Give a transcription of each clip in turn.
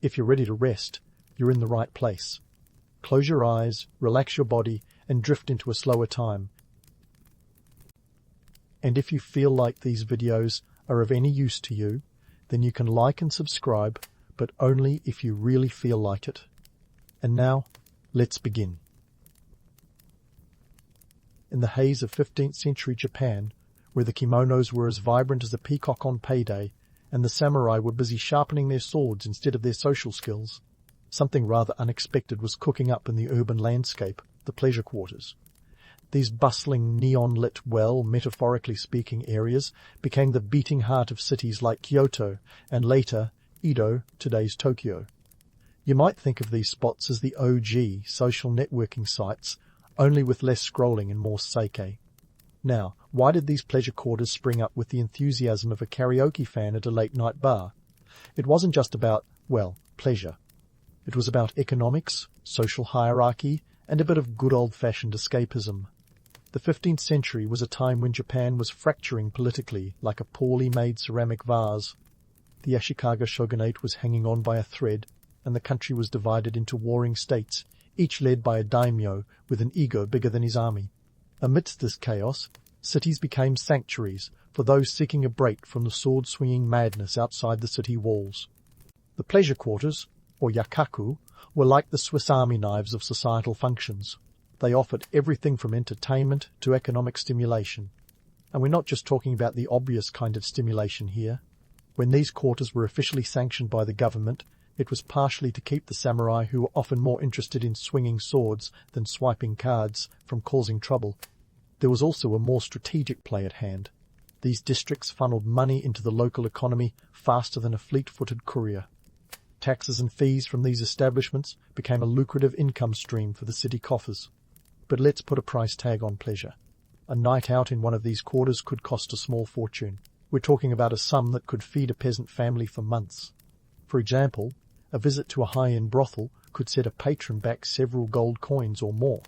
If you're ready to rest, you're in the right place. Close your eyes, relax your body, and drift into a slower time. And if you feel like these videos are of any use to you, then you can like and subscribe, but only if you really feel like it. And now, let's begin. In the haze of 15th century Japan, where the kimonos were as vibrant as a peacock on payday, and the samurai were busy sharpening their swords instead of their social skills, something rather unexpected was cooking up in the urban landscape, the pleasure quarters. These bustling, neon-lit, metaphorically speaking, areas became the beating heart of cities like Kyoto and later Edo, today's Tokyo. You might think of these spots as the OG social networking sites, only with less scrolling and more sake. Now, why did these pleasure quarters spring up with the enthusiasm of a karaoke fan at a late-night bar? It wasn't just about, pleasure. It was about economics, social hierarchy, and a bit of good old-fashioned escapism. The 15th century was a time when Japan was fracturing politically like a poorly made ceramic vase. The Ashikaga shogunate was hanging on by a thread, and the country was divided into warring states, each led by a daimyo with an ego bigger than his army. Amidst this chaos, cities became sanctuaries for those seeking a break from the sword-swinging madness outside the city walls. The pleasure quarters, or yakaku, were like the Swiss army knives of societal functions. They offered everything from entertainment to economic stimulation. And we're not just talking about the obvious kind of stimulation here. When these quarters were officially sanctioned by the government, it was partially to keep the samurai, who were often more interested in swinging swords than swiping cards, from causing trouble. There was also a more strategic play at hand. These districts funneled money into the local economy faster than a fleet-footed courier. Taxes and fees from these establishments became a lucrative income stream for the city coffers. But let's put a price tag on pleasure. A night out in one of these quarters could cost a small fortune. We're talking about a sum that could feed a peasant family for months. For example, a visit to a high-end brothel could set a patron back several gold coins or more.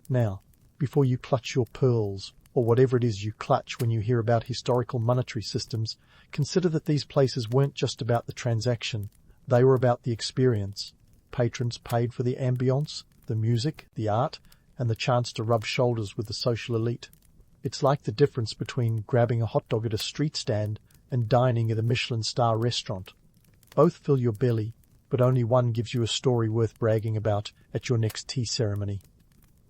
Now, before you clutch your pearls, or whatever it is you clutch when you hear about historical monetary systems, consider that these places weren't just about the transaction. They were about the experience. Patrons paid for the ambience, the music, the art, and the chance to rub shoulders with the social elite. It's like the difference between grabbing a hot dog at a street stand and dining at a Michelin star restaurant. Both fill your belly, but only one gives you a story worth bragging about at your next tea ceremony.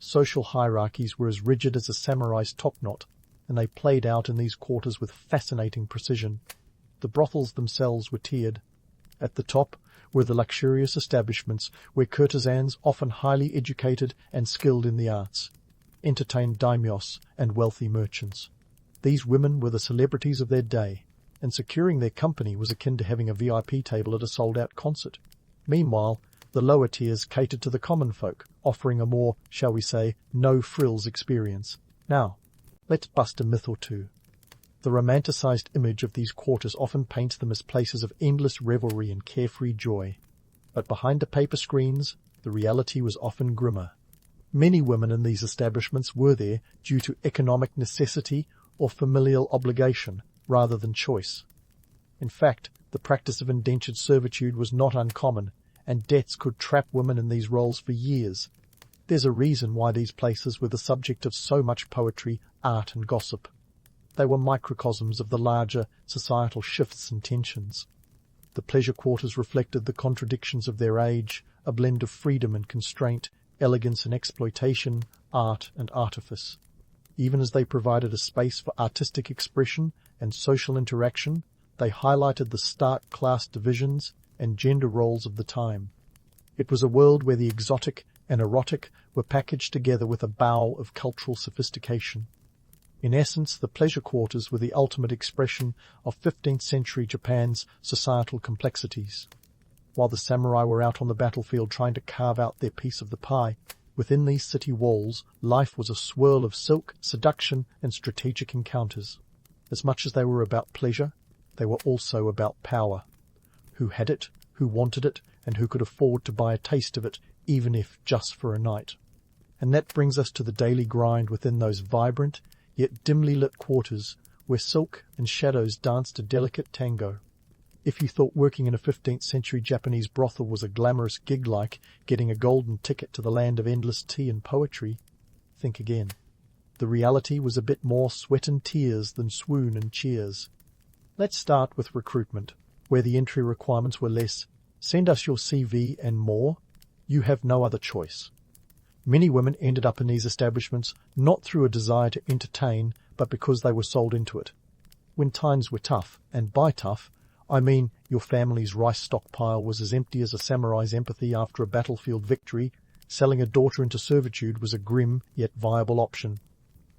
Social hierarchies were as rigid as a samurai's topknot, and they played out in these quarters with fascinating precision. The brothels themselves were tiered. At the top were the luxurious establishments where courtesans, often highly educated and skilled in the arts, entertained daimyos and wealthy merchants. These women were the celebrities of their day, and securing their company was akin to having a VIP table at a sold-out concert. Meanwhile, the lower tiers catered to the common folk, offering a more, shall we say, no-frills experience. Now, let's bust a myth or two. The romanticized image of these quarters often paints them as places of endless revelry and carefree joy. But behind the paper screens, the reality was often grimmer. Many women in these establishments were there due to economic necessity or familial obligation, rather than choice. In fact, the practice of indentured servitude was not uncommon, and debts could trap women in these roles for years. There's a reason why these places were the subject of so much poetry, art, and gossip. They were microcosms of the larger societal shifts and tensions. The pleasure quarters reflected the contradictions of their age, a blend of freedom and constraint, elegance and exploitation, art and artifice. Even as they provided a space for artistic expression and social interaction, they highlighted the stark class divisions and gender roles of the time. It was a world where the exotic and erotic were packaged together with a bow of cultural sophistication. In essence, the pleasure quarters were the ultimate expression of 15th century Japan's societal complexities. While the samurai were out on the battlefield trying to carve out their piece of the pie, within these city walls, life was a swirl of silk, seduction, and strategic encounters. As much as they were about pleasure, they were also about power. Who had it, who wanted it, and who could afford to buy a taste of it, even if just for a night. And that brings us to the daily grind within those vibrant, yet dimly lit quarters, where silk and shadows danced a delicate tango. If you thought working in a 15th century Japanese brothel was a glamorous gig like getting a golden ticket to the land of endless tea and poetry, think again. The reality was a bit more sweat and tears than swoon and cheers. Let's start with recruitment, where the entry requirements were less. Send us your CV and more. You have no other choice. Many women ended up in these establishments not through a desire to entertain, but because they were sold into it. When times were tough, and by tough, I mean your family's rice stockpile was as empty as a samurai's empathy after a battlefield victory, selling a daughter into servitude was a grim yet viable option.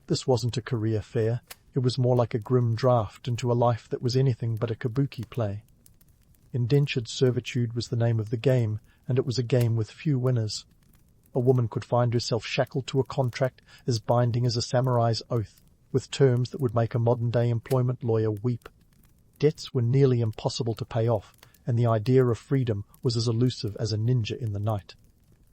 This wasn't a career fair. It was more like a grim draft into a life that was anything but a kabuki play. Indentured servitude was the name of the game, and it was a game with few winners. A woman could find herself shackled to a contract as binding as a samurai's oath, with terms that would make a modern-day employment lawyer weep. Debts were nearly impossible to pay off, and the idea of freedom was as elusive as a ninja in the night.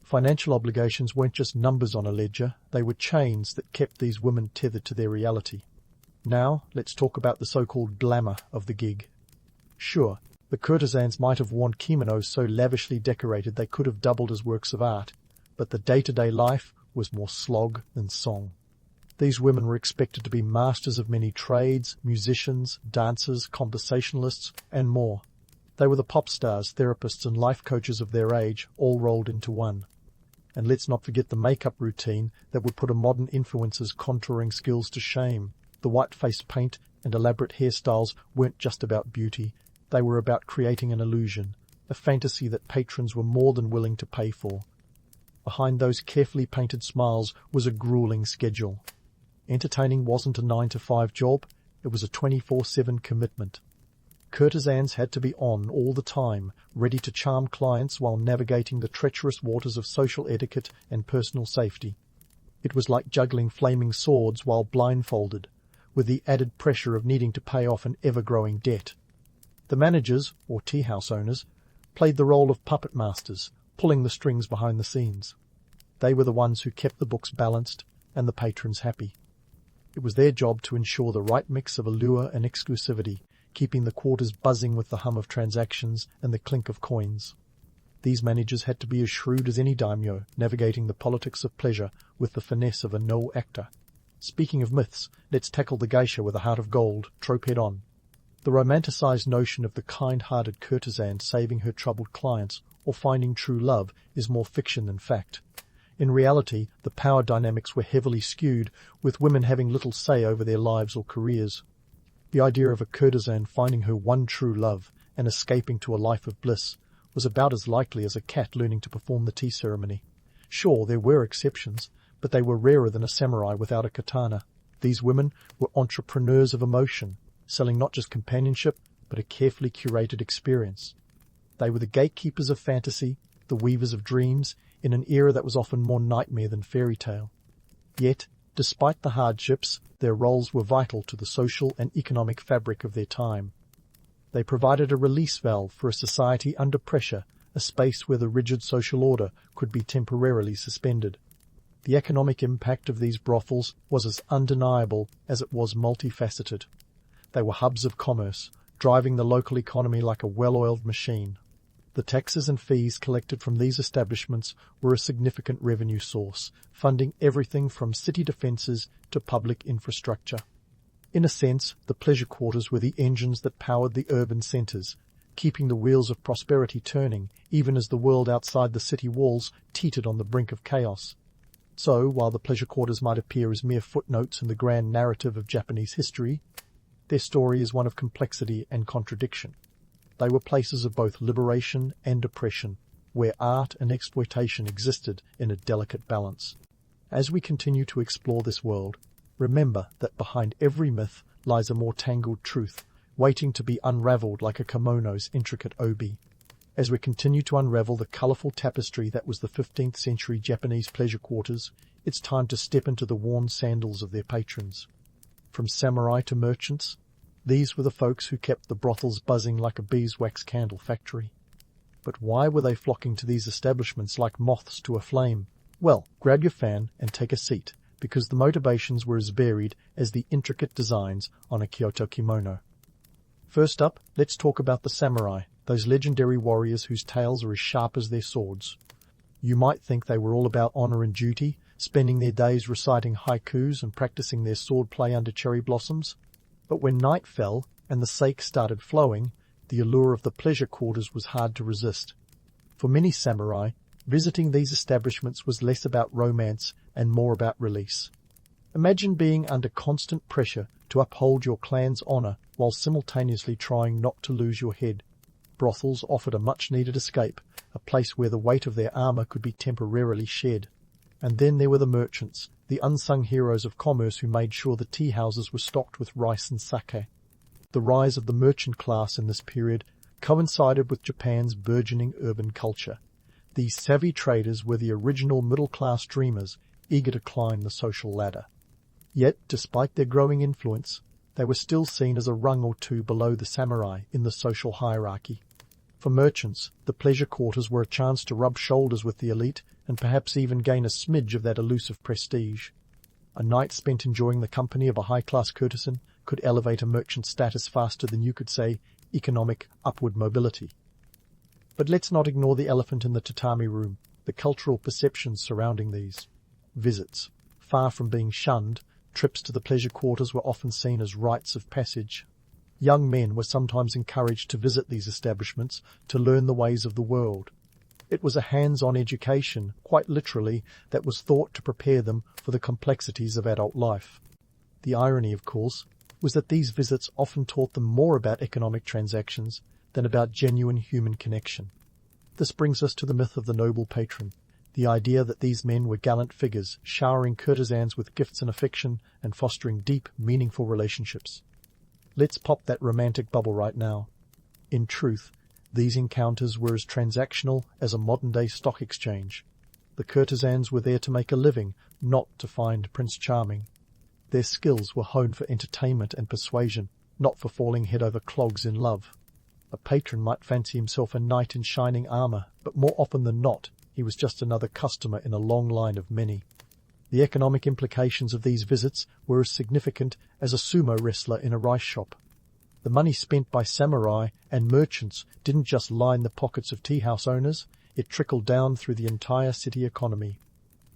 Financial obligations weren't just numbers on a ledger, they were chains that kept these women tethered to their reality. Now, let's talk about the so-called glamour of the gig. Sure, the courtesans might have worn kimonos so lavishly decorated they could have doubled as works of art, but the day-to-day life was more slog than song. These women were expected to be masters of many trades, musicians, dancers, conversationalists, and more. They were the pop stars, therapists, and life coaches of their age, all rolled into one. And let's not forget the makeup routine that would put a modern influencer's contouring skills to shame. The white-face paint and elaborate hairstyles weren't just about beauty. They were about creating an illusion, a fantasy that patrons were more than willing to pay for. Behind those carefully painted smiles was a grueling schedule. Entertaining wasn't a 9-to-5 job, it was a 24/7 commitment. Courtesans had to be on all the time, ready to charm clients while navigating the treacherous waters of social etiquette and personal safety. It was like juggling flaming swords while blindfolded, with the added pressure of needing to pay off an ever-growing debt. The managers, or tea-house owners, played the role of puppet masters, pulling the strings behind the scenes. They were the ones who kept the books balanced and the patrons happy. It was their job to ensure the right mix of allure and exclusivity, keeping the quarters buzzing with the hum of transactions and the clink of coins. These managers had to be as shrewd as any daimyo, navigating the politics of pleasure with the finesse of a no actor. Speaking of myths, let's tackle the geisha with a heart of gold, trope head on. The romanticized notion of the kind-hearted courtesan saving her troubled clients or finding true love is more fiction than fact. In reality, the power dynamics were heavily skewed, with women having little say over their lives or careers. The idea of a courtesan finding her one true love and escaping to a life of bliss was about as likely as a cat learning to perform the tea ceremony. Sure, there were exceptions, but they were rarer than a samurai without a katana. These women were entrepreneurs of emotion, selling not just companionship, but a carefully curated experience. They were the gatekeepers of fantasy, the weavers of dreams, in an era that was often more nightmare than fairy tale. Yet, despite the hardships, their roles were vital to the social and economic fabric of their time. They provided a release valve for a society under pressure, a space where the rigid social order could be temporarily suspended. The economic impact of these brothels was as undeniable as it was multifaceted. They were hubs of commerce, driving the local economy like a well-oiled machine. The taxes and fees collected from these establishments were a significant revenue source, funding everything from city defences to public infrastructure. In a sense, the pleasure quarters were the engines that powered the urban centres, keeping the wheels of prosperity turning, even as the world outside the city walls teetered on the brink of chaos. So, while the pleasure quarters might appear as mere footnotes in the grand narrative of Japanese history, their story is one of complexity and contradiction. They were places of both liberation and oppression, where art and exploitation existed in a delicate balance. As we continue to explore this world, remember that behind every myth lies a more tangled truth, waiting to be unravelled like a kimono's intricate obi. As we continue to unravel the colourful tapestry that was the 15th century Japanese pleasure quarters, it's time to step into the worn sandals of their patrons. From samurai to merchants, these were the folks who kept the brothels buzzing like a beeswax candle factory. But why were they flocking to these establishments like moths to a flame? Well, grab your fan and take a seat, because the motivations were as varied as the intricate designs on a Kyoto kimono. First up, let's talk about the samurai, those legendary warriors whose tales are as sharp as their swords. You might think they were all about honor and duty, spending their days reciting haikus and practicing their swordplay under cherry blossoms. But when night fell and the sake started flowing, the allure of the pleasure quarters was hard to resist. For many samurai, visiting these establishments was less about romance and more about release. Imagine being under constant pressure to uphold your clan's honor while simultaneously trying not to lose your head. Brothels offered a much-needed escape, a place where the weight of their armor could be temporarily shed. And then there were the merchants, the unsung heroes of commerce who made sure the tea-houses were stocked with rice and sake. The rise of the merchant class in this period coincided with Japan's burgeoning urban culture. These savvy traders were the original middle-class dreamers, eager to climb the social ladder. Yet, despite their growing influence, they were still seen as a rung or two below the samurai in the social hierarchy. For merchants, the pleasure quarters were a chance to rub shoulders with the elite and perhaps even gain a smidge of that elusive prestige. A night spent enjoying the company of a high-class courtesan could elevate a merchant's status faster than you could say economic upward mobility. But let's not ignore the elephant in the tatami room, the cultural perceptions surrounding these visits. Far from being shunned, trips to the pleasure quarters were often seen as rites of passage. Young men were sometimes encouraged to visit these establishments to learn the ways of the world. It was a hands-on education, quite literally, that was thought to prepare them for the complexities of adult life. The irony, of course, was that these visits often taught them more about economic transactions than about genuine human connection. This brings us to the myth of the noble patron, the idea that these men were gallant figures, showering courtesans with gifts and affection and fostering deep, meaningful relationships. Let's pop that romantic bubble right now. In truth, these encounters were as transactional as a modern-day stock exchange. The courtesans were there to make a living, not to find Prince Charming. Their skills were honed for entertainment and persuasion, not for falling head over clogs in love. A patron might fancy himself a knight in shining armor, but more often than not, he was just another customer in a long line of many. The economic implications of these visits were as significant as a sumo wrestler in a rice shop. The money spent by samurai and merchants didn't just line the pockets of tea-house owners, it trickled down through the entire city economy.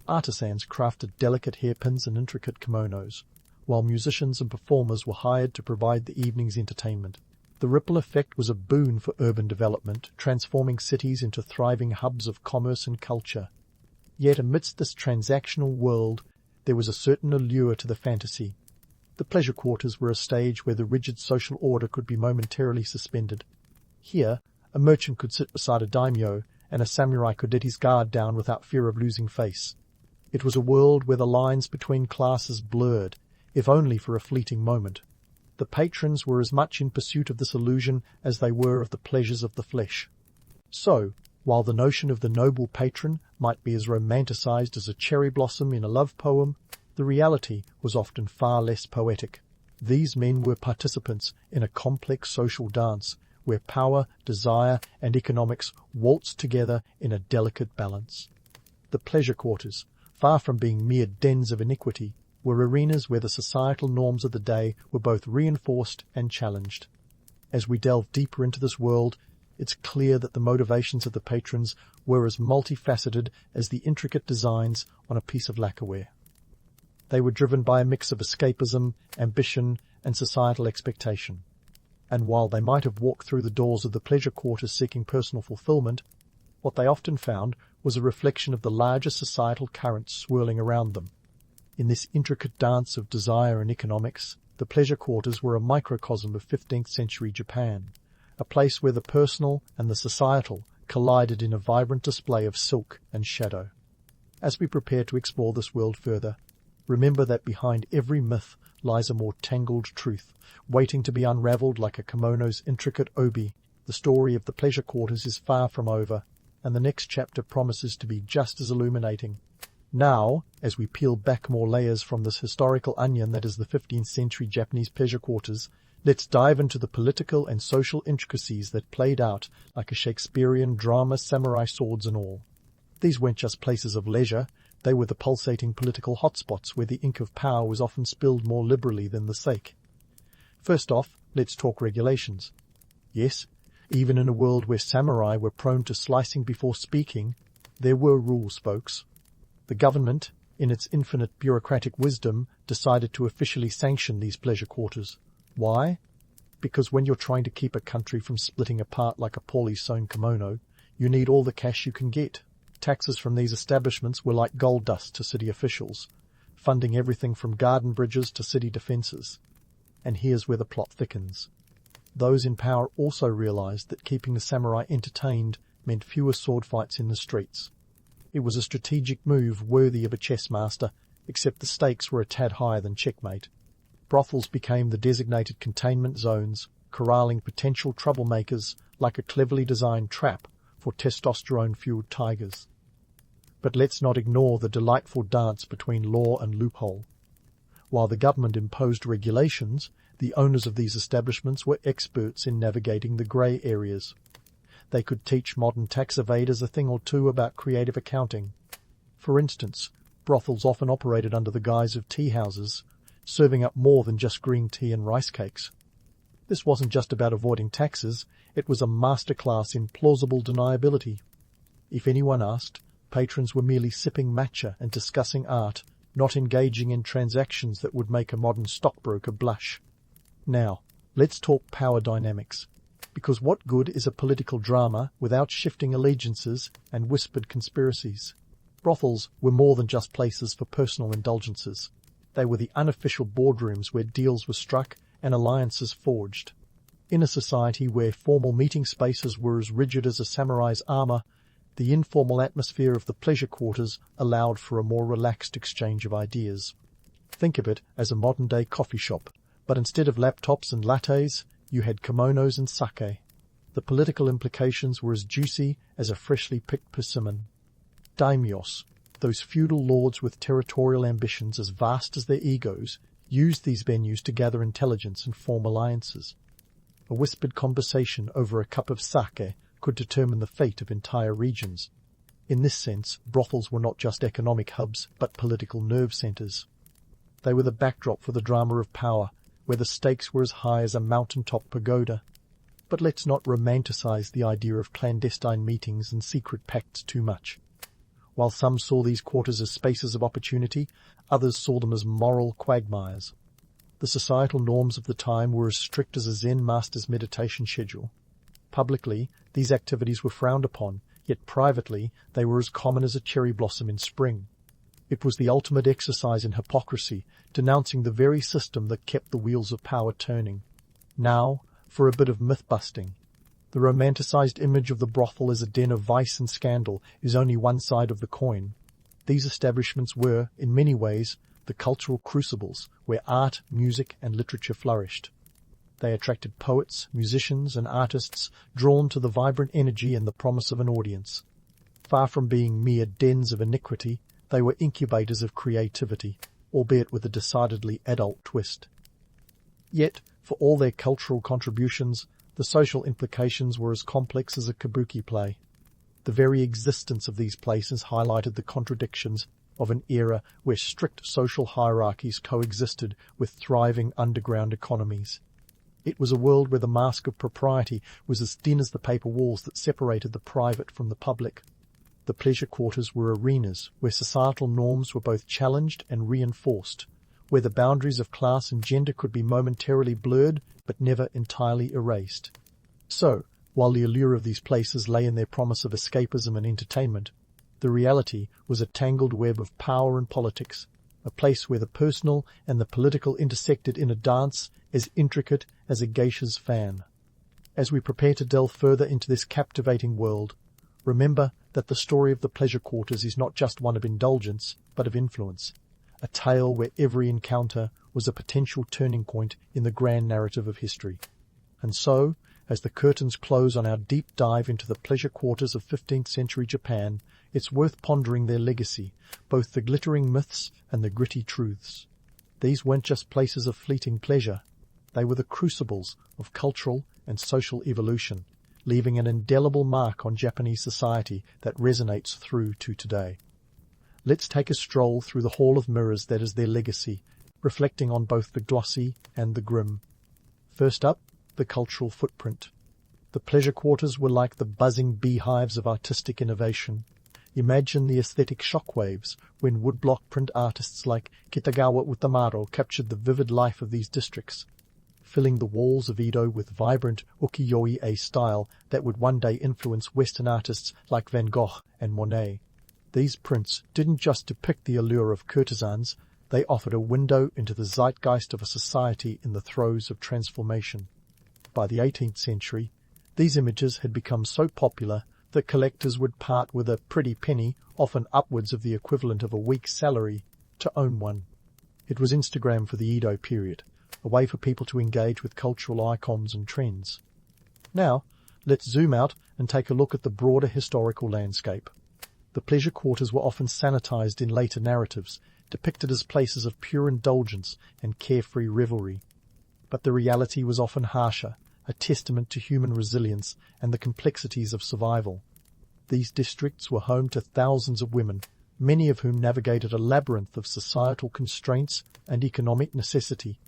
Artisans crafted delicate hairpins and intricate kimonos, while musicians and performers were hired to provide the evening's entertainment. The ripple effect was a boon for urban development, transforming cities into thriving hubs of commerce and culture. Yet amidst this transactional world, there was a certain allure to the fantasy. The pleasure quarters were a stage where the rigid social order could be momentarily suspended. Here, a merchant could sit beside a daimyo, and a samurai could let his guard down without fear of losing face. It was a world where the lines between classes blurred, if only for a fleeting moment. The patrons were as much in pursuit of this illusion as they were of the pleasures of the flesh. So, while the notion of the noble patron might be as romanticized as a cherry blossom in a love poem, the reality was often far less poetic. These men were participants in a complex social dance where power, desire, and economics waltzed together in a delicate balance. The pleasure quarters, far from being mere dens of iniquity, were arenas where the societal norms of the day were both reinforced and challenged. As we delve deeper into this world, it's clear that the motivations of the patrons were as multifaceted as the intricate designs on a piece of lacquerware. They were driven by a mix of escapism, ambition, and societal expectation. And while they might have walked through the doors of the pleasure quarters seeking personal fulfillment, what they often found was a reflection of the larger societal currents swirling around them. In this intricate dance of desire and economics, the pleasure quarters were a microcosm of 15th century Japan, a place where the personal and the societal collided in a vibrant display of silk and shadow. As we prepare to explore this world further, remember that behind every myth lies a more tangled truth, waiting to be unraveled like a kimono's intricate obi. The story of the pleasure quarters is far from over, and the next chapter promises to be just as illuminating. Now, as we peel back more layers from this historical onion that is the 15th century Japanese pleasure quarters, let's dive into the political and social intricacies that played out like a Shakespearean drama, samurai swords and all. These weren't just places of leisure, they were the pulsating political hotspots where the ink of power was often spilled more liberally than the sake. First off, let's talk regulations. Yes, even in a world where samurai were prone to slicing before speaking, there were rules, folks. The government, in its infinite bureaucratic wisdom, decided to officially sanction these pleasure quarters. Why? Because when you're trying to keep a country from splitting apart like a poorly sewn kimono, you need all the cash you can get. Taxes from these establishments were like gold dust to city officials, funding everything from garden bridges to city defences. And here's where the plot thickens. Those in power also realised that keeping the samurai entertained meant fewer sword fights in the streets. It was a strategic move worthy of a chess master, except the stakes were a tad higher than checkmate. Brothels became the designated containment zones, corralling potential troublemakers like a cleverly designed trap for testosterone-fueled tigers. But let's not ignore the delightful dance between law and loophole. While the government imposed regulations, the owners of these establishments were experts in navigating the grey areas. They could teach modern tax evaders a thing or two about creative accounting. For instance, brothels often operated under the guise of tea houses, serving up more than just green tea and rice cakes. This wasn't just about avoiding taxes, it was a masterclass in plausible deniability. If anyone asked, patrons were merely sipping matcha and discussing art, not engaging in transactions that would make a modern stockbroker blush. Now, let's talk power dynamics. Because what good is a political drama without shifting allegiances and whispered conspiracies? Brothels were more than just places for personal indulgences. They were the unofficial boardrooms where deals were struck and alliances forged. In a society where formal meeting spaces were as rigid as a samurai's armor, the informal atmosphere of the pleasure quarters allowed for a more relaxed exchange of ideas. Think of it as a modern-day coffee shop, but instead of laptops and lattes, you had kimonos and sake. The political implications were as juicy as a freshly picked persimmon. Daimyos, those feudal lords with territorial ambitions as vast as their egos, used these venues to gather intelligence and form alliances. A whispered conversation over a cup of sake could determine the fate of entire regions. In this sense, brothels were not just economic hubs, but political nerve centres. They were the backdrop for the drama of power, where the stakes were as high as a mountaintop pagoda. But let's not romanticize the idea of clandestine meetings and secret pacts too much. While some saw these quarters as spaces of opportunity, others saw them as moral quagmires. The societal norms of the time were as strict as a Zen master's meditation schedule. Publicly, these activities were frowned upon, yet privately they were as common as a cherry blossom in spring. It was the ultimate exercise in hypocrisy, denouncing the very system that kept the wheels of power turning. Now, for a bit of myth-busting. The romanticized image of the brothel as a den of vice and scandal is only one side of the coin. These establishments were, in many ways, the cultural crucibles where art, music, and literature flourished. They attracted poets, musicians, and artists drawn to the vibrant energy and the promise of an audience. Far from being mere dens of iniquity, they were incubators of creativity, albeit with a decidedly adult twist. Yet, for all their cultural contributions, the social implications were as complex as a kabuki play. The very existence of these places highlighted the contradictions of an era where strict social hierarchies coexisted with thriving underground economies. It was a world where the mask of propriety was as thin as the paper walls that separated the private from the public. The pleasure quarters were arenas where societal norms were both challenged and reinforced, where the boundaries of class and gender could be momentarily blurred but never entirely erased. So, while the allure of these places lay in their promise of escapism and entertainment, the reality was a tangled web of power and politics, a place where the personal and the political intersected in a dance as intricate as a geisha's fan. As we prepare to delve further into this captivating world, remember that the story of the pleasure quarters is not just one of indulgence, but of influence, a tale where every encounter was a potential turning point in the grand narrative of history. And so, as the curtains close on our deep dive into the pleasure quarters of 15th century Japan, it's worth pondering their legacy, both the glittering myths and the gritty truths. These weren't just places of fleeting pleasure. They were the crucibles of cultural and social evolution, leaving an indelible mark on Japanese society that resonates through to today. Let's take a stroll through the hall of mirrors that is their legacy, reflecting on both the glossy and the grim. First up, the cultural footprint. The pleasure quarters were like the buzzing beehives of artistic innovation. Imagine the aesthetic shockwaves when woodblock print artists like Kitagawa Utamaro captured the vivid life of these districts, filling the walls of Edo with vibrant ukiyo-e style that would one day influence Western artists like Van Gogh and Monet. These prints didn't just depict the allure of courtesans, they offered a window into the zeitgeist of a society in the throes of transformation. By the 18th century, these images had become so popular that collectors would part with a pretty penny, often upwards of the equivalent of a week's salary, to own one. It was Instagram for the Edo period, a way for people to engage with cultural icons and trends. Now, let's zoom out and take a look at the broader historical landscape. The pleasure quarters were often sanitized in later narratives, depicted as places of pure indulgence and carefree revelry. But the reality was often harsher, a testament to human resilience and the complexities of survival. These districts were home to thousands of women, many of whom navigated a labyrinth of societal constraints and economic necessity.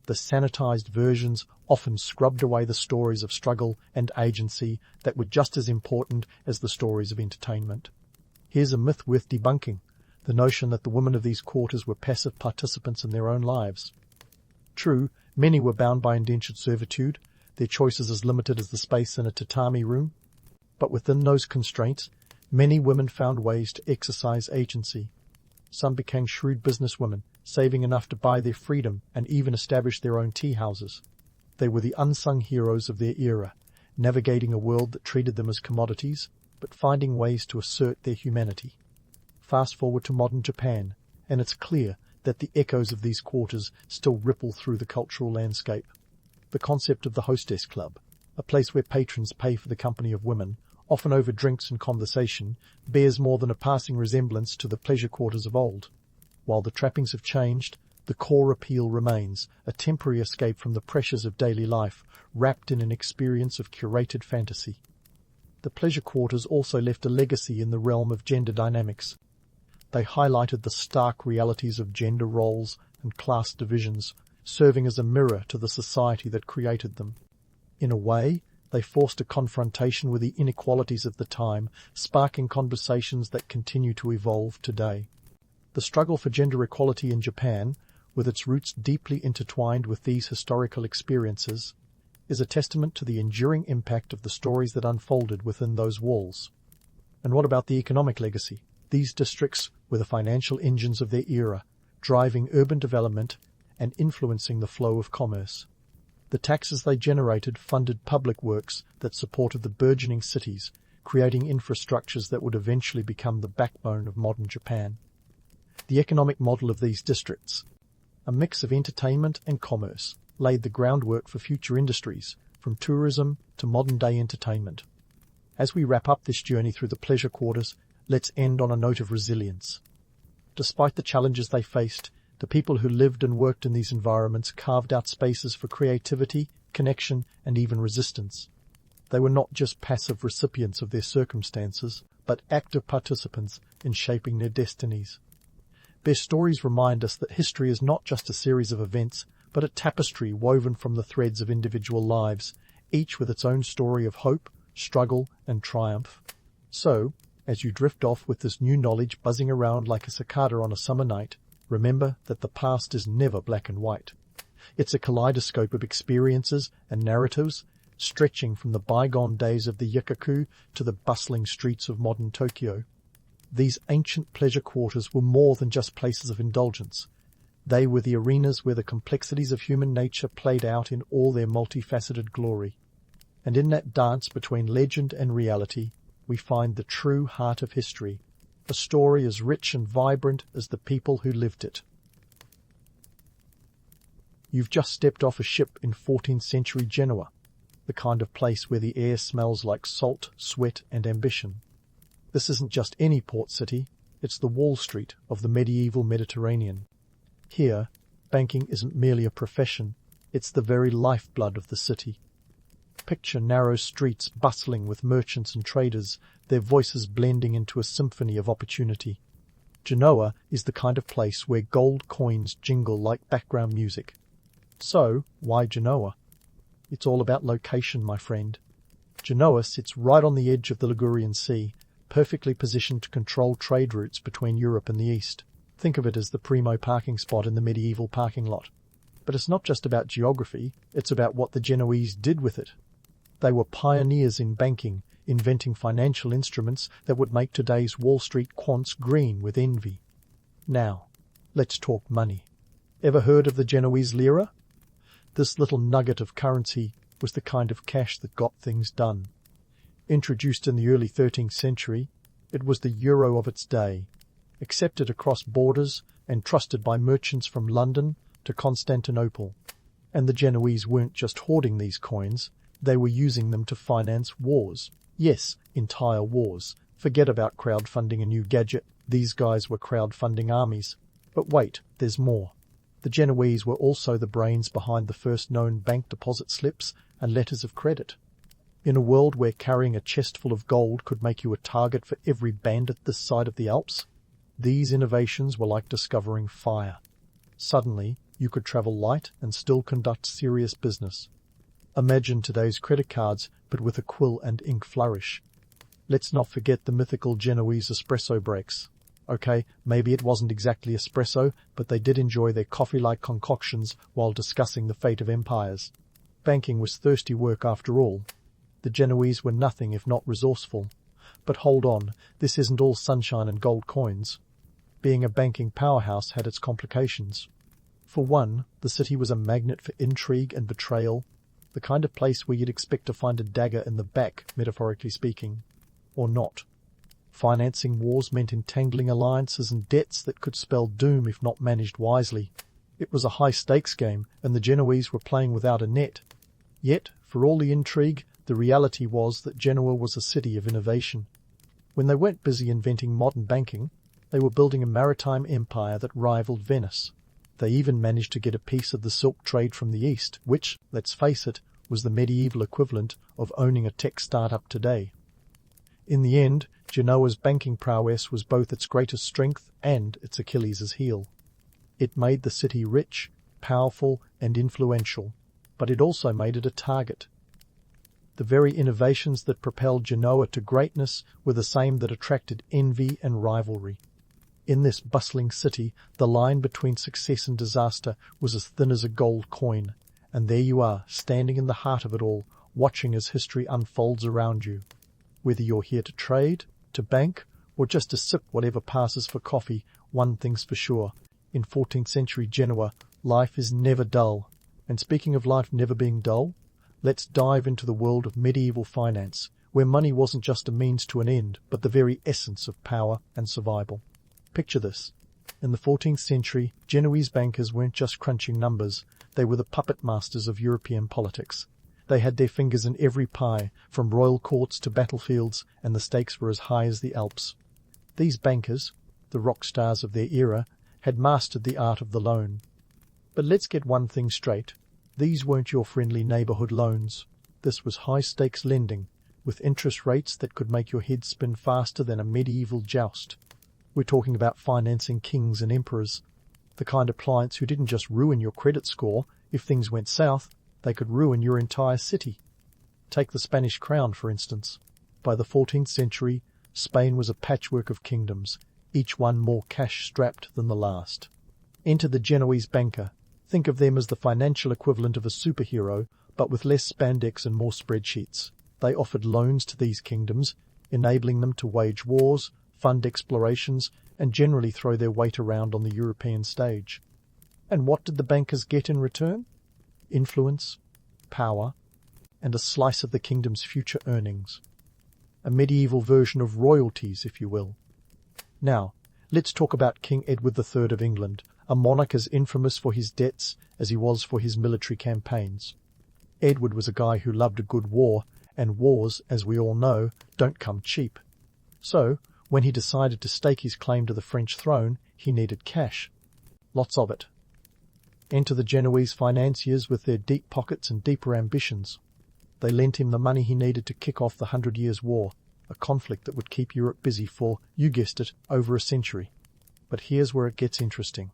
The sanitized versions often scrubbed away the stories of struggle and agency that were just as important as the stories of entertainment. Here's a myth worth debunking, the notion that the women of these quarters were passive participants in their own lives. True, many were bound by indentured servitude, their choices as limited as the space in a tatami room. But within those constraints, many women found ways to exercise agency. Some became shrewd businesswomen, saving enough to buy their freedom and even establish their own tea houses. They were the unsung heroes of their era, navigating a world that treated them as commodities, but finding ways to assert their humanity. Fast forward to modern Japan, and it's clear that the echoes of these quarters still ripple through the cultural landscape. The concept of the hostess club, a place where patrons pay for the company of women, often over drinks and conversation, bears more than a passing resemblance to the pleasure quarters of old. While the trappings have changed, the core appeal remains, a temporary escape from the pressures of daily life, wrapped in an experience of curated fantasy. The pleasure quarters also left a legacy in the realm of gender dynamics. They highlighted the stark realities of gender roles and class divisions, serving as a mirror to the society that created them. In a way, they forced a confrontation with the inequalities of the time, sparking conversations that continue to evolve today. The struggle for gender equality in Japan, with its roots deeply intertwined with these historical experiences, is a testament to the enduring impact of the stories that unfolded within those walls. And what about the economic legacy? These districts were the financial engines of their era, driving urban development and influencing the flow of commerce. The taxes they generated funded public works that supported the burgeoning cities, creating infrastructures that would eventually become the backbone of modern Japan. The economic model of these districts, a mix of entertainment and commerce, laid the groundwork for future industries, from tourism to modern-day entertainment. As we wrap up this journey through the pleasure quarters, let's end on a note of resilience. Despite the challenges they faced, the people who lived and worked in these environments carved out spaces for creativity, connection, and even resistance. They were not just passive recipients of their circumstances, but active participants in shaping their destinies. Their stories remind us that history is not just a series of events, but a tapestry woven from the threads of individual lives, each with its own story of hope, struggle, and triumph. So, as you drift off with this new knowledge buzzing around like a cicada on a summer night, remember that the past is never black and white. It's a kaleidoscope of experiences and narratives, stretching from the bygone days of the Yakaku to the bustling streets of modern Tokyo. These ancient pleasure quarters were more than just places of indulgence. They were the arenas where the complexities of human nature played out in all their multifaceted glory. And in that dance between legend and reality, we find the true heart of history, a story as rich and vibrant as the people who lived it. You've just stepped off a ship in 14th century Genoa, the kind of place where the air smells like salt, sweat, and ambition. This isn't just any port city, it's the Wall Street of the medieval Mediterranean. Here, banking isn't merely a profession, it's the very lifeblood of the city. Picture narrow streets bustling with merchants and traders, their voices blending into a symphony of opportunity. Genoa is the kind of place where gold coins jingle like background music. So, why Genoa? It's all about location, my friend. Genoa sits right on the edge of the Ligurian Sea, perfectly positioned to control trade routes between Europe and the East. Think of it as the primo parking spot in the medieval parking lot. But it's not just about geography, it's about what the Genoese did with it. They were pioneers in banking, inventing financial instruments that would make today's Wall Street quants green with envy. Now, let's talk money. Ever heard of the Genoese lira? This little nugget of currency was the kind of cash that got things done. Introduced in the early 13th century, it was the euro of its day, accepted across borders and trusted by merchants from London to Constantinople. And the Genoese weren't just hoarding these coins, they were using them to finance wars. Yes, entire wars. Forget about crowdfunding a new gadget. These guys were crowdfunding armies. But wait, there's more. The Genoese were also the brains behind the first known bank deposit slips and letters of credit. In a world where carrying a chest full of gold could make you a target for every bandit this side of the Alps, these innovations were like discovering fire. Suddenly, you could travel light and still conduct serious business. Imagine today's credit cards, but with a quill and ink flourish. Let's not forget the mythical Genoese espresso breaks. Okay, maybe it wasn't exactly espresso, but they did enjoy their coffee-like concoctions while discussing the fate of empires. Banking was thirsty work after all. The Genoese were nothing if not resourceful. But hold on, this isn't all sunshine and gold coins. Being a banking powerhouse had its complications. For one, the city was a magnet for intrigue and betrayal, the kind of place where you'd expect to find a dagger in the back, metaphorically speaking. Or not. Financing wars meant entangling alliances and debts that could spell doom if not managed wisely. It was a high-stakes game, and the Genoese were playing without a net. Yet, for all the intrigue, the reality was that Genoa was a city of innovation. When they weren't busy inventing modern banking, they were building a maritime empire that rivaled Venice. They even managed to get a piece of the silk trade from the East, which, let's face it, was the medieval equivalent of owning a tech startup today. In the end, Genoa's banking prowess was both its greatest strength and its Achilles' heel. It made the city rich, powerful, and influential, but it also made it a target. The very innovations that propelled Genoa to greatness were the same that attracted envy and rivalry. In this bustling city, the line between success and disaster was as thin as a gold coin, and there you are, standing in the heart of it all, watching as history unfolds around you. Whether you're here to trade, to bank, or just to sip whatever passes for coffee, one thing's for sure. In 14th century Genoa, life is never dull. And speaking of life never being dull, let's dive into the world of medieval finance, where money wasn't just a means to an end, but the very essence of power and survival. Picture this. In the 14th century, Genoese bankers weren't just crunching numbers, they were the puppet masters of European politics. They had their fingers in every pie, from royal courts to battlefields, and the stakes were as high as the Alps. These bankers, the rock stars of their era, had mastered the art of the loan. But let's get one thing straight. These weren't your friendly neighborhood loans. This was high-stakes lending, with interest rates that could make your head spin faster than a medieval joust. We're talking about financing kings and emperors, the kind of clients who didn't just ruin your credit score. If things went south, they could ruin your entire city. Take the Spanish crown, for instance. By the 14th century, Spain was a patchwork of kingdoms, each one more cash-strapped than the last. Enter the Genoese banker. Think of them as the financial equivalent of a superhero, but with less spandex and more spreadsheets. They offered loans to these kingdoms, enabling them to wage wars, fund explorations, and generally throw their weight around on the European stage. And what did the bankers get in return? Influence, power, and a slice of the kingdom's future earnings. A medieval version of royalties, if you will. Now, let's talk about King Edward III of England, a monarch as infamous for his debts as he was for his military campaigns. Edward was a guy who loved a good war, and wars, as we all know, don't come cheap. So, when he decided to stake his claim to the French throne, he needed cash. Lots of it. Enter the Genoese financiers with their deep pockets and deeper ambitions. They lent him the money he needed to kick off the 100 Years' War, a conflict that would keep Europe busy for, you guessed it, over a century. But here's where it gets interesting.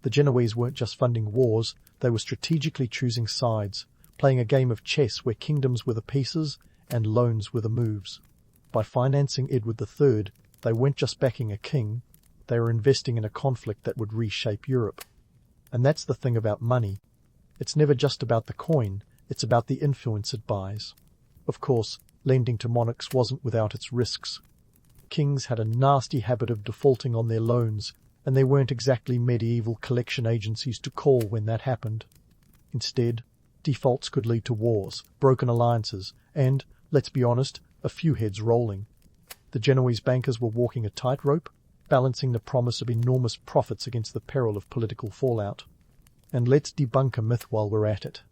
The Genoese weren't just funding wars, they were strategically choosing sides, playing a game of chess where kingdoms were the pieces and loans were the moves. By financing Edward III, they weren't just backing a king, they were investing in a conflict that would reshape Europe. And that's the thing about money. It's never just about the coin, it's about the influence it buys. Of course, lending to monarchs wasn't without its risks. Kings had a nasty habit of defaulting on their loans, and they weren't exactly medieval collection agencies to call when that happened. Instead, defaults could lead to wars, broken alliances, and, let's be honest, a few heads rolling. The Genoese bankers were walking a tightrope, balancing the promise of enormous profits against the peril of political fallout. And let's debunk a myth while we're at it.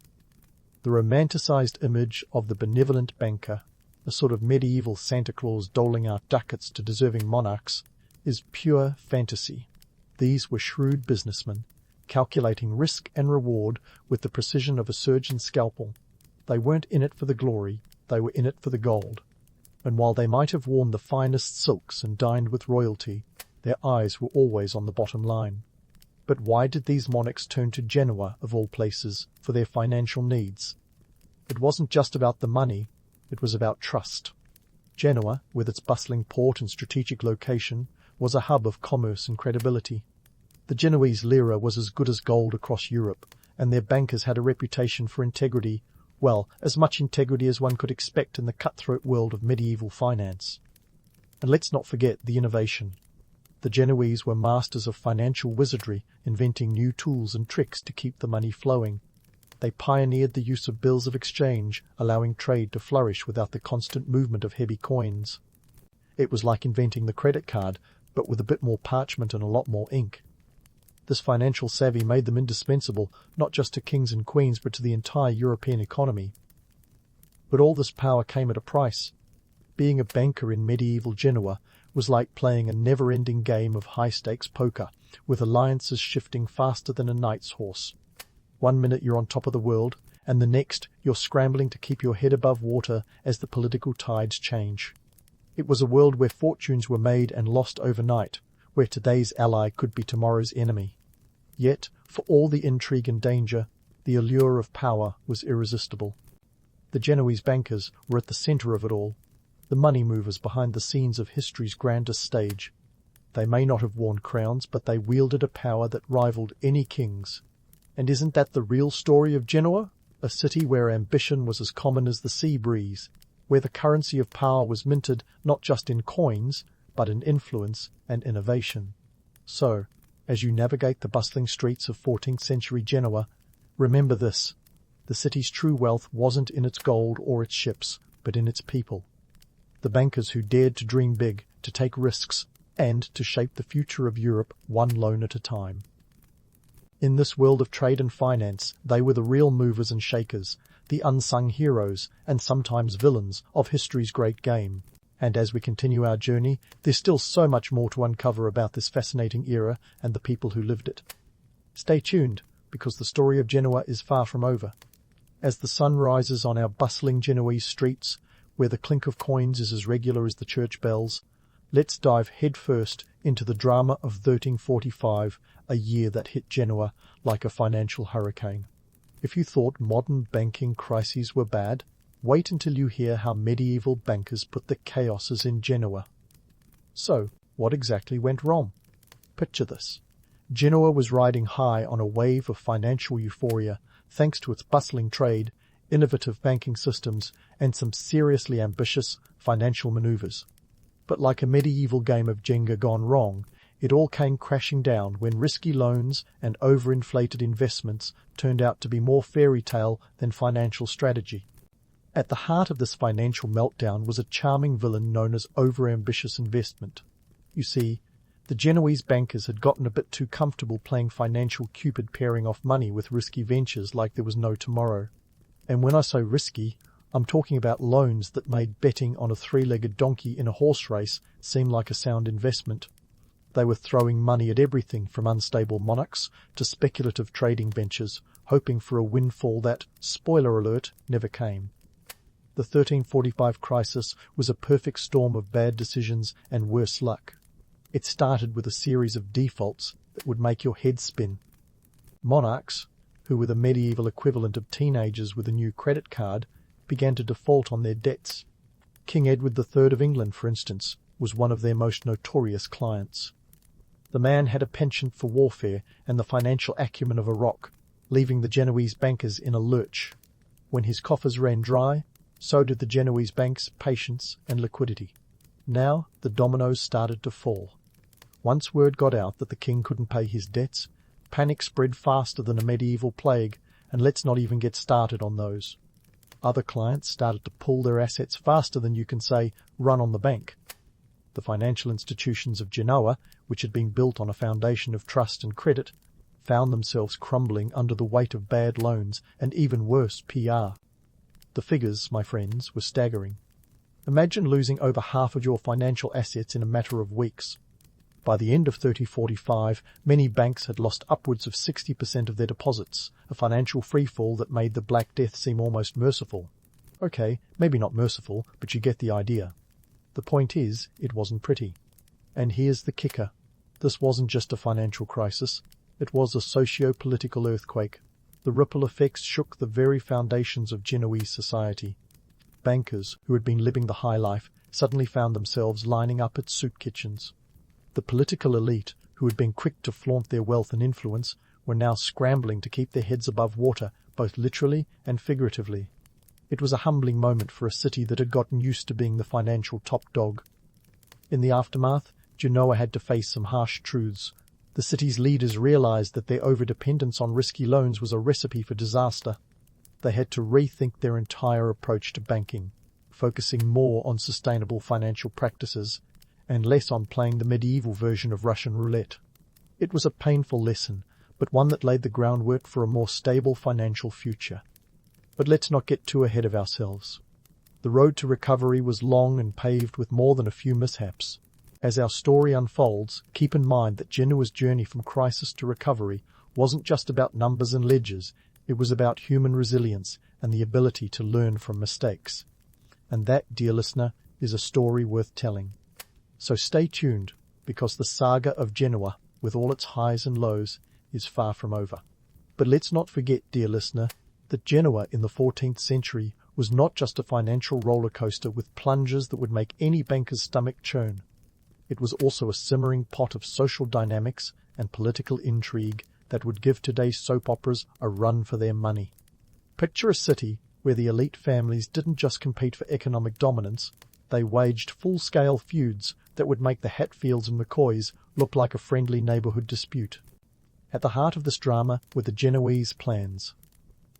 The romanticized image of the benevolent banker, a sort of medieval Santa Claus doling out ducats to deserving monarchs, is pure fantasy. These were shrewd businessmen, calculating risk and reward with the precision of a surgeon's scalpel. They weren't in it for the glory, they were in it for the gold. And while they might have worn the finest silks and dined with royalty, their eyes were always on the bottom line. But why did these monarchs turn to Genoa, of all places, for their financial needs? It wasn't just about the money, it was about trust. Genoa, with its bustling port and strategic location, was a hub of commerce and credibility. The Genoese lira was as good as gold across Europe, and their bankers had a reputation for integrity, well, as much integrity as one could expect in the cutthroat world of medieval finance. And let's not forget the innovation. The Genoese were masters of financial wizardry, inventing new tools and tricks to keep the money flowing. They pioneered the use of bills of exchange, allowing trade to flourish without the constant movement of heavy coins. It was like inventing the credit card, but with a bit more parchment and a lot more ink. This financial savvy made them indispensable, not just to kings and queens, but to the entire European economy. But all this power came at a price. Being a banker in medieval Genoa was like playing a never-ending game of high-stakes poker, with alliances shifting faster than a knight's horse. One minute you're on top of the world, and the next you're scrambling to keep your head above water as the political tides change. It was a world where fortunes were made and lost overnight, where today's ally could be tomorrow's enemy. Yet, for all the intrigue and danger, the allure of power was irresistible. The Genoese bankers were at the centre of it all, the money movers behind the scenes of history's grandest stage. They may not have worn crowns, but they wielded a power that rivaled any king's. And isn't that the real story of Genoa? A city where ambition was as common as the sea breeze, where the currency of power was minted not just in coins, but in influence and innovation. So, as you navigate the bustling streets of 14th century Genoa, remember this: the city's true wealth wasn't in its gold or its ships, but in its people. The bankers who dared to dream big, to take risks, and to shape the future of Europe one loan at a time. In this world of trade and finance, they were the real movers and shakers, the unsung heroes, and sometimes villains, of history's great game. And as we continue our journey, there's still so much more to uncover about this fascinating era and the people who lived it. Stay tuned, because the story of Genoa is far from over. As the sun rises on our bustling Genoese streets, where the clink of coins is as regular as the church bells, let's dive headfirst into the drama of 1345, a year that hit Genoa like a financial hurricane. If you thought modern banking crises were bad, wait until you hear how medieval bankers put the chaoses in Genoa. So, what exactly went wrong? Picture this. Genoa was riding high on a wave of financial euphoria thanks to its bustling trade, innovative banking systems, and some seriously ambitious financial maneuvers. But like a medieval game of Jenga gone wrong, it all came crashing down when risky loans and overinflated investments turned out to be more fairy tale than financial strategy. At the heart of this financial meltdown was a charming villain known as overambitious investment. You see, the Genoese bankers had gotten a bit too comfortable playing financial Cupid, pairing off money with risky ventures like there was no tomorrow. And when I say risky, I'm talking about loans that made betting on a three-legged donkey in a horse race seem like a sound investment. They were throwing money at everything from unstable monarchs to speculative trading ventures, hoping for a windfall that, spoiler alert, never came. The 1345 crisis was a perfect storm of bad decisions and worse luck. It started with a series of defaults that would make your head spin. Monarchs, who were the medieval equivalent of teenagers with a new credit card, began to default on their debts. King Edward III of England, for instance, was one of their most notorious clients. The man had a penchant for warfare and the financial acumen of a rock, leaving the Genoese bankers in a lurch. When his coffers ran dry, so did the Genoese banks' patience and liquidity. Now the dominoes started to fall. Once word got out that the king couldn't pay his debts, panic spread faster than a medieval plague, and let's not even get started on those. Other clients started to pull their assets faster than you can say, run on the bank. The financial institutions of Genoa, which had been built on a foundation of trust and credit, found themselves crumbling under the weight of bad loans and even worse PR. The figures, my friends, were staggering. Imagine losing over half of your financial assets in a matter of weeks. By the end of 3045, many banks had lost upwards of 60% of their deposits, a financial freefall that made the Black Death seem almost merciful. Okay, maybe not merciful, but you get the idea. The point is, it wasn't pretty. And here's the kicker. This wasn't just a financial crisis. It was a socio-political earthquake. The ripple effects shook the very foundations of Genoese society. Bankers, who had been living the high life, suddenly found themselves lining up at soup kitchens. The political elite, who had been quick to flaunt their wealth and influence, were now scrambling to keep their heads above water, both literally and figuratively. It was a humbling moment for a city that had gotten used to being the financial top dog. In the aftermath, Genoa had to face some harsh truths. The city's leaders realized that their overdependence on risky loans was a recipe for disaster. They had to rethink their entire approach to banking, focusing more on sustainable financial practices and less on playing the medieval version of Russian roulette. It was a painful lesson, but one that laid the groundwork for a more stable financial future. But let's not get too ahead of ourselves. The road to recovery was long and paved with more than a few mishaps. As our story unfolds, keep in mind that Genoa's journey from crisis to recovery wasn't just about numbers and ledgers, it was about human resilience and the ability to learn from mistakes. And that, dear listener, is a story worth telling. So stay tuned, because the saga of Genoa, with all its highs and lows, is far from over. But let's not forget, dear listener, that Genoa in the 14th century was not just a financial roller coaster with plunges that would make any banker's stomach churn. It was also a simmering pot of social dynamics and political intrigue that would give today's soap operas a run for their money. Picture a city where the elite families didn't just compete for economic dominance, they waged full-scale feuds that would make the Hatfields and McCoys look like a friendly neighborhood dispute. At the heart of this drama were the Genoese plans.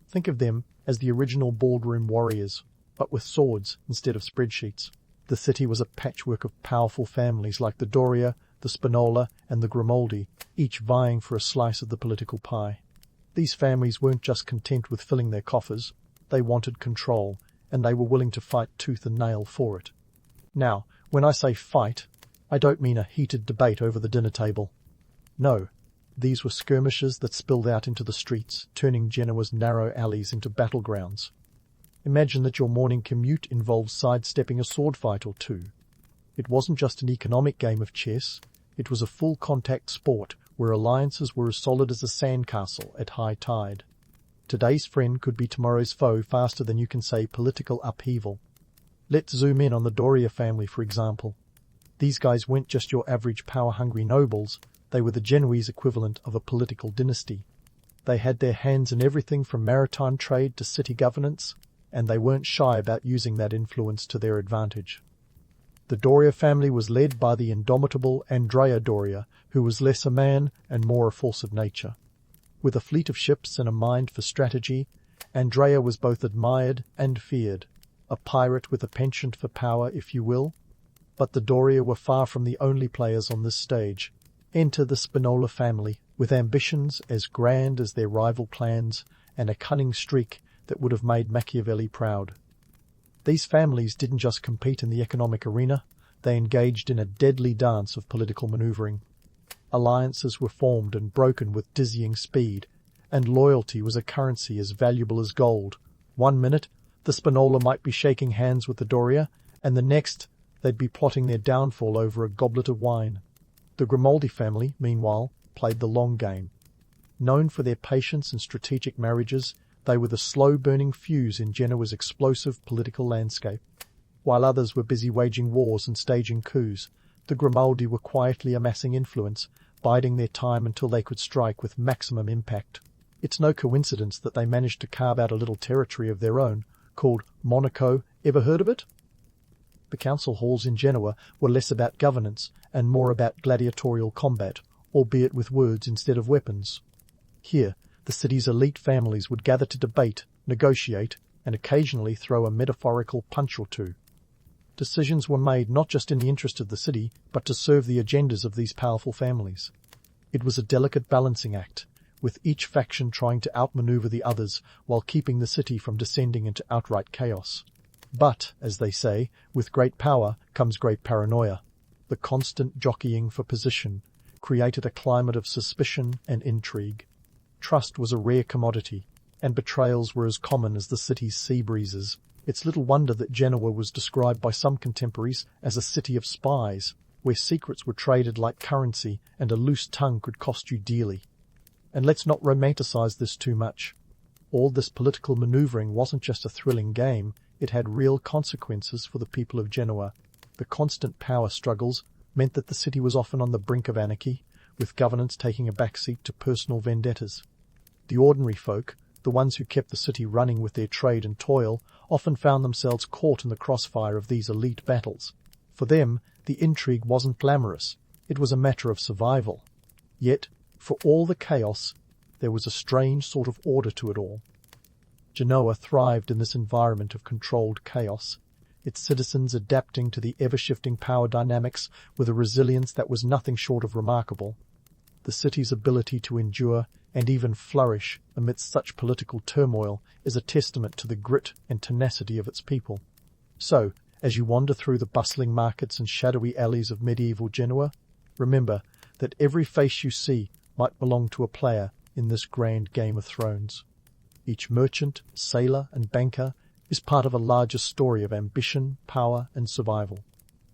Think of them as the original boardroom warriors, but with swords instead of spreadsheets. The city was a patchwork of powerful families like the Doria, the Spinola, and the Grimaldi, each vying for a slice of the political pie. These families weren't just content with filling their coffers, they wanted control, and they were willing to fight tooth and nail for it. Now, when I say fight, I don't mean a heated debate over the dinner table. No, these were skirmishes that spilled out into the streets, turning Genoa's narrow alleys into battlegrounds. Imagine that your morning commute involves sidestepping a sword fight or two. It wasn't just an economic game of chess, it was a full-contact sport where alliances were as solid as a sandcastle at high tide. Today's friend could be tomorrow's foe faster than you can say political upheaval. Let's zoom in on the Doria family, for example. These guys weren't just your average power-hungry nobles, they were the Genoese equivalent of a political dynasty. They had their hands in everything from maritime trade to city governance, and they weren't shy about using that influence to their advantage. The Doria family was led by the indomitable Andrea Doria, who was less a man and more a force of nature. With a fleet of ships and a mind for strategy, Andrea was both admired and feared, a pirate with a penchant for power, if you will. But the Doria were far from the only players on this stage. Enter the Spinola family, with ambitions as grand as their rival clans and a cunning streak that would have made Machiavelli proud. These families didn't just compete in the economic arena, they engaged in a deadly dance of political maneuvering. Alliances were formed and broken with dizzying speed, and loyalty was a currency as valuable as gold. One minute, the Spinola might be shaking hands with the Doria, and the next, they'd be plotting their downfall over a goblet of wine. The Grimaldi family, meanwhile, played the long game. Known for their patience and strategic marriages, they were the slow-burning fuse in Genoa's explosive political landscape. While others were busy waging wars and staging coups, the Grimaldi were quietly amassing influence, biding their time until they could strike with maximum impact. It's no coincidence that they managed to carve out a little territory of their own, called Monaco. Ever heard of it? The council halls in Genoa were less about governance and more about gladiatorial combat, albeit with words instead of weapons. Here, the city's elite families would gather to debate, negotiate, and occasionally throw a metaphorical punch or two. Decisions were made not just in the interest of the city, but to serve the agendas of these powerful families. It was a delicate balancing act, with each faction trying to outmaneuver the others while keeping the city from descending into outright chaos. But, as they say, with great power comes great paranoia. The constant jockeying for position created a climate of suspicion and intrigue. Trust was a rare commodity, and betrayals were as common as the city's sea breezes. It's little wonder that Genoa was described by some contemporaries as a city of spies, where secrets were traded like currency and a loose tongue could cost you dearly. And let's not romanticize this too much. All this political maneuvering wasn't just a thrilling game, it had real consequences for the people of Genoa. The constant power struggles meant that the city was often on the brink of anarchy, with governance taking a backseat to personal vendettas. The ordinary folk, the ones who kept the city running with their trade and toil, often found themselves caught in the crossfire of these elite battles. For them, the intrigue wasn't glamorous, it was a matter of survival. Yet, for all the chaos, there was a strange sort of order to it all. Genoa thrived in this environment of controlled chaos, its citizens adapting to the ever-shifting power dynamics with a resilience that was nothing short of remarkable. The city's ability to endure and even flourish amidst such political turmoil is a testament to the grit and tenacity of its people. So, as you wander through the bustling markets and shadowy alleys of medieval Genoa, remember that every face you see might belong to a player in this grand Game of Thrones. Each merchant, sailor, and banker is part of a larger story of ambition, power, and survival.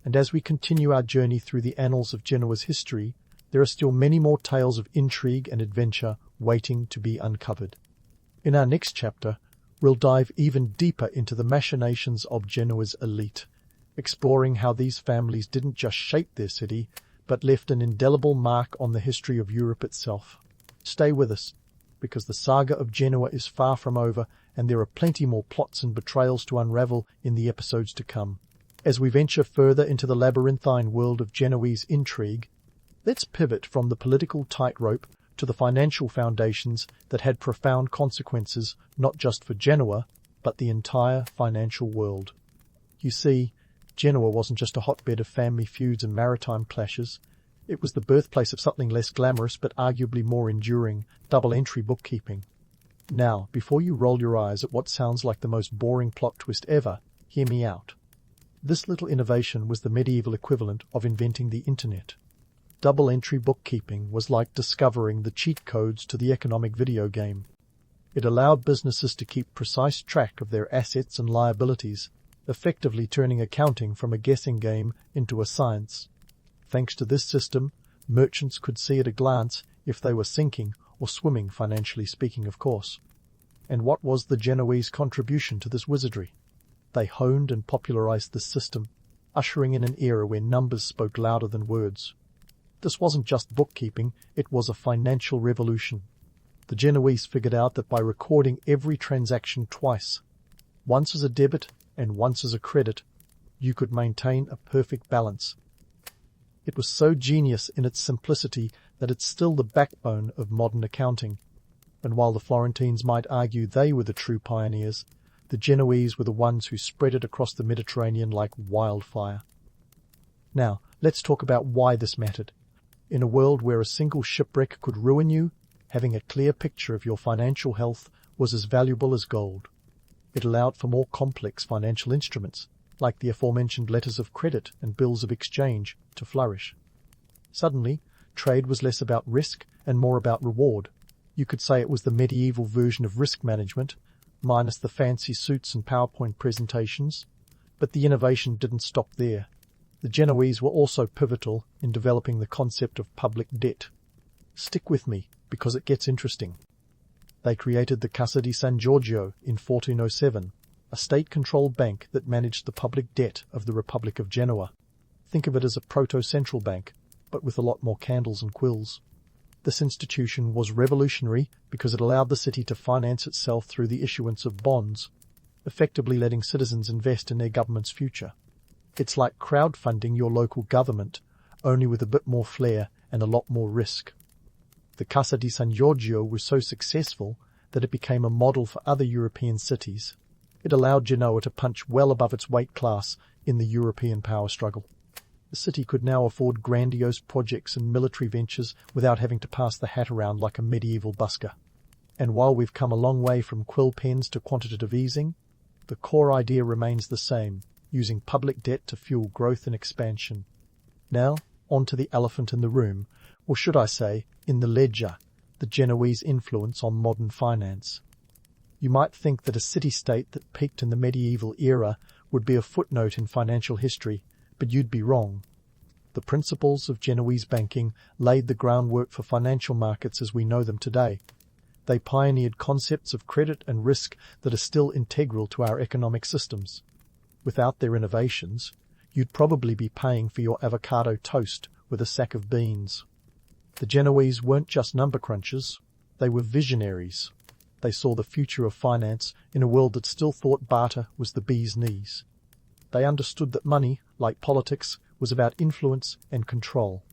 And as we continue our journey through the annals of Genoa's history, there are still many more tales of intrigue and adventure waiting to be uncovered. In our next chapter, we'll dive even deeper into the machinations of Genoa's elite, exploring how these families didn't just shape their city, but left an indelible mark on the history of Europe itself. Stay with us, because the saga of Genoa is far from over, and there are plenty more plots and betrayals to unravel in the episodes to come. As we venture further into the labyrinthine world of Genoese intrigue, let's pivot from the political tightrope to the financial foundations that had profound consequences not just for Genoa, but the entire financial world. You see, Genoa wasn't just a hotbed of family feuds and maritime clashes. It was the birthplace of something less glamorous but arguably more enduring, double-entry bookkeeping. Now, before you roll your eyes at what sounds like the most boring plot twist ever, hear me out. This little innovation was the medieval equivalent of inventing the internet. Double-entry bookkeeping was like discovering the cheat codes to the economic video game. It allowed businesses to keep precise track of their assets and liabilities, effectively turning accounting from a guessing game into a science. Thanks to this system, merchants could see at a glance if they were sinking or swimming, financially speaking, of course. And what was the Genoese contribution to this wizardry? They honed and popularized this system, ushering in an era where numbers spoke louder than words. This wasn't just bookkeeping, it was a financial revolution. The Genoese figured out that by recording every transaction twice, once as a debit and once as a credit, you could maintain a perfect balance. It was so genius in its simplicity that it's still the backbone of modern accounting. And while the Florentines might argue they were the true pioneers, the Genoese were the ones who spread it across the Mediterranean like wildfire. Now, let's talk about why this mattered. In a world where a single shipwreck could ruin you, having a clear picture of your financial health was as valuable as gold. It allowed for more complex financial instruments, like the aforementioned letters of credit and bills of exchange, to flourish. Suddenly, trade was less about risk and more about reward. You could say it was the medieval version of risk management, minus the fancy suits and PowerPoint presentations. But the innovation didn't stop there. The Genoese were also pivotal in developing the concept of public debt. Stick with me, because it gets interesting. They created the Cassa di San Giorgio in 1407, a state-controlled bank that managed the public debt of the Republic of Genoa. Think of it as a proto-central bank, but with a lot more candles and quills. This institution was revolutionary because it allowed the city to finance itself through the issuance of bonds, effectively letting citizens invest in their government's future. It's like crowdfunding your local government, only with a bit more flair and a lot more risk. The Cassa di San Giorgio was so successful that it became a model for other European cities. It allowed Genoa to punch well above its weight class in the European power struggle. The city could now afford grandiose projects and military ventures without having to pass the hat around like a medieval busker. And while we've come a long way from quill pens to quantitative easing, the core idea remains the same, using public debt to fuel growth and expansion. Now, on to the elephant in the room, or should I say, in the ledger, the Genoese influence on modern finance. You might think that a city-state that peaked in the medieval era would be a footnote in financial history, but you'd be wrong. The principles of Genoese banking laid the groundwork for financial markets as we know them today. They pioneered concepts of credit and risk that are still integral to our economic systems. Without their innovations, you'd probably be paying for your avocado toast with a sack of beans. The Genoese weren't just number crunchers, they were visionaries. They saw the future of finance in a world that still thought barter was the bee's knees. They understood that money, like politics, was about influence and control.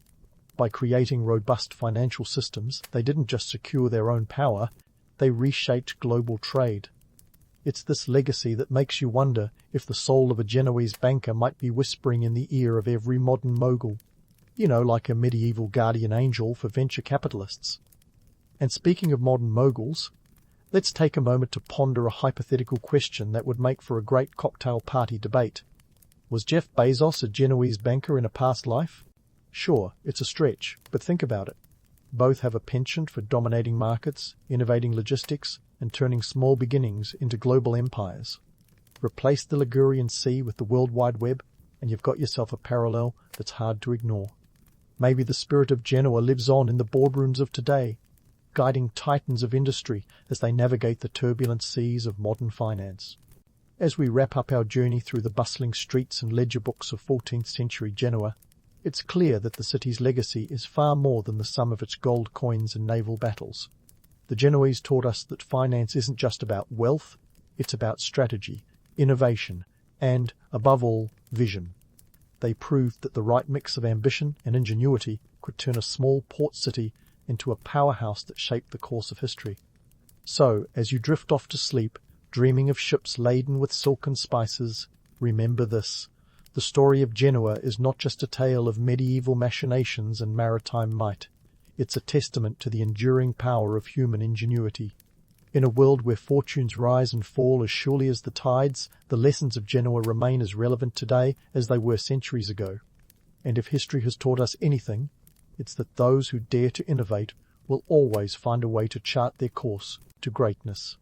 By creating robust financial systems, they didn't just secure their own power, they reshaped global trade. It's this legacy that makes you wonder if the soul of a Genoese banker might be whispering in the ear of every modern mogul. You know, like a medieval guardian angel for venture capitalists. And speaking of modern moguls, let's take a moment to ponder a hypothetical question that would make for a great cocktail party debate. Was Jeff Bezos a Genoese banker in a past life? Sure, it's a stretch, but think about it. Both have a penchant for dominating markets, innovating logistics, and turning small beginnings into global empires. Replace the Ligurian Sea with the World Wide Web, and you've got yourself a parallel that's hard to ignore. Maybe the spirit of Genoa lives on in the boardrooms of today, guiding titans of industry as they navigate the turbulent seas of modern finance. As we wrap up our journey through the bustling streets and ledger books of 14th century Genoa, it's clear that the city's legacy is far more than the sum of its gold coins and naval battles. The Genoese taught us that finance isn't just about wealth, it's about strategy, innovation, and, above all, vision. They proved that the right mix of ambition and ingenuity could turn a small port city into a powerhouse that shaped the course of history. So, as you drift off to sleep, dreaming of ships laden with silk and spices, remember this. The story of Genoa is not just a tale of medieval machinations and maritime might. It's a testament to the enduring power of human ingenuity. In a world where fortunes rise and fall as surely as the tides, the lessons of Genoa remain as relevant today as they were centuries ago. And if history has taught us anything, it's that those who dare to innovate will always find a way to chart their course to greatness.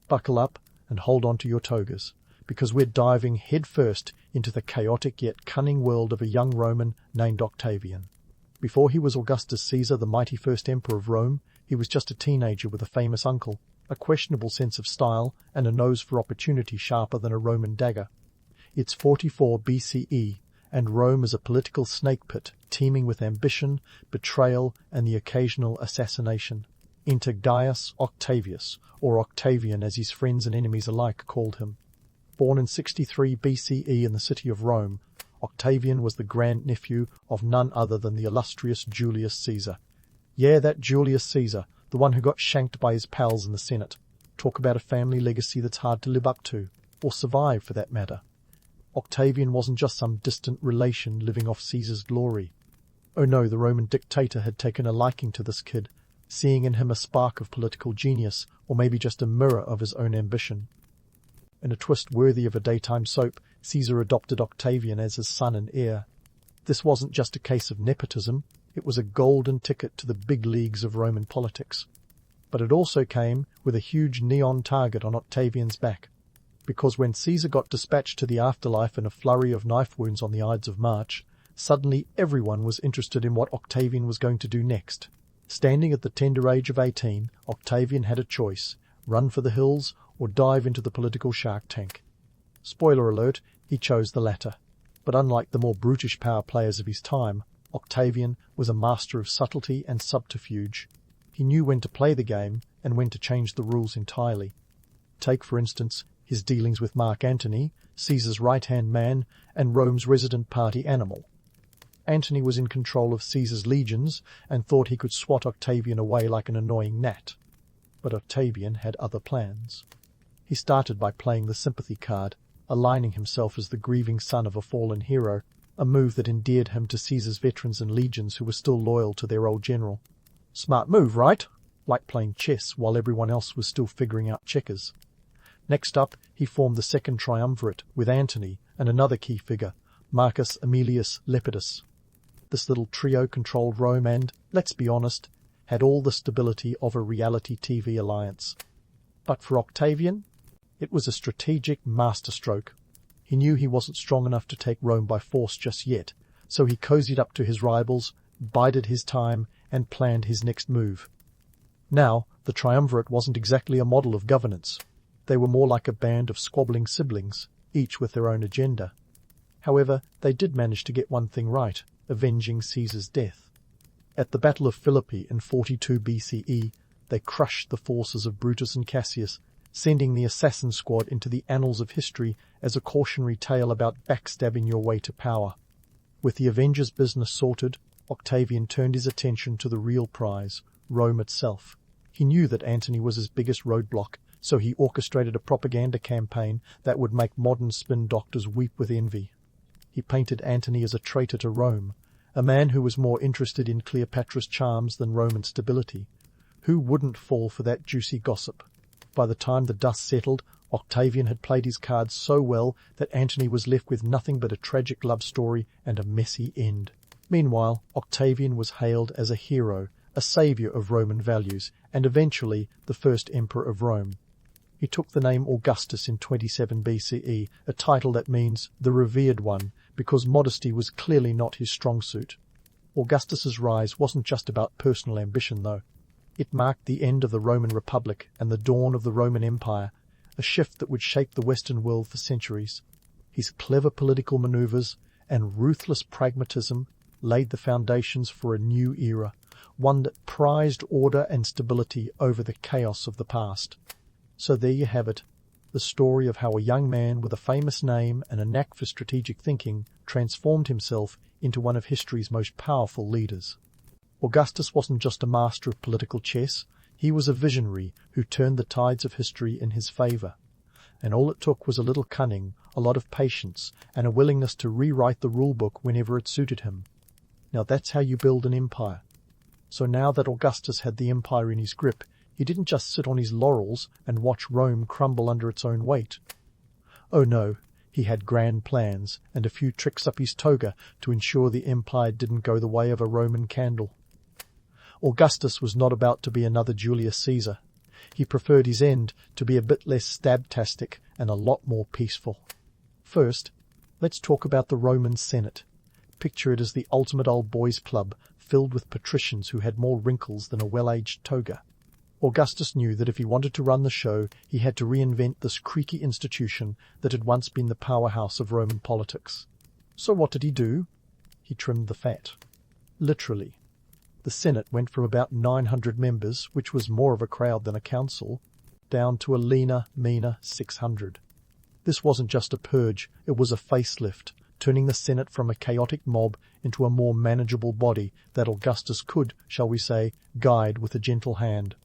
Buckle up and hold on to your togas, because we're diving headfirst into the chaotic yet cunning world of a young Roman named Octavian. Before he was Augustus Caesar, the mighty first emperor of Rome, he was just a teenager with a famous uncle, a questionable sense of style, and a nose for opportunity sharper than a Roman dagger. It's 44 BCE, and Rome is a political snake pit, teeming with ambition, betrayal, and the occasional assassination. Enter Gaius Octavius, or Octavian as his friends and enemies alike called him. Born in 63 BCE in the city of Rome, Octavian was the grandnephew of none other than the illustrious Julius Caesar. Yeah, that Julius Caesar, the one who got shanked by his pals in the Senate. Talk about a family legacy that's hard to live up to, or survive for that matter. Octavian wasn't just some distant relation living off Caesar's glory. Oh no, the Roman dictator had taken a liking to this kid, seeing in him a spark of political genius, or maybe just a mirror of his own ambition. In a twist worthy of a daytime soap, Caesar adopted Octavian as his son and heir. This wasn't just a case of nepotism, it was a golden ticket to the big leagues of Roman politics. But it also came with a huge neon target on Octavian's back, because when Caesar got dispatched to the afterlife in a flurry of knife wounds on the Ides of March, Suddenly everyone was interested in what Octavian was going to do next. Standing at the tender age of 18, Octavian had a choice: run for the hills or dive into the political shark tank. Spoiler alert, he chose the latter. But unlike the more brutish power players of his time, Octavian was a master of subtlety and subterfuge. He knew when to play the game and when to change the rules entirely. Take, for instance, his dealings with Mark Antony, Caesar's right-hand man and Rome's resident party animal. Antony was in control of Caesar's legions and thought he could swat Octavian away like an annoying gnat. But Octavian had other plans. He started by playing the sympathy card, aligning himself as the grieving son of a fallen hero, a move that endeared him to Caesar's veterans and legions who were still loyal to their old general. Smart move, right? Like playing chess while everyone else was still figuring out checkers. Next up, he formed the second triumvirate with Antony and another key figure, Marcus Aemilius Lepidus. This little trio controlled Rome and, let's be honest, had all the stability of a reality TV alliance. But for Octavian, it was a strategic masterstroke. He knew he wasn't strong enough to take Rome by force just yet, so he cozied up to his rivals, bided his time, and planned his next move. Now, the triumvirate wasn't exactly a model of governance. They were more like a band of squabbling siblings, each with their own agenda. However, they did manage to get one thing right: avenging Caesar's death. At the Battle of Philippi in 42 BCE, they crushed the forces of Brutus and Cassius, sending the assassin squad into the annals of history as a cautionary tale about backstabbing your way to power. With the Avengers' business sorted, Octavian turned his attention to the real prize, Rome itself. He knew that Antony was his biggest roadblock, so he orchestrated a propaganda campaign that would make modern spin doctors weep with envy. He painted Antony as a traitor to Rome, a man who was more interested in Cleopatra's charms than Roman stability. Who wouldn't fall for that juicy gossip? By the time the dust settled, Octavian had played his cards so well that Antony was left with nothing but a tragic love story and a messy end. Meanwhile, Octavian was hailed as a hero, a saviour of Roman values, and eventually the first emperor of Rome. He took the name Augustus in 27 BCE, a title that means the revered one, because modesty was clearly not his strong suit. Augustus's rise wasn't just about personal ambition, though. It marked the end of the Roman Republic and the dawn of the Roman Empire, a shift that would shape the Western world for centuries. His clever political maneuvers and ruthless pragmatism laid the foundations for a new era, one that prized order and stability over the chaos of the past. So there you have it, the story of how a young man with a famous name and a knack for strategic thinking transformed himself into one of history's most powerful leaders. Augustus wasn't just a master of political chess, he was a visionary who turned the tides of history in his favour. And all it took was a little cunning, a lot of patience, and a willingness to rewrite the rulebook whenever it suited him. Now that's how you build an empire. So now that Augustus had the empire in his grip, he didn't just sit on his laurels and watch Rome crumble under its own weight. Oh no, he had grand plans and a few tricks up his toga to ensure the empire didn't go the way of a Roman candle. Augustus was not about to be another Julius Caesar. He preferred his end to be a bit less stabtastic and a lot more peaceful. First, let's talk about the Roman Senate. Picture it as the ultimate old boys' club, filled with patricians who had more wrinkles than a well-aged toga. Augustus knew that if he wanted to run the show, he had to reinvent this creaky institution that had once been the powerhouse of Roman politics. So what did he do? He trimmed the fat. Literally. The Senate went from about 900 members, which was more of a crowd than a council, down to a leaner, meaner 600. This wasn't just a purge, it was a facelift, turning the Senate from a chaotic mob into a more manageable body that Augustus could, shall we say, guide with a gentle hand.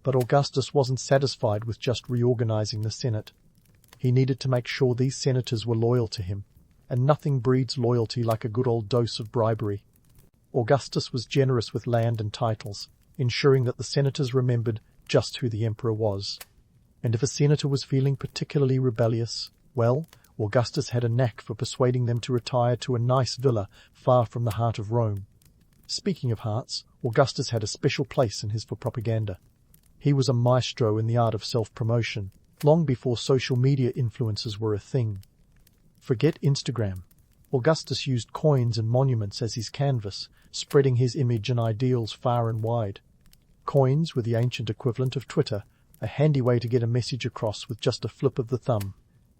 But Augustus wasn't satisfied with just reorganizing the Senate. He needed to make sure these senators were loyal to him, and nothing breeds loyalty like a good old dose of bribery. Augustus was generous with land and titles, ensuring that the senators remembered just who the emperor was. And if a senator was feeling particularly rebellious, well, Augustus had a knack for persuading them to retire to a nice villa far from the heart of Rome. Speaking of hearts, Augustus had a special place in his for propaganda. He was a maestro in the art of self-promotion, long before social media influencers were a thing. Forget Instagram. Augustus used coins and monuments as his canvas, spreading his image and ideals far and wide. Coins were the ancient equivalent of Twitter, a handy way to get a message across with just a flip of the thumb.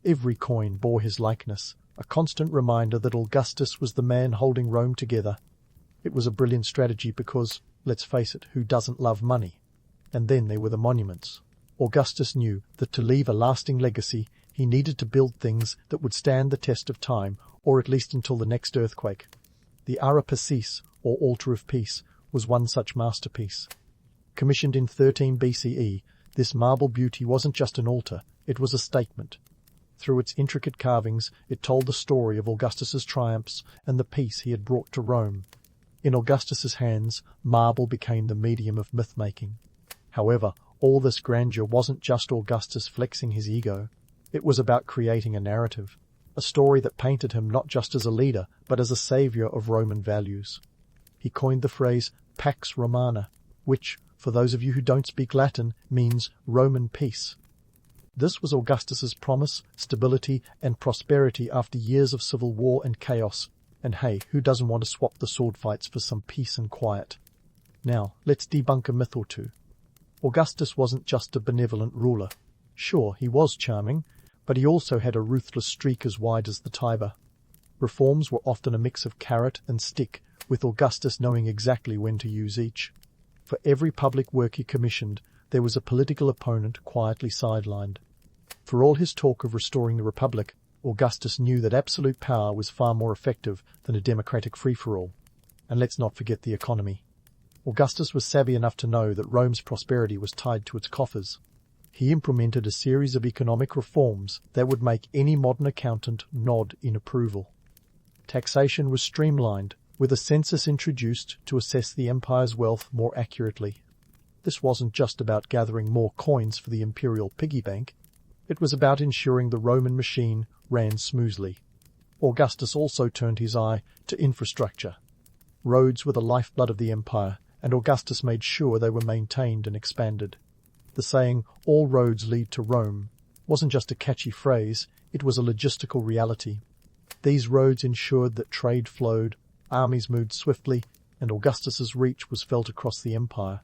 Every coin bore his likeness, a constant reminder that Augustus was the man holding Rome together. It was a brilliant strategy because, let's face it, who doesn't love money? And then there were the monuments. Augustus knew that to leave a lasting legacy, he needed to build things that would stand the test of time, or at least until the next earthquake. The Ara Pacis, or Altar of Peace, was one such masterpiece. Commissioned in 13 BCE, this marble beauty wasn't just an altar, it was a statement. Through its intricate carvings, it told the story of Augustus's triumphs and the peace he had brought to Rome. In Augustus's hands, marble became the medium of myth-making. However, all this grandeur wasn't just Augustus flexing his ego. It was about creating a narrative, a story that painted him not just as a leader, but as a savior of Roman values. He coined the phrase Pax Romana, which, for those of you who don't speak Latin, means Roman peace. This was Augustus's promise, stability, and prosperity after years of civil war and chaos. And hey, who doesn't want to swap the sword fights for some peace and quiet? Now, let's debunk a myth or two. Augustus wasn't just a benevolent ruler. Sure, he was charming, but he also had a ruthless streak as wide as the Tyre. Reforms were often a mix of carrot and stick, with Augustus knowing exactly when to use each. For every public work he commissioned, there was a political opponent quietly sidelined. For all his talk of restoring the Republic, Augustus knew that absolute power was far more effective than a democratic free-for-all. And let's not forget the economy. Augustus was savvy enough to know that Rome's prosperity was tied to its coffers. He implemented a series of economic reforms that would make any modern accountant nod in approval. Taxation was streamlined, with a census introduced to assess the empire's wealth more accurately. This wasn't just about gathering more coins for the imperial piggy bank. It was about ensuring the Roman machine ran smoothly. Augustus also turned his eye to infrastructure. Roads were the lifeblood of the empire, and Augustus made sure they were maintained and expanded. The saying, "all roads lead to Rome," wasn't just a catchy phrase, it was a logistical reality. These roads ensured that trade flowed, armies moved swiftly, and Augustus's reach was felt across the empire.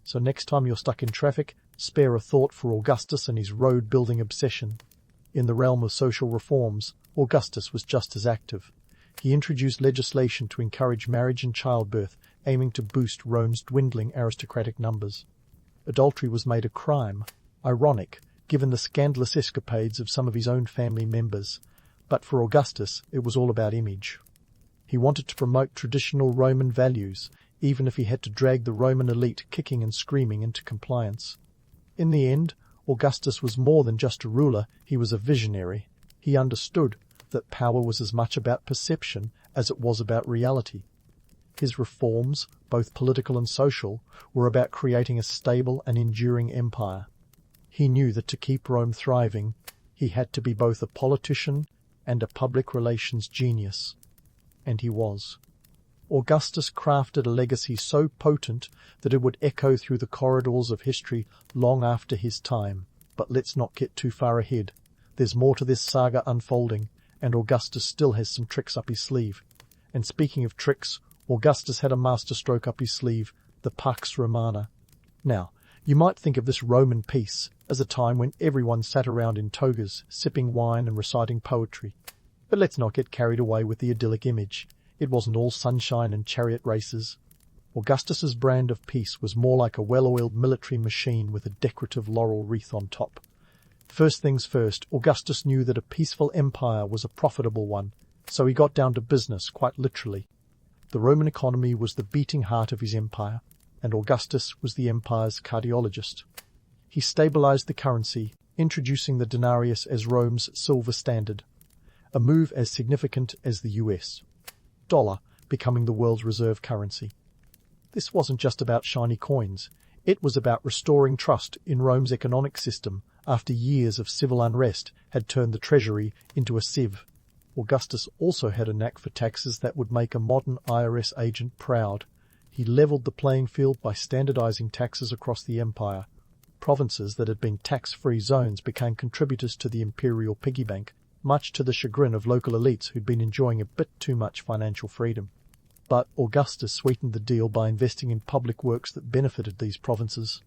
So next time you're stuck in traffic, spare a thought for Augustus and his road-building obsession. In the realm of social reforms, Augustus was just as active. He introduced legislation to encourage marriage and childbirth, aiming to boost Rome's dwindling aristocratic numbers. Adultery was made a crime, ironic, given the scandalous escapades of some of his own family members. But for Augustus, it was all about image. He wanted to promote traditional Roman values, even if he had to drag the Roman elite kicking and screaming into compliance. In the end, Augustus was more than just a ruler, he was a visionary. He understood that power was as much about perception as it was about reality. His reforms, both political and social, were about creating a stable and enduring empire. He knew that to keep Rome thriving, he had to be both a politician and a public relations genius. And he was. Augustus crafted a legacy so potent that it would echo through the corridors of history long after his time. But let's not get too far ahead. There's more to this saga unfolding, and Augustus still has some tricks up his sleeve. And speaking of tricks, Augustus had a masterstroke up his sleeve, the Pax Romana. Now, you might think of this Roman peace as a time when everyone sat around in togas, sipping wine and reciting poetry. But let's not get carried away with the idyllic image. It wasn't all sunshine and chariot races. Augustus's brand of peace was more like a well-oiled military machine with a decorative laurel wreath on top. First things first, Augustus knew that a peaceful empire was a profitable one, so he got down to business, quite literally. The Roman economy was the beating heart of his empire, and Augustus was the empire's cardiologist. He stabilized the currency, introducing the denarius as Rome's silver standard, a move as significant as the US dollar becoming the world's reserve currency. This wasn't just about shiny coins. It was about restoring trust in Rome's economic system after years of civil unrest had turned the treasury into a sieve. Augustus also had a knack for taxes that would make a modern IRS agent proud. He leveled the playing field by standardizing taxes across the empire. Provinces that had been tax-free zones became contributors to the imperial piggy bank, much to the chagrin of local elites who'd been enjoying a bit too much financial freedom. But Augustus sweetened the deal by investing in public works that benefited these provinces,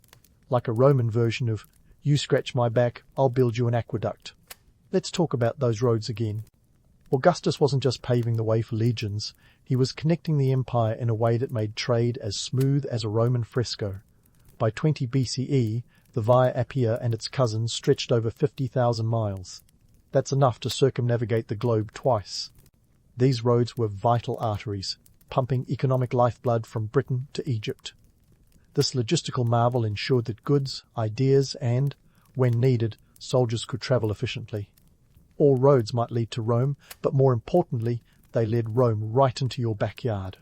like a Roman version of, "You scratch my back, I'll build you an aqueduct." Let's talk about those roads again. Augustus wasn't just paving the way for legions, he was connecting the empire in a way that made trade as smooth as a Roman fresco. By 20 BCE, the Via Appia and its cousins stretched over 50,000 miles. That's enough to circumnavigate the globe twice. These roads were vital arteries, pumping economic lifeblood from Britain to Egypt. This logistical marvel ensured that goods, ideas, and, when needed, soldiers could travel efficiently. All roads might lead to Rome, but more importantly, they led Rome right into your backyard.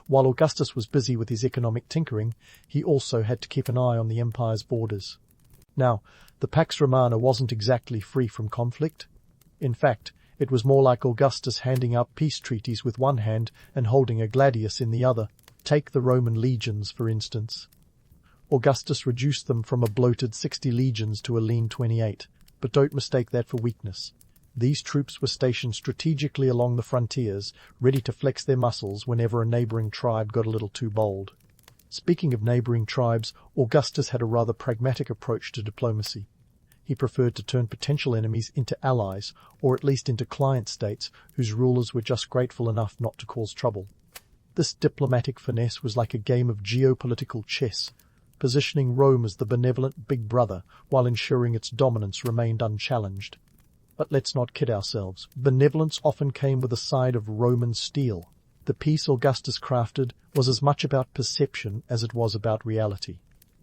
While Augustus was busy with his economic tinkering, he also had to keep an eye on the empire's borders. Now, the Pax Romana wasn't exactly free from conflict. In fact, it was more like Augustus handing out peace treaties with one hand and holding a gladius in the other. Take the Roman legions, for instance. Augustus reduced them from a bloated 60 legions to a lean 28, but don't mistake that for weakness. These troops were stationed strategically along the frontiers, ready to flex their muscles whenever a neighboring tribe got a little too bold. Speaking of neighboring tribes, Augustus had a rather pragmatic approach to diplomacy. He preferred to turn potential enemies into allies, or at least into client states whose rulers were just grateful enough not to cause trouble. This diplomatic finesse was like a game of geopolitical chess, positioning Rome as the benevolent big brother while ensuring its dominance remained unchallenged. But let's not kid ourselves. Benevolence often came with a side of Roman steel. The peace Augustus crafted was as much about perception as it was about reality.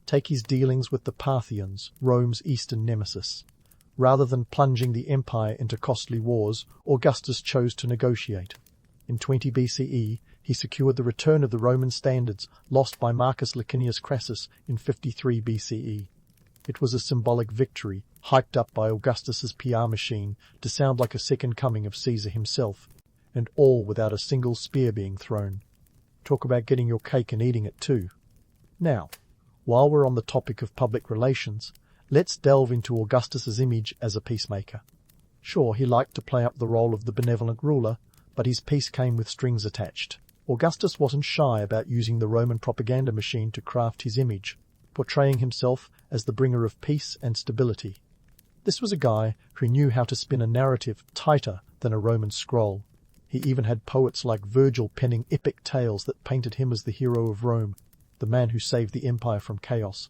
Take his dealings with the Parthians, Rome's eastern nemesis. Rather than plunging the empire into costly wars, Augustus chose to negotiate. In 20 BCE, he secured the return of the Roman standards lost by Marcus Licinius Crassus in 53 BCE. It was a symbolic victory, hyped up by Augustus's PR machine to sound like a second coming of Caesar himself, and all without a single spear being thrown. Talk about getting your cake and eating it too. Now, while we're on the topic of public relations, let's delve into Augustus's image as a peacemaker. Sure, he liked to play up the role of the benevolent ruler, but his peace came with strings attached. Augustus wasn't shy about using the Roman propaganda machine to craft his image, portraying himself as the bringer of peace and stability. This was a guy who knew how to spin a narrative tighter than a Roman scroll. He even had poets like Virgil penning epic tales that painted him as the hero of Rome, the man who saved the empire from chaos.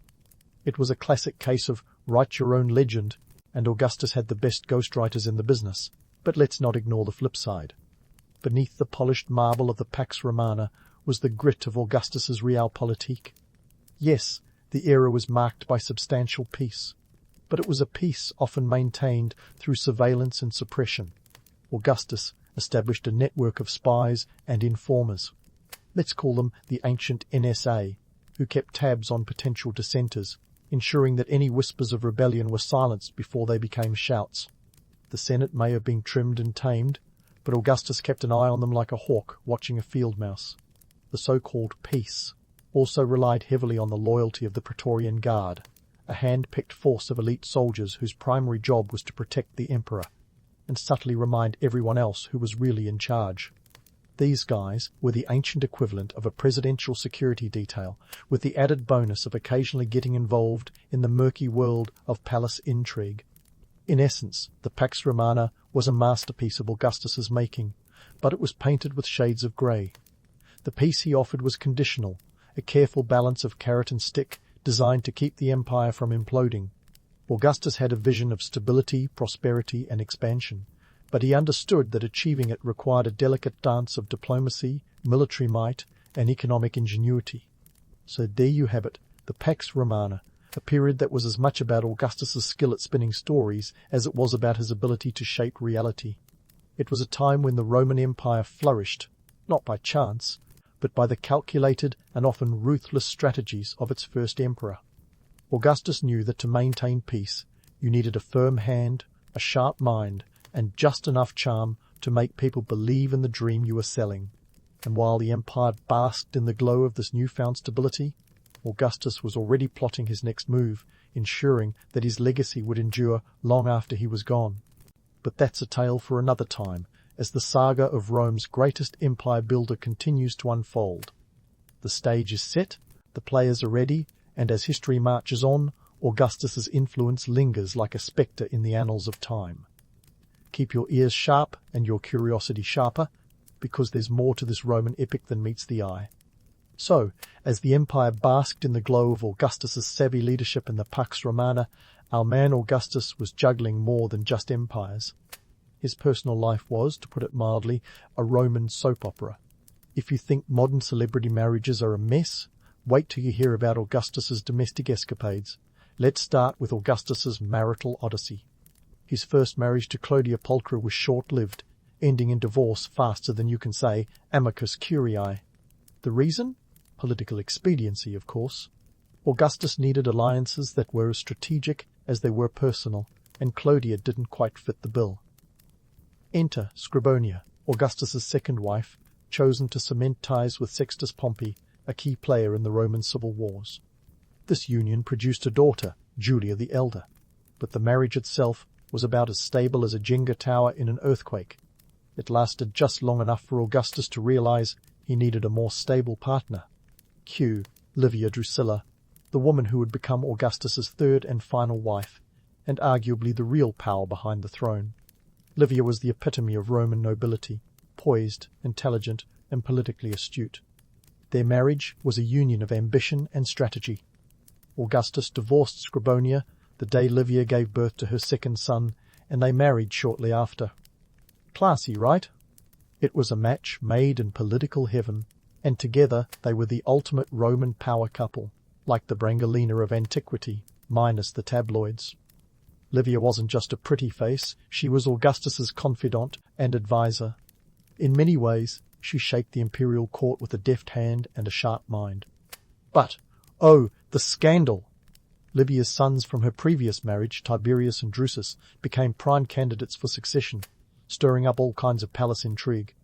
It was a classic case of write your own legend, and Augustus had the best ghostwriters in the business. But let's not ignore the flip side. Beneath the polished marble of the Pax Romana was the grit of Augustus's realpolitik. Yes, the era was marked by substantial peace, but it was a peace often maintained through surveillance and suppression. Augustus established a network of spies and informers. Let's call them the ancient NSA, who kept tabs on potential dissenters, ensuring that any whispers of rebellion were silenced before they became shouts. The Senate may have been trimmed and tamed, but Augustus kept an eye on them like a hawk watching a field mouse. The so-called peace also relied heavily on the loyalty of the Praetorian Guard, a hand-picked force of elite soldiers whose primary job was to protect the emperor and subtly remind everyone else who was really in charge. These guys were the ancient equivalent of a presidential security detail, with the added bonus of occasionally getting involved in the murky world of palace intrigue. In essence, the Pax Romana was a masterpiece of Augustus's making, but it was painted with shades of grey. The peace he offered was conditional, a careful balance of carrot and stick designed to keep the empire from imploding. Augustus had a vision of stability, prosperity, and expansion, but he understood that achieving it required a delicate dance of diplomacy, military might, and economic ingenuity. So there you have it, the Pax Romana, a period that was as much about Augustus's skill at spinning stories as it was about his ability to shape reality. It was a time when the Roman Empire flourished, not by chance, but by the calculated and often ruthless strategies of its first emperor. Augustus knew that to maintain peace, you needed a firm hand, a sharp mind, and just enough charm to make people believe in the dream you were selling. And while the empire basked in the glow of this newfound stability, Augustus was already plotting his next move, ensuring that his legacy would endure long after he was gone. But that's a tale for another time, as the saga of Rome's greatest empire builder continues to unfold. The stage is set, the players are ready, and as history marches on, Augustus's influence lingers like a spectre in the annals of time. Keep your ears sharp and your curiosity sharper, because there's more to this Roman epic than meets the eye. So, as the empire basked in the glow of Augustus's savvy leadership in the Pax Romana, our man Augustus was juggling more than just empires. His personal life was, to put it mildly, a Roman soap opera. If you think modern celebrity marriages are a mess, wait till you hear about Augustus's domestic escapades. Let's start with Augustus's marital odyssey. His first marriage to Clodia Pulchra was short-lived, ending in divorce faster than you can say amicus curiae. The reason? Political expediency, of course. Augustus needed alliances that were as strategic as they were personal, and Clodia didn't quite fit the bill. Enter Scribonia, Augustus's second wife, chosen to cement ties with Sextus Pompey, a key player in the Roman civil wars. This union produced a daughter, Julia the Elder, but the marriage itself was about as stable as a Jenga tower in an earthquake. It lasted just long enough for Augustus to realize he needed a more stable partner. Cue Livia Drusilla, the woman who would become Augustus's third and final wife, and arguably the real power behind the throne. Livia was the epitome of Roman nobility, poised, intelligent, and politically astute. Their marriage was a union of ambition and strategy. Augustus divorced Scribonia the day Livia gave birth to her second son, and they married shortly after. Classy, right? It was a match made in political heaven, and together they were the ultimate Roman power couple, like the Brangelina of antiquity, minus the tabloids. Livia wasn't just a pretty face, she was Augustus's confidant and advisor. In many ways, she shaped the imperial court with a deft hand and a sharp mind. But, oh, the scandal! Livia's sons from her previous marriage, Tiberius and Drusus, became prime candidates for succession, stirring up all kinds of palace intrigue.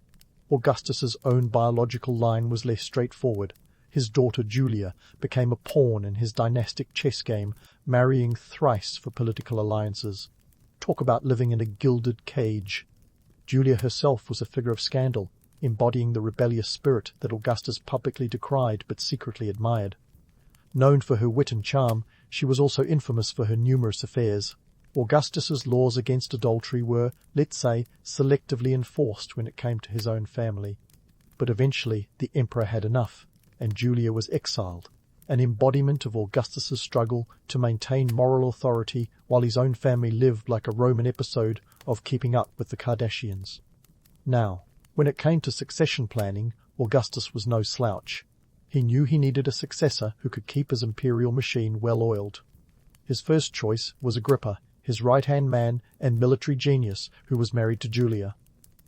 Augustus's own biological line was less straightforward. His daughter Julia became a pawn in his dynastic chess game, marrying thrice for political alliances. Talk about living in a gilded cage. Julia herself was a figure of scandal, embodying the rebellious spirit that Augustus publicly decried but secretly admired. Known for her wit and charm, she was also infamous for her numerous affairs. Augustus's laws against adultery were, let's say, selectively enforced when it came to his own family. But eventually the emperor had enough, and Julia was exiled, an embodiment of Augustus's struggle to maintain moral authority while his own family lived like a Roman episode of Keeping Up with the Kardashians. Now, when it came to succession planning, Augustus was no slouch. He knew he needed a successor who could keep his imperial machine well-oiled. His first choice was Agrippa, his right-hand man and military genius who was married to Julia.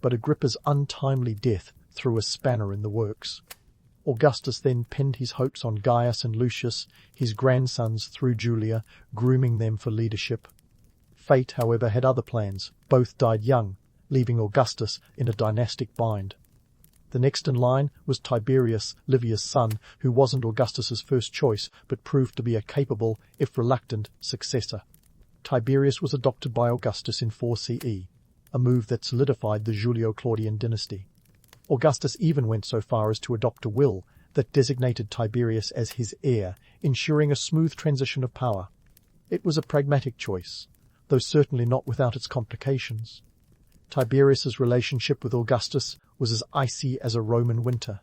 But Agrippa's untimely death threw a spanner in the works. Augustus then pinned his hopes on Gaius and Lucius, his grandsons through Julia, grooming them for leadership. Fate, however, had other plans. Both died young, leaving Augustus in a dynastic bind. The next in line was Tiberius, Livia's son, who wasn't Augustus's first choice, but proved to be a capable, if reluctant, successor. Tiberius was adopted by Augustus in 4 CE, a move that solidified the Julio-Claudian dynasty. Augustus even went so far as to adopt a will that designated Tiberius as his heir, ensuring a smooth transition of power. It was a pragmatic choice, though certainly not without its complications. Tiberius's relationship with Augustus was as icy as a Roman winter.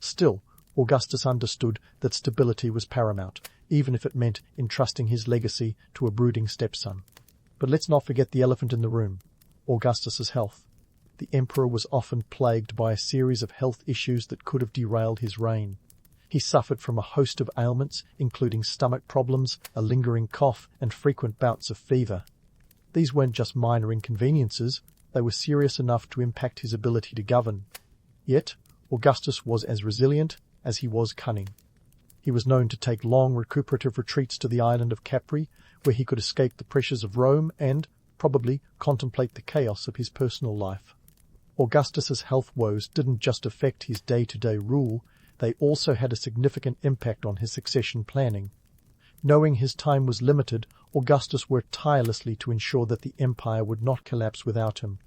Still, Augustus understood that stability was paramount, even if it meant entrusting his legacy to a brooding stepson. But let's not forget the elephant in the room, Augustus's health. The emperor was often plagued by a series of health issues that could have derailed his reign. He suffered from a host of ailments, including stomach problems, a lingering cough, and frequent bouts of fever. These weren't just minor inconveniences, they were serious enough to impact his ability to govern. Yet, Augustus was as resilient as he was cunning. He was known to take long recuperative retreats to the island of Capri, where he could escape the pressures of Rome and, probably, contemplate the chaos of his personal life. Augustus's health woes didn't just affect his day-to-day rule, they also had a significant impact on his succession planning. Knowing his time was limited, Augustus worked tirelessly to ensure that the empire would not collapse without him.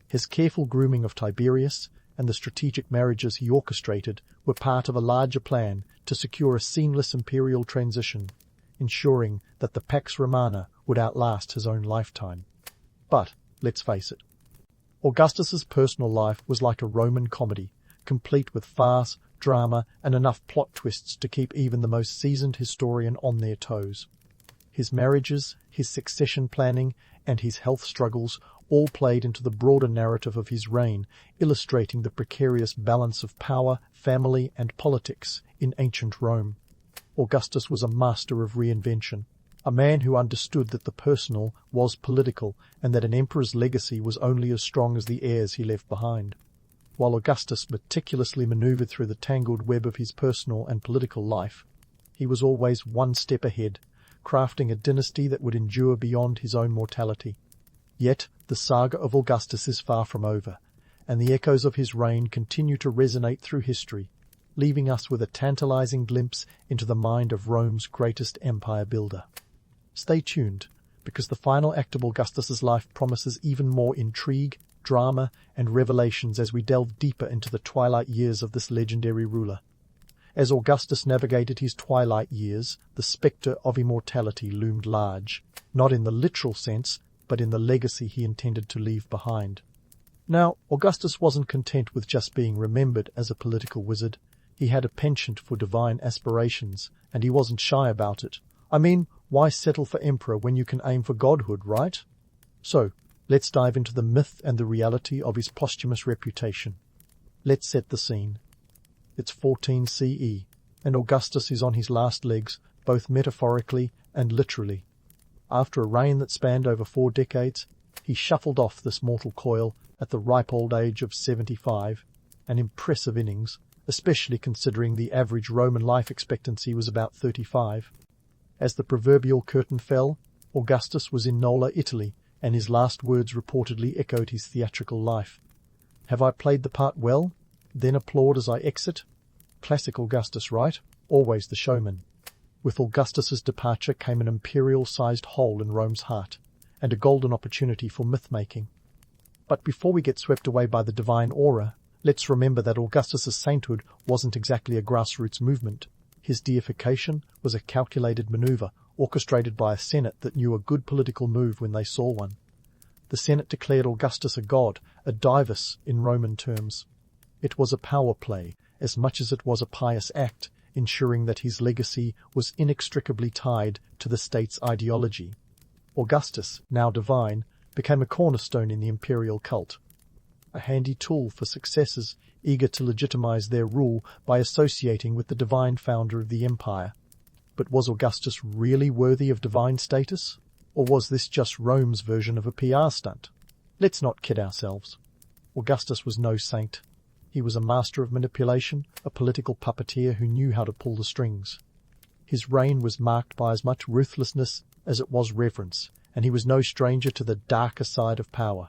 His careful grooming of Tiberius and the strategic marriages he orchestrated were part of a larger plan to secure a seamless imperial transition, ensuring that the Pax Romana would outlast his own lifetime. But, let's face it, Augustus's personal life was like a Roman comedy, complete with farce, drama, and enough plot twists to keep even the most seasoned historian on their toes. His marriages, his succession planning, and his health struggles all played into the broader narrative of his reign, illustrating the precarious balance of power, family, and politics in ancient Rome. Augustus was a master of reinvention, a man who understood that the personal was political and that an emperor's legacy was only as strong as the heirs he left behind. While Augustus meticulously maneuvered through the tangled web of his personal and political life, he was always one step ahead, crafting a dynasty that would endure beyond his own mortality. Yet the saga of Augustus is far from over, and the echoes of his reign continue to resonate through history, leaving us with a tantalizing glimpse into the mind of Rome's greatest empire builder. Stay tuned, because the final act of Augustus's life promises even more intrigue, drama, and revelations as we delve deeper into the twilight years of this legendary ruler. As Augustus navigated his twilight years, the spectre of immortality loomed large, not in the literal sense, but in the legacy he intended to leave behind. Now, Augustus wasn't content with just being remembered as a political wizard. He had a penchant for divine aspirations, and he wasn't shy about it. I mean, why settle for emperor when you can aim for godhood, right? So, let's dive into the myth and the reality of his posthumous reputation. Let's set the scene. It's 14 CE, and Augustus is on his last legs, both metaphorically and literally. After a reign that spanned over 4 decades, he shuffled off this mortal coil at the ripe old age of 75, an impressive innings, especially considering the average Roman life expectancy was about 35. As the proverbial curtain fell, Augustus was in Nola, Italy, and his last words reportedly echoed his theatrical life. "Have I played the part well? Then applaud as I exit." Classic Augustus, right? Always the showman. With Augustus's departure came an imperial-sized hole in Rome's heart, and a golden opportunity for myth-making. But before we get swept away by the divine aura, let's remember that Augustus's sainthood wasn't exactly a grassroots movement. His deification was a calculated maneuver, orchestrated by a senate that knew a good political move when they saw one. The senate declared Augustus a god, a divus in Roman terms. It was a power play, as much as it was a pious act, ensuring that his legacy was inextricably tied to the state's ideology. Augustus, now divine, became a cornerstone in the imperial cult, a handy tool for successors eager to legitimize their rule by associating with the divine founder of the empire. But was Augustus really worthy of divine status? Or was this just Rome's version of a PR stunt? Let's not kid ourselves. Augustus was no saint. He was a master of manipulation, a political puppeteer who knew how to pull the strings. His reign was marked by as much ruthlessness as it was reverence, and he was no stranger to the darker side of power.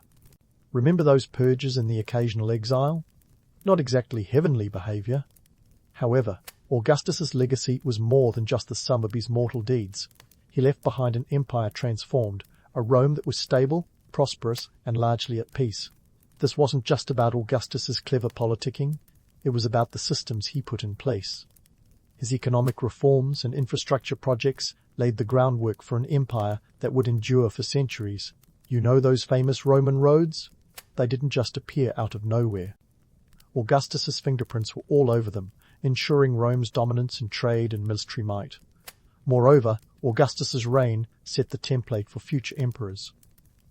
Remember those purges and the occasional exile? Not exactly heavenly behavior. However, Augustus's legacy was more than just the sum of his mortal deeds. He left behind an empire transformed, a Rome that was stable, prosperous, and largely at peace. This wasn't just about Augustus's clever politicking, it was about the systems he put in place. His economic reforms and infrastructure projects laid the groundwork for an empire that would endure for centuries. You know those famous Roman roads? They didn't just appear out of nowhere. Augustus's fingerprints were all over them, ensuring Rome's dominance in trade and military might. Moreover, Augustus's reign set the template for future emperors.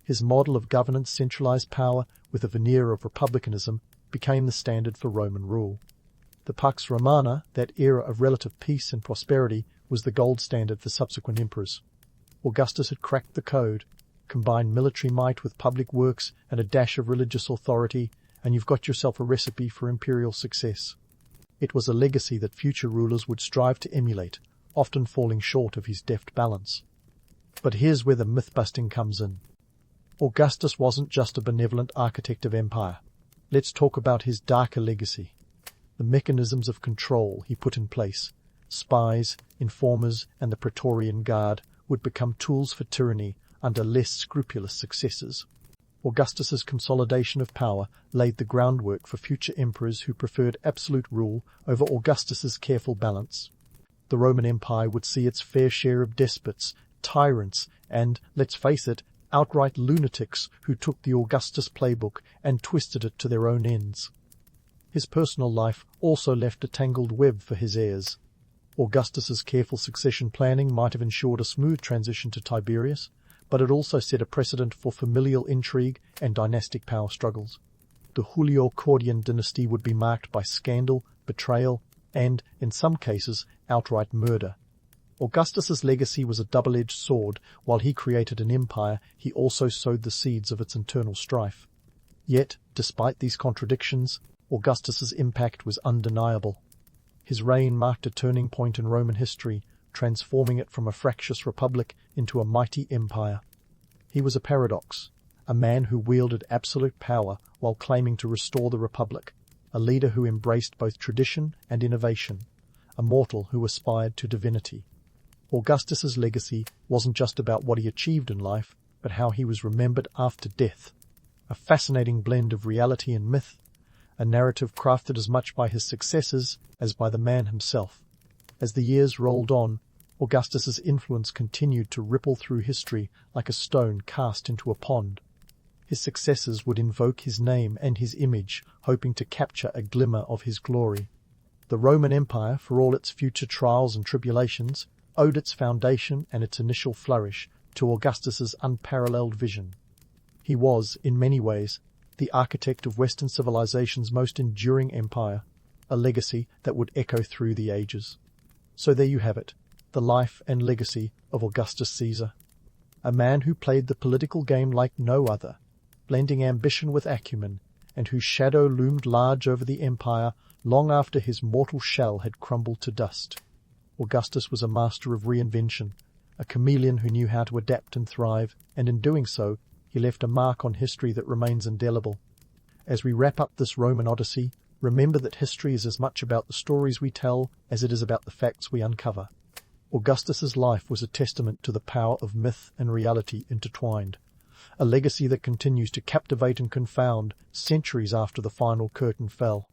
His model of governance, centralized power with a veneer of republicanism, became the standard for Roman rule. The Pax Romana, that era of relative peace and prosperity, was the gold standard for subsequent emperors. Augustus had cracked the code, combined military might with public works and a dash of religious authority, and you've got yourself a recipe for imperial success. It was a legacy that future rulers would strive to emulate, often falling short of his deft balance. But here's where the myth-busting comes in. Augustus wasn't just a benevolent architect of empire. Let's talk about his darker legacy. The mechanisms of control he put in place, spies, informers, and the Praetorian Guard, would become tools for tyranny under less scrupulous successors. Augustus's consolidation of power laid the groundwork for future emperors who preferred absolute rule over Augustus's careful balance. The Roman Empire would see its fair share of despots, tyrants, and, let's face it, outright lunatics who took the Augustus playbook and twisted it to their own ends. His personal life also left a tangled web for his heirs. Augustus's careful succession planning might have ensured a smooth transition to Tiberius, but it also set a precedent for familial intrigue and dynastic power struggles. The Julio-Claudian dynasty would be marked by scandal, betrayal, and, in some cases, outright murder. Augustus's legacy was a double-edged sword. While he created an empire, he also sowed the seeds of its internal strife. Yet, despite these contradictions, Augustus's impact was undeniable. His reign marked a turning point in Roman history, transforming it from a fractious republic into a mighty empire. He was a paradox, a man who wielded absolute power while claiming to restore the republic, a leader who embraced both tradition and innovation, a mortal who aspired to divinity. Augustus's legacy wasn't just about what he achieved in life, but how he was remembered after death, a fascinating blend of reality and myth, a narrative crafted as much by his successors as by the man himself. As the years rolled on, Augustus's influence continued to ripple through history like a stone cast into a pond. His successors would invoke his name and his image, hoping to capture a glimmer of his glory. The Roman Empire, for all its future trials and tribulations, owed its foundation and its initial flourish to Augustus's unparalleled vision. He was, in many ways, the architect of Western civilization's most enduring empire, a legacy that would echo through the ages. So there you have it, the life and legacy of Augustus Caesar, a man who played the political game like no other, blending ambition with acumen, and whose shadow loomed large over the empire long after his mortal shell had crumbled to dust. Augustus was a master of reinvention, a chameleon who knew how to adapt and thrive, and in doing so, he left a mark on history that remains indelible. As we wrap up this Roman Odyssey, remember that history is as much about the stories we tell as it is about the facts we uncover. Augustus's life was a testament to the power of myth and reality intertwined, a legacy that continues to captivate and confound centuries after the final curtain fell.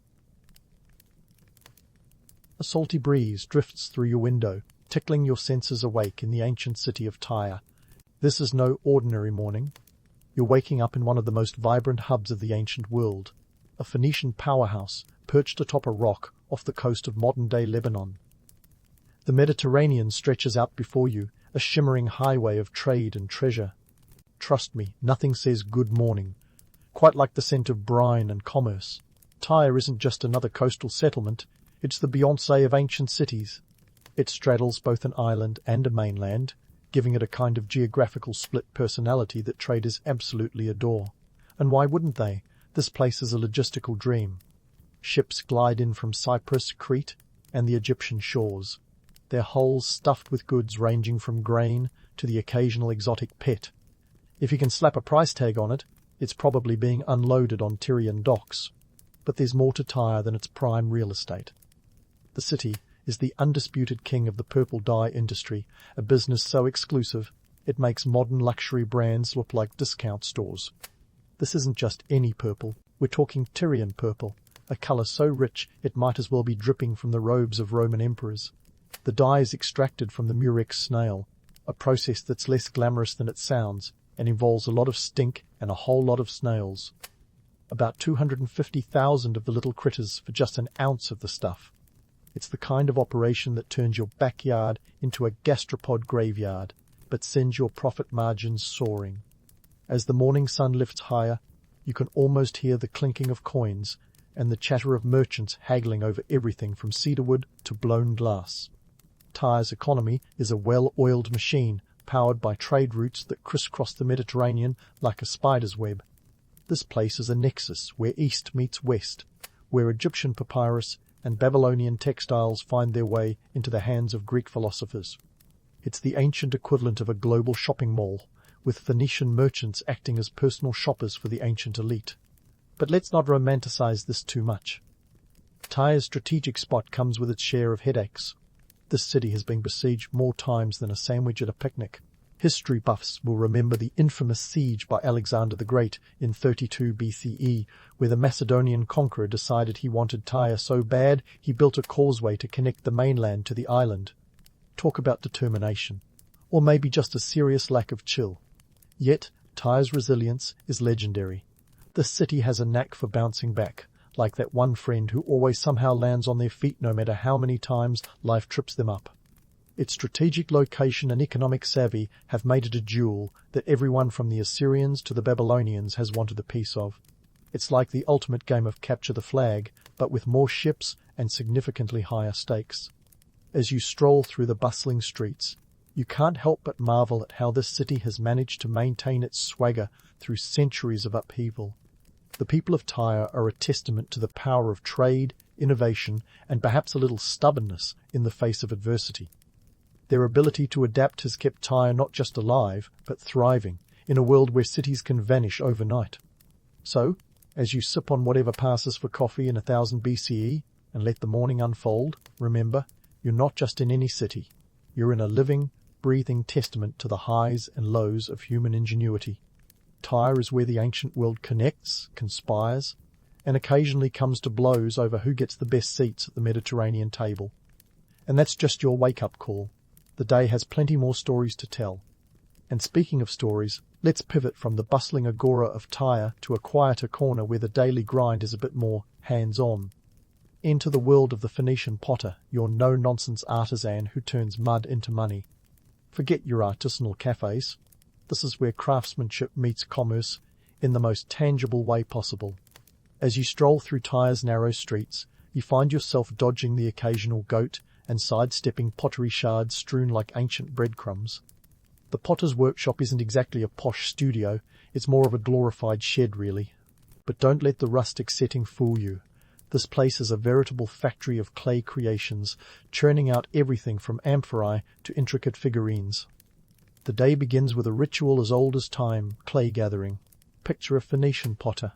A salty breeze drifts through your window, tickling your senses awake in the ancient city of Tyre. This is no ordinary morning. You're waking up in one of the most vibrant hubs of the ancient world, a Phoenician powerhouse perched atop a rock off the coast of modern-day Lebanon. The Mediterranean stretches out before you, a shimmering highway of trade and treasure. Trust me, nothing says good morning quite like the scent of brine and commerce. Tyre isn't just another coastal settlement, it's the Beyoncé of ancient cities. It straddles both an island and a mainland, giving it a kind of geographical split personality that traders absolutely adore. And why wouldn't they? This place is a logistical dream. Ships glide in from Cyprus, Crete, and the Egyptian shores, their hulls stuffed with goods ranging from grain to the occasional exotic pet. If you can slap a price tag on it, it's probably being unloaded on Tyrian docks. But there's more to Tyre than its prime real estate. The city is the undisputed king of the purple dye industry, a business so exclusive it makes modern luxury brands look like discount stores. This isn't just any purple, we're talking Tyrian purple, a colour so rich it might as well be dripping from the robes of Roman emperors. The dye is extracted from the murex snail, a process that's less glamorous than it sounds and involves a lot of stink and a whole lot of snails. About 250,000 of the little critters for just an ounce of the stuff. It's the kind of operation that turns your backyard into a gastropod graveyard, but sends your profit margins soaring. As the morning sun lifts higher, you can almost hear the clinking of coins and the chatter of merchants haggling over everything from cedarwood to blown glass. Tyre's economy is a well-oiled machine, powered by trade routes that crisscross the Mediterranean like a spider's web. This place is a nexus where east meets west, where Egyptian papyrus and Babylonian textiles find their way into the hands of Greek philosophers. It's the ancient equivalent of a global shopping mall, with Phoenician merchants acting as personal shoppers for the ancient elite. But let's not romanticize this too much. Tyre's strategic spot comes with its share of headaches. This city has been besieged more times than a sandwich at a picnic. History buffs will remember the infamous siege by Alexander the Great in 32 BCE, where the Macedonian conqueror decided he wanted Tyre so bad he built a causeway to connect the mainland to the island. Talk about determination. Or maybe just a serious lack of chill. Yet, Tyre's resilience is legendary. This city has a knack for bouncing back, like that one friend who always somehow lands on their feet no matter how many times life trips them up. Its strategic location and economic savvy have made it a jewel that everyone from the Assyrians to the Babylonians has wanted a piece of. It's like the ultimate game of capture the flag, but with more ships and significantly higher stakes. As you stroll through the bustling streets, you can't help but marvel at how this city has managed to maintain its swagger through centuries of upheaval. The people of Tyre are a testament to the power of trade, innovation, and perhaps a little stubbornness in the face of adversity. Their ability to adapt has kept Tyre not just alive, but thriving, in a world where cities can vanish overnight. So, as you sip on whatever passes for coffee in 1000 BCE and let the morning unfold, remember, you're not just in any city. You're in a living, breathing testament to the highs and lows of human ingenuity. Tyre is where the ancient world connects, conspires, and occasionally comes to blows over who gets the best seats at the Mediterranean table. And that's just your wake-up call. The day has plenty more stories to tell. And speaking of stories, let's pivot from the bustling agora of Tyre to a quieter corner where the daily grind is a bit more hands-on. Enter the world of the Phoenician potter, your no-nonsense artisan who turns mud into money. Forget your artisanal cafes. This is where craftsmanship meets commerce in the most tangible way possible. As you stroll through Tyre's narrow streets, you find yourself dodging the occasional goat and sidestepping pottery shards strewn like ancient breadcrumbs. The potter's workshop isn't exactly a posh studio, it's more of a glorified shed really. But don't let the rustic setting fool you. This place is a veritable factory of clay creations, churning out everything from amphorae to intricate figurines. The day begins with a ritual as old as time, clay gathering. Picture a Phoenician potter,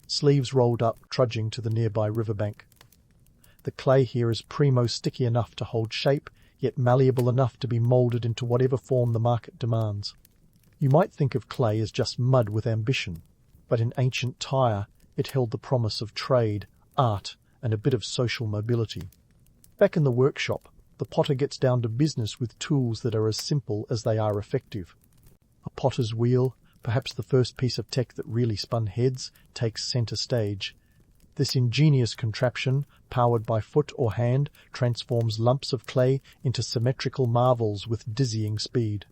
sleeves rolled up, trudging to the nearby riverbank. The clay here is primo sticky enough to hold shape, yet malleable enough to be moulded into whatever form the market demands. You might think of clay as just mud with ambition, but in ancient Tyre it held the promise of trade, art, and a bit of social mobility. Back in the workshop, the potter gets down to business with tools that are as simple as they are effective. A potter's wheel, perhaps the first piece of tech that really spun heads, takes centre stage. This ingenious contraption, powered by foot or hand, transforms lumps of clay into symmetrical marvels with dizzying speed.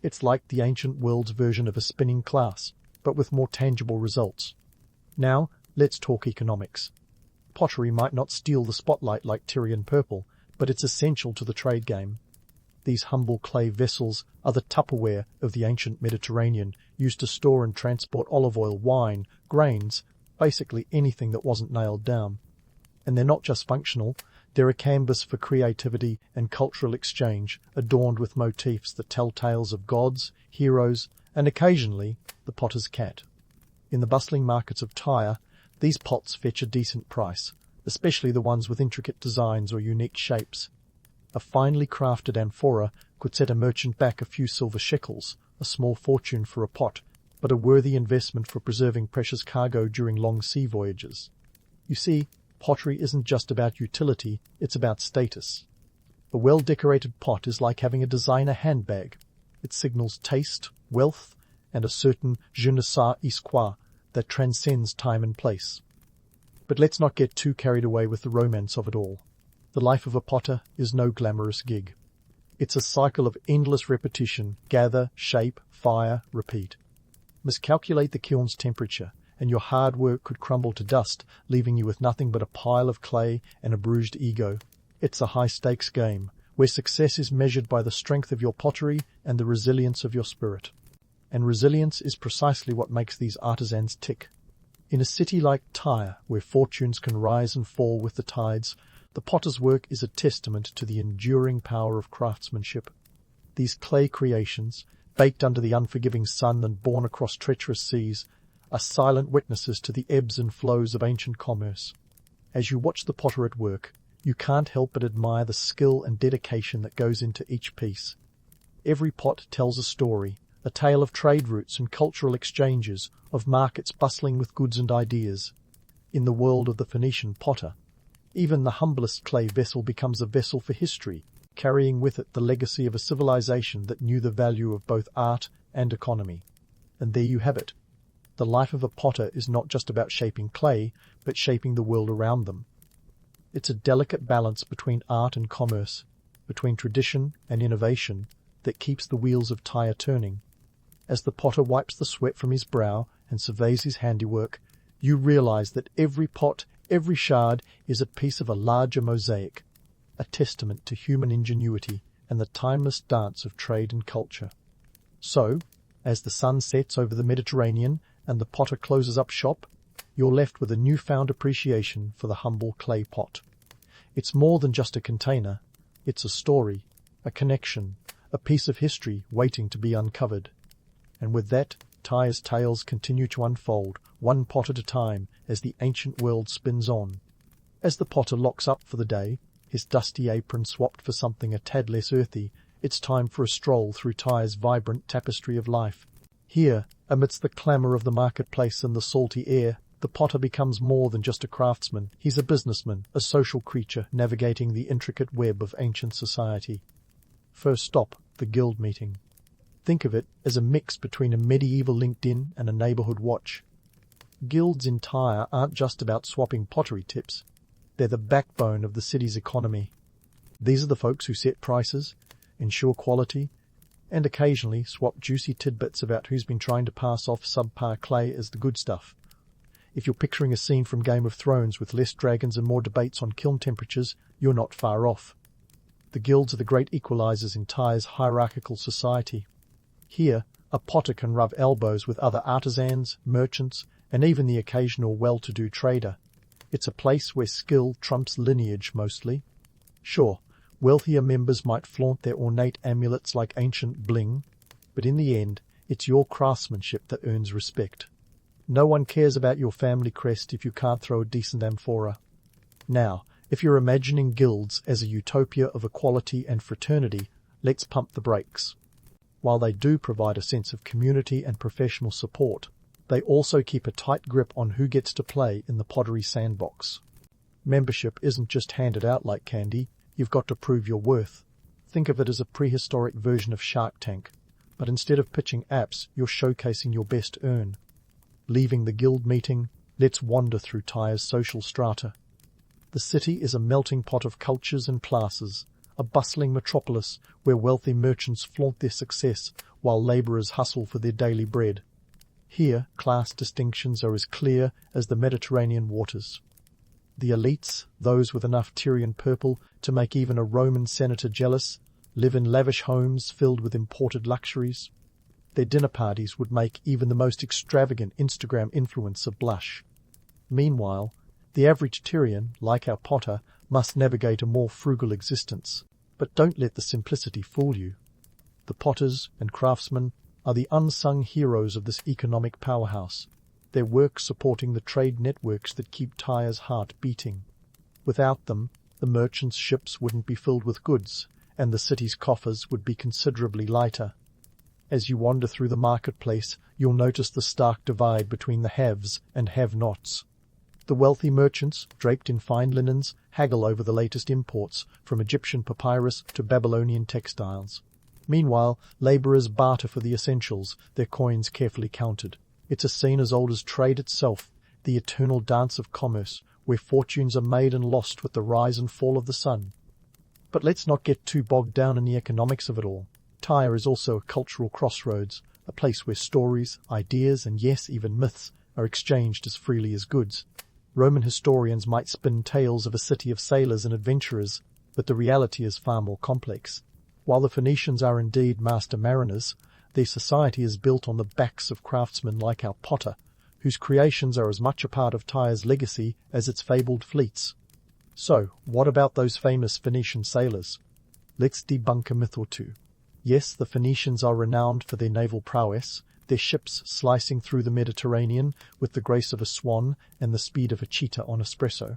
It's like the ancient world's version of a spinning class, but with more tangible results. Now, let's talk economics. Pottery might not steal the spotlight like Tyrian purple, but it's essential to the trade game. These humble clay vessels are the Tupperware of the ancient Mediterranean, used to store and transport olive oil, wine, grains, basically anything that wasn't nailed down. And they're not just functional, they're a canvas for creativity and cultural exchange, adorned with motifs that tell tales of gods, heroes, and occasionally the potter's cat. In the bustling markets of Tyre, these pots fetch a decent price, especially the ones with intricate designs or unique shapes. A finely crafted amphora could set a merchant back a few silver shekels, a small fortune for a pot, but a worthy investment for preserving precious cargo during long sea voyages. You see, pottery isn't just about utility, it's about status. A well-decorated pot is like having a designer handbag. It signals taste, wealth, and a certain je ne sais quoi that transcends time and place. But let's not get too carried away with the romance of it all. The life of a potter is no glamorous gig. It's a cycle of endless repetition, gather, shape, fire, repeat. Miscalculate the kiln's temperature, and your hard work could crumble to dust, leaving you with nothing but a pile of clay and a bruised ego. It's a high-stakes game, where success is measured by the strength of your pottery and the resilience of your spirit. And resilience is precisely what makes these artisans tick. In a city like Tyre, where fortunes can rise and fall with the tides, the potter's work is a testament to the enduring power of craftsmanship. These clay creations, baked under the unforgiving sun and borne across treacherous seas, are silent witnesses to the ebbs and flows of ancient commerce. As you watch the potter at work, you can't help but admire the skill and dedication that goes into each piece. Every pot tells a story, a tale of trade routes and cultural exchanges, of markets bustling with goods and ideas. In the world of the Phoenician potter, even the humblest clay vessel becomes a vessel for history, carrying with it the legacy of a civilization that knew the value of both art and economy. And there you have it. The life of a potter is not just about shaping clay, but shaping the world around them. It's a delicate balance between art and commerce, between tradition and innovation, that keeps the wheels of Tyre turning. As the potter wipes the sweat from his brow and surveys his handiwork, you realize that every pot, every shard, is a piece of a larger mosaic, a testament to human ingenuity and the timeless dance of trade and culture. So, as the sun sets over the Mediterranean and the potter closes up shop, you're left with a newfound appreciation for the humble clay pot. It's more than just a container. It's a story, a connection, a piece of history waiting to be uncovered. And with that, Tyre's tales continue to unfold, one pot at a time, as the ancient world spins on. As the potter locks up for the day, his dusty apron swapped for something a tad less earthy, it's time for a stroll through Tyre's vibrant tapestry of life. Here, amidst the clamour of the marketplace and the salty air, the potter becomes more than just a craftsman. He's a businessman, a social creature navigating the intricate web of ancient society. First stop, the guild meeting. Think of it as a mix between a medieval LinkedIn and a neighbourhood watch. Guilds in Tyre aren't just about swapping pottery tips. They're the backbone of the city's economy. These are the folks who set prices, ensure quality, and occasionally swap juicy tidbits about who's been trying to pass off subpar clay as the good stuff. If you're picturing a scene from Game of Thrones with less dragons and more debates on kiln temperatures, you're not far off. The guilds are the great equalizers in Tyre's hierarchical society. Here, a potter can rub elbows with other artisans, merchants, and even the occasional well-to-do trader. It's a place where skill trumps lineage mostly. Sure, wealthier members might flaunt their ornate amulets like ancient bling, but in the end, it's your craftsmanship that earns respect. No one cares about your family crest if you can't throw a decent amphora. Now, if you're imagining guilds as a utopia of equality and fraternity, let's pump the brakes. While they do provide a sense of community and professional support, they also keep a tight grip on who gets to play in the pottery sandbox. Membership isn't just handed out like candy, you've got to prove your worth. Think of it as a prehistoric version of Shark Tank, but instead of pitching apps, you're showcasing your best earn. Leaving the guild meeting, let's wander through Tyre's social strata. The city is a melting pot of cultures and classes, a bustling metropolis where wealthy merchants flaunt their success while labourers hustle for their daily bread. Here, class distinctions are as clear as the Mediterranean waters. The elites, those with enough Tyrian purple to make even a Roman senator jealous, live in lavish homes filled with imported luxuries. Their dinner parties would make even the most extravagant Instagram influencer blush. Meanwhile, the average Tyrian, like our potter, must navigate a more frugal existence. But don't let the simplicity fool you. The potters and craftsmen are the unsung heroes of this economic powerhouse, their work supporting the trade networks that keep Tyre's heart beating. Without them, the merchants' ships wouldn't be filled with goods, and the city's coffers would be considerably lighter. As you wander through the marketplace, you'll notice the stark divide between the haves and have-nots. The wealthy merchants, draped in fine linens, haggle over the latest imports, from Egyptian papyrus to Babylonian textiles. Meanwhile, labourers barter for the essentials, their coins carefully counted. It's a scene as old as trade itself, the eternal dance of commerce, where fortunes are made and lost with the rise and fall of the sun. But let's not get too bogged down in the economics of it all. Tyre is also a cultural crossroads, a place where stories, ideas, and yes, even myths are exchanged as freely as goods. Roman historians might spin tales of a city of sailors and adventurers, but the reality is far more complex. While the Phoenicians are indeed master mariners, their society is built on the backs of craftsmen like our potter, whose creations are as much a part of Tyre's legacy as its fabled fleets. So, what about those famous Phoenician sailors? Let's debunk a myth or two. Yes, the Phoenicians are renowned for their naval prowess, their ships slicing through the Mediterranean with the grace of a swan and the speed of a cheetah on espresso.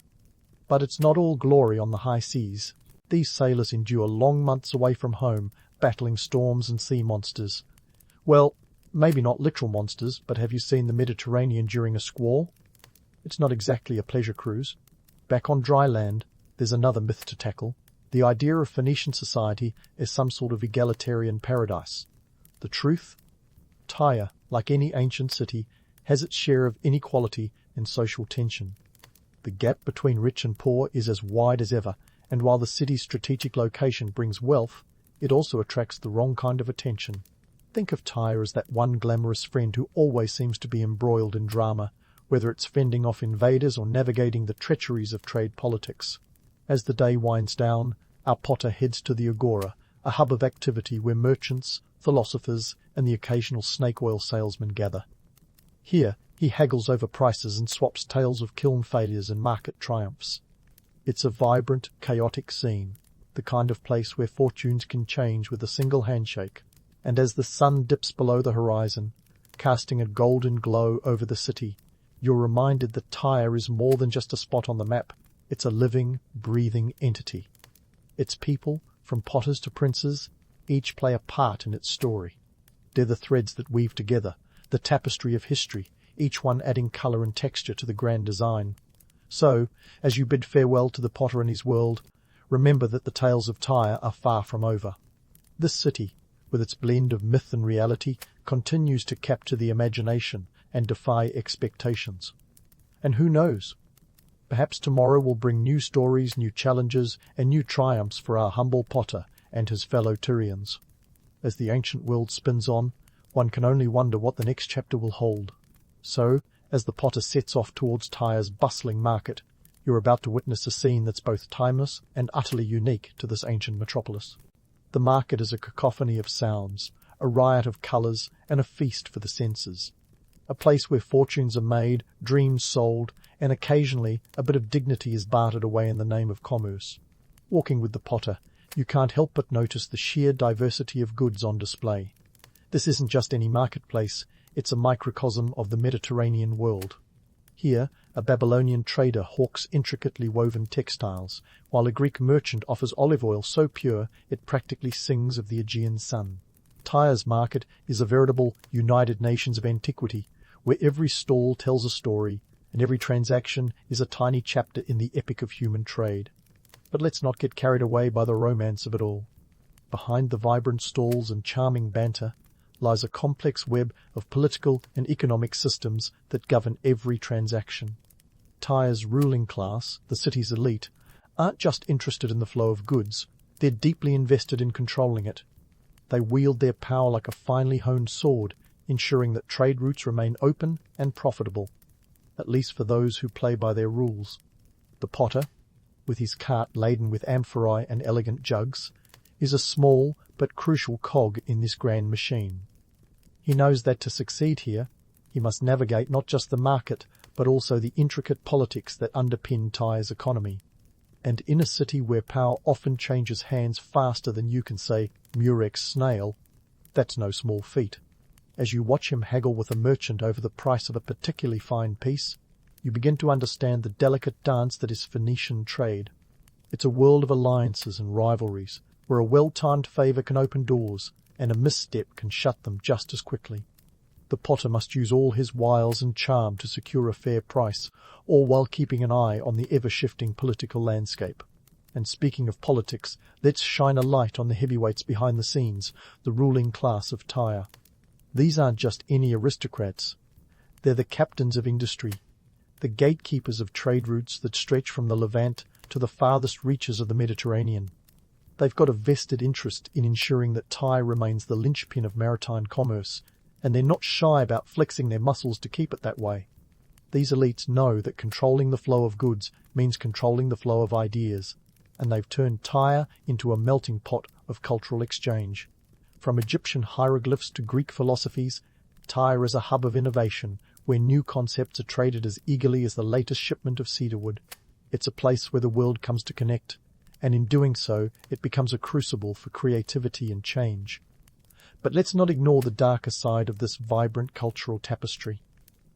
But it's not all glory on the high seas. These sailors endure long months away from home, battling storms and sea monsters. Well, maybe not literal monsters, but have you seen the Mediterranean during a squall? It's not exactly a pleasure cruise. Back on dry land, there's another myth to tackle. The idea of Phoenician society as some sort of egalitarian paradise. The truth? Tyre, like any ancient city, has its share of inequality and social tension. The gap between rich and poor is as wide as ever, and while the city's strategic location brings wealth, it also attracts the wrong kind of attention. Think of Tyre as that one glamorous friend who always seems to be embroiled in drama, whether it's fending off invaders or navigating the treacheries of trade politics. As the day winds down, our Potter heads to the Agora, a hub of activity where merchants, philosophers, and the occasional snake oil salesman gather. Here, he haggles over prices and swaps tales of kiln failures and market triumphs. It's a vibrant, chaotic scene, the kind of place where fortunes can change with a single handshake. And as the sun dips below the horizon, casting a golden glow over the city, you're reminded that Tyre is more than just a spot on the map. It's a living, breathing entity. Its people, from potters to princes, each play a part in its story. They're the threads that weave together, the tapestry of history, each one adding colour and texture to the grand design. So, as you bid farewell to the potter and his world, remember that the tales of Tyre are far from over. This city, with its blend of myth and reality, continues to capture the imagination and defy expectations. And who knows? Perhaps tomorrow will bring new stories, new challenges, and new triumphs for our humble potter and his fellow Tyrians. As the ancient world spins on, one can only wonder what the next chapter will hold. So, as the potter sets off towards Tyre's bustling market, you're about to witness a scene that's both timeless and utterly unique to this ancient metropolis. The market is a cacophony of sounds, a riot of colours, and a feast for the senses. A place where fortunes are made, dreams sold, and occasionally a bit of dignity is bartered away in the name of commerce. Walking with the potter, you can't help but notice the sheer diversity of goods on display. This isn't just any marketplace, it's a microcosm of the Mediterranean world. Here, a Babylonian trader hawks intricately woven textiles, while a Greek merchant offers olive oil so pure it practically sings of the Aegean sun. Tyre's market is a veritable United Nations of antiquity, where every stall tells a story, and every transaction is a tiny chapter in the epic of human trade. But let's not get carried away by the romance of it all. Behind the vibrant stalls and charming banter lies a complex web of political and economic systems that govern every transaction. Tyre's ruling class, the city's elite, aren't just interested in the flow of goods, they're deeply invested in controlling it. They wield their power like a finely honed sword, ensuring that trade routes remain open and profitable, at least for those who play by their rules. The potter, with his cart laden with amphorae and elegant jugs, is a small but crucial cog in this grand machine. He knows that to succeed here, he must navigate not just the market, but also the intricate politics that underpin Tyre's economy. And in a city where power often changes hands faster than you can say, Murex snail, that's no small feat. As you watch him haggle with a merchant over the price of a particularly fine piece, you begin to understand the delicate dance that is Phoenician trade. It's a world of alliances and rivalries, where a well-timed favour can open doors, and a misstep can shut them just as quickly. The potter must use all his wiles and charm to secure a fair price, all while keeping an eye on the ever-shifting political landscape. And speaking of politics, let's shine a light on the heavyweights behind the scenes, the ruling class of Tyre. These aren't just any aristocrats. They're the captains of industry, the gatekeepers of trade routes that stretch from the Levant to the farthest reaches of the Mediterranean. They've got a vested interest in ensuring that Tyre remains the linchpin of maritime commerce, and they're not shy about flexing their muscles to keep it that way. These elites know that controlling the flow of goods means controlling the flow of ideas, and they've turned Tyre into a melting pot of cultural exchange. From Egyptian hieroglyphs to Greek philosophies, Tyre is a hub of innovation where new concepts are traded as eagerly as the latest shipment of cedarwood. It's a place where the world comes to connect, and in doing so, it becomes a crucible for creativity and change. But let's not ignore the darker side of this vibrant cultural tapestry.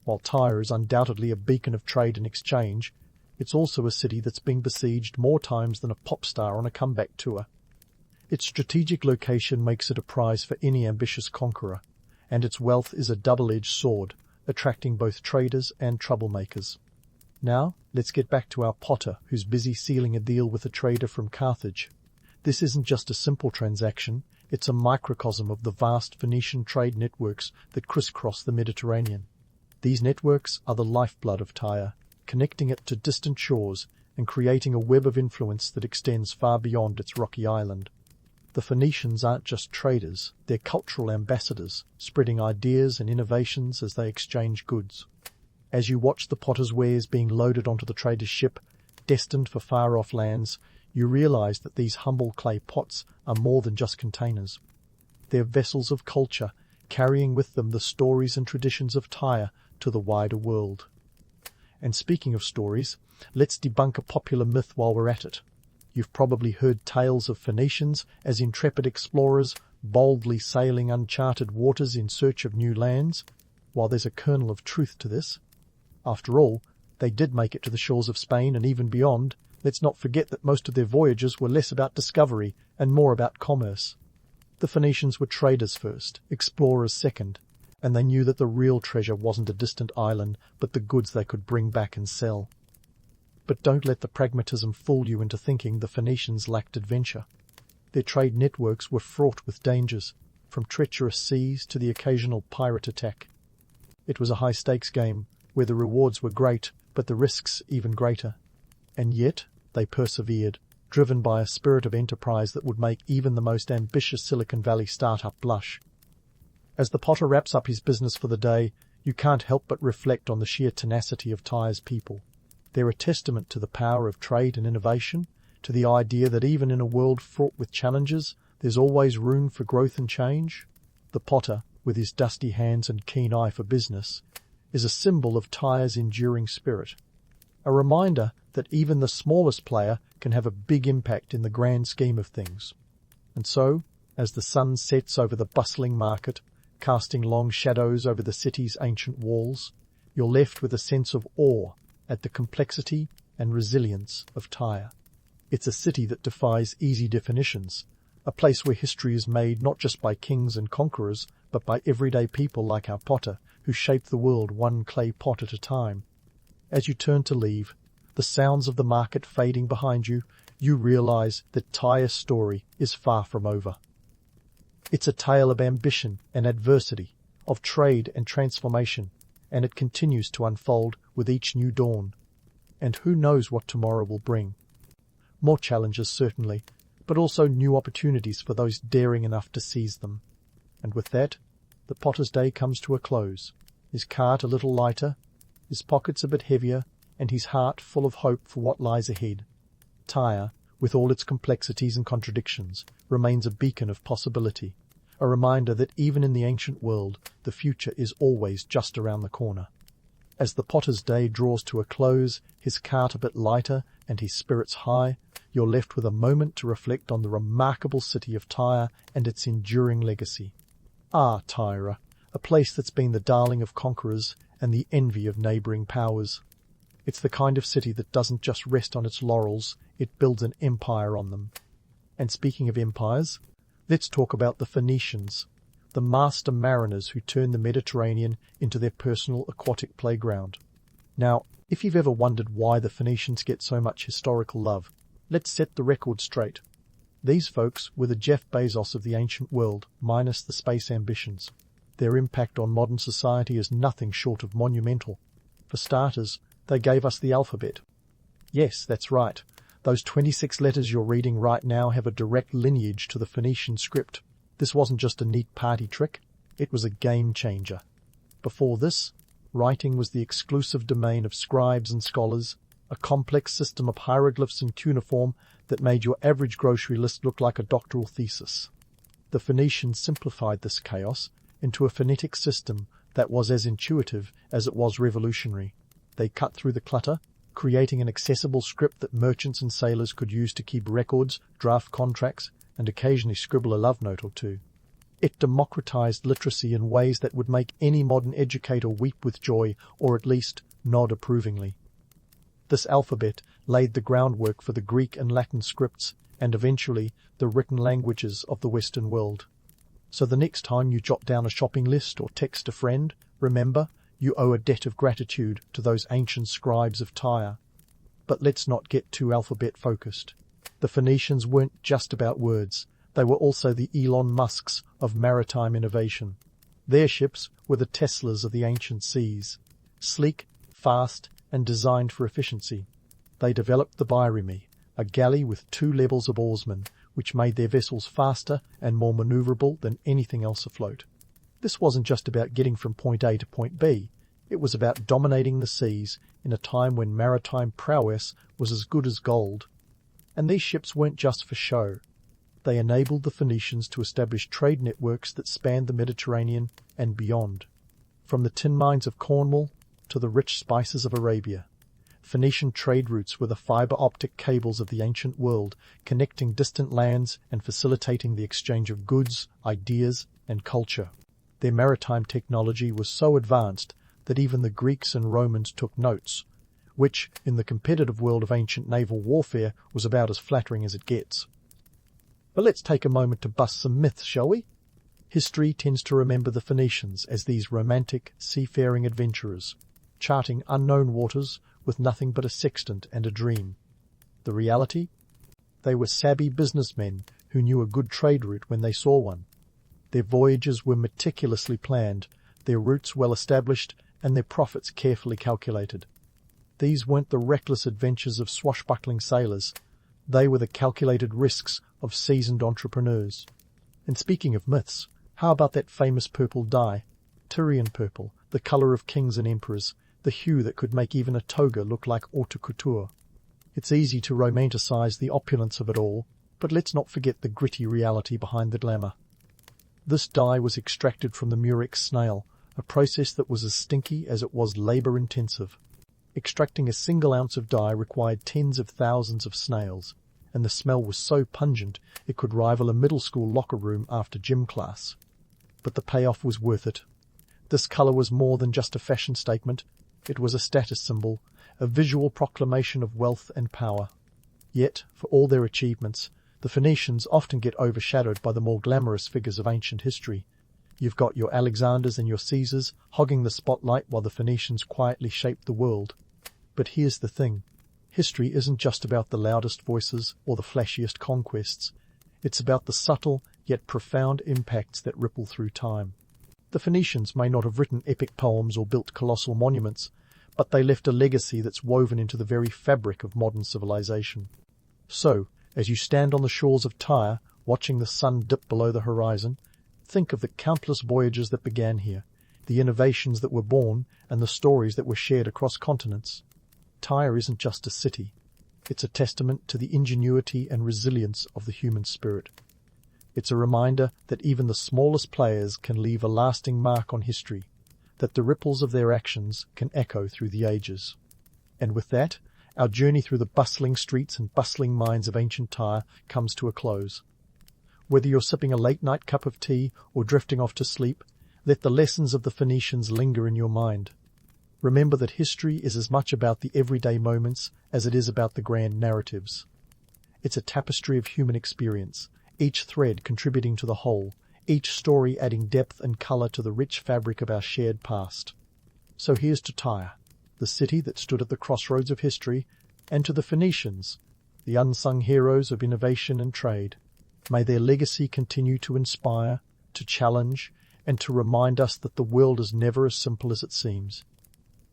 While Tyre is undoubtedly a beacon of trade and exchange, it's also a city that's been besieged more times than a pop star on a comeback tour. Its strategic location makes it a prize for any ambitious conqueror, and its wealth is a double-edged sword, attracting both traders and troublemakers. Now, let's get back to our potter who's busy sealing a deal with a trader from Carthage. This isn't just a simple transaction, it's a microcosm of the vast Phoenician trade networks that crisscross the Mediterranean. These networks are the lifeblood of Tyre, connecting it to distant shores and creating a web of influence that extends far beyond its rocky island. The Phoenicians aren't just traders, they're cultural ambassadors, spreading ideas and innovations as they exchange goods. As you watch the potter's wares being loaded onto the trader's ship, destined for far-off lands, you realize that these humble clay pots are more than just containers. They're vessels of culture, carrying with them the stories and traditions of Tyre to the wider world. And speaking of stories, let's debunk a popular myth while we're at it. You've probably heard tales of Phoenicians as intrepid explorers, boldly sailing uncharted waters in search of new lands. While there's a kernel of truth to this, after all, they did make it to the shores of Spain and even beyond. Let's not forget that most of their voyages were less about discovery and more about commerce. The Phoenicians were traders first, explorers second, and they knew that the real treasure wasn't a distant island, but the goods they could bring back and sell. But don't let the pragmatism fool you into thinking the Phoenicians lacked adventure. Their trade networks were fraught with dangers, from treacherous seas to the occasional pirate attack. It was a high-stakes game, where the rewards were great, but the risks even greater. And yet, they persevered, driven by a spirit of enterprise that would make even the most ambitious Silicon Valley startup blush. As the potter wraps up his business for the day, you can't help but reflect on the sheer tenacity of Tyre's people. They're a testament to the power of trade and innovation, to the idea that even in a world fraught with challenges, there's always room for growth and change. The potter, with his dusty hands and keen eye for business, is a symbol of Tyre's enduring spirit. A reminder that even the smallest player can have a big impact in the grand scheme of things. And so, as the sun sets over the bustling market, casting long shadows over the city's ancient walls, you're left with a sense of awe at the complexity and resilience of Tyre. It's a city that defies easy definitions, a place where history is made not just by kings and conquerors, but by everyday people like our potter, who shape the world one clay pot at a time. As you turn to leave, the sounds of the market fading behind you, you realize that Tyre's story is far from over. It's a tale of ambition and adversity, of trade and transformation, and it continues to unfold with each new dawn. And who knows what tomorrow will bring? More challenges, certainly, but also new opportunities for those daring enough to seize them. And with that, the potter's day comes to a close, his cart a little lighter, his pockets a bit heavier, and his heart full of hope for what lies ahead. Tyre, with all its complexities and contradictions, remains a beacon of possibility, a reminder that even in the ancient world, the future is always just around the corner. As the potter's day draws to a close, his cart a bit lighter and his spirits high, you're left with a moment to reflect on the remarkable city of Tyre and its enduring legacy. Ah, Tyre, a place that's been the darling of conquerors and the envy of neighbouring powers. It's the kind of city that doesn't just rest on its laurels, it builds an empire on them. And speaking of empires, let's talk about the Phoenicians, the master mariners who turned the Mediterranean into their personal aquatic playground. Now, if you've ever wondered why the Phoenicians get so much historical love, let's set the record straight. These folks were the Jeff Bezos of the ancient world, minus the space ambitions. Their impact on modern society is nothing short of monumental. For starters, they gave us the alphabet. Yes, that's right. Those 26 letters you're reading right now have a direct lineage to the Phoenician script. This wasn't just a neat party trick, it was a game changer. Before this, writing was the exclusive domain of scribes and scholars, a complex system of hieroglyphs and cuneiform that made your average grocery list look like a doctoral thesis. The Phoenicians simplified this chaos into a phonetic system that was as intuitive as it was revolutionary. They cut through the clutter, creating an accessible script that merchants and sailors could use to keep records, draft contracts, and occasionally scribble a love note or two. It democratized literacy in ways that would make any modern educator weep with joy, or at least nod approvingly. This alphabet laid the groundwork for the Greek and Latin scripts and eventually the written languages of the Western world. So the next time you jot down a shopping list or text a friend, remember, you owe a debt of gratitude to those ancient scribes of Tyre. But let's not get too alphabet-focused. The Phoenicians weren't just about words. They were also the Elon Musks of maritime innovation. Their ships were the Teslas of the ancient seas, sleek, fast, and designed for efficiency. They developed the bireme, a galley with 2 levels of oarsmen, which made their vessels faster and more maneuverable than anything else afloat. This wasn't just about getting from point A to point B. It was about dominating the seas in a time when maritime prowess was as good as gold. And these ships weren't just for show. They enabled the Phoenicians to establish trade networks that spanned the Mediterranean and beyond. From the tin mines of Cornwall to the rich spices of Arabia, Phoenician trade routes were the fiber-optic cables of the ancient world, connecting distant lands and facilitating the exchange of goods, ideas, and culture. Their maritime technology was so advanced that even the Greeks and Romans took notes, which, in the competitive world of ancient naval warfare, was about as flattering as it gets. But let's take a moment to bust some myths, shall we? History tends to remember the Phoenicians as these romantic, seafaring adventurers, charting unknown waters with nothing but a sextant and a dream. The reality? They were savvy businessmen who knew a good trade route when they saw one. Their voyages were meticulously planned, their routes well established, and their profits carefully calculated. These weren't the reckless adventures of swashbuckling sailors. They were the calculated risks of seasoned entrepreneurs. And speaking of myths, how about that famous purple dye? Tyrian purple, the colour of kings and emperors, the hue that could make even a toga look like haute couture. It's easy to romanticize the opulence of it all, but let's not forget the gritty reality behind the glamour. This dye was extracted from the murex snail, a process that was as stinky as it was labour-intensive. Extracting a single ounce of dye required tens of thousands of snails, and the smell was so pungent it could rival a middle school locker room after gym class. But the payoff was worth it. This colour was more than just a fashion statement. It was a status symbol, a visual proclamation of wealth and power. Yet, for all their achievements, the Phoenicians often get overshadowed by the more glamorous figures of ancient history. You've got your Alexanders and your Caesars hogging the spotlight while the Phoenicians quietly shaped the world. But here's the thing. History isn't just about the loudest voices or the flashiest conquests. It's about the subtle yet profound impacts that ripple through time. The Phoenicians may not have written epic poems or built colossal monuments, but they left a legacy that's woven into the very fabric of modern civilization. So, as you stand on the shores of Tyre, watching the sun dip below the horizon, think of the countless voyages that began here, the innovations that were born, and the stories that were shared across continents. Tyre isn't just a city. It's a testament to the ingenuity and resilience of the human spirit. It's a reminder that even the smallest players can leave a lasting mark on history, that the ripples of their actions can echo through the ages. And with that, our journey through the bustling streets and bustling mines of ancient Tyre comes to a close. Whether you're sipping a late-night cup of tea or drifting off to sleep, let the lessons of the Phoenicians linger in your mind. Remember that history is as much about the everyday moments as it is about the grand narratives. It's a tapestry of human experience, each thread contributing to the whole, each story adding depth and colour to the rich fabric of our shared past. So here's to Tyre, the city that stood at the crossroads of history, and to the Phoenicians, the unsung heroes of innovation and trade. May their legacy continue to inspire, to challenge, and to remind us that the world is never as simple as it seems.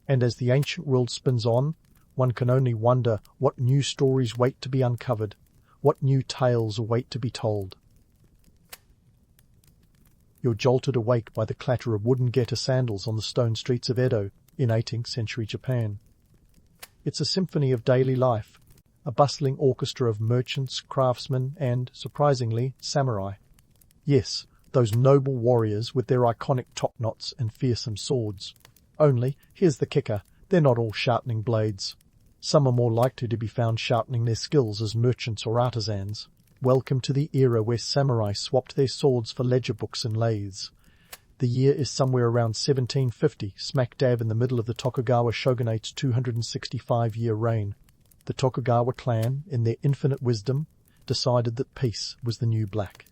And as the ancient world spins on, one can only wonder what new stories wait to be uncovered, what new tales await to be told. You're jolted awake by the clatter of wooden getter sandals on the stone streets of Edo in 18th century Japan. It's a symphony of daily life, a bustling orchestra of merchants, craftsmen, and, surprisingly, samurai. Yes, those noble warriors with their iconic top-knots and fearsome swords. Only, here's the kicker, they're not all sharpening blades. Some are more likely to be found sharpening their skills as merchants or artisans. Welcome to the era where samurai swapped their swords for ledger books and lathes. The year is somewhere around 1750, smack dab in the middle of the Tokugawa shogunate's 265-year reign. The Tokugawa clan, in their infinite wisdom, decided that peace was the new black.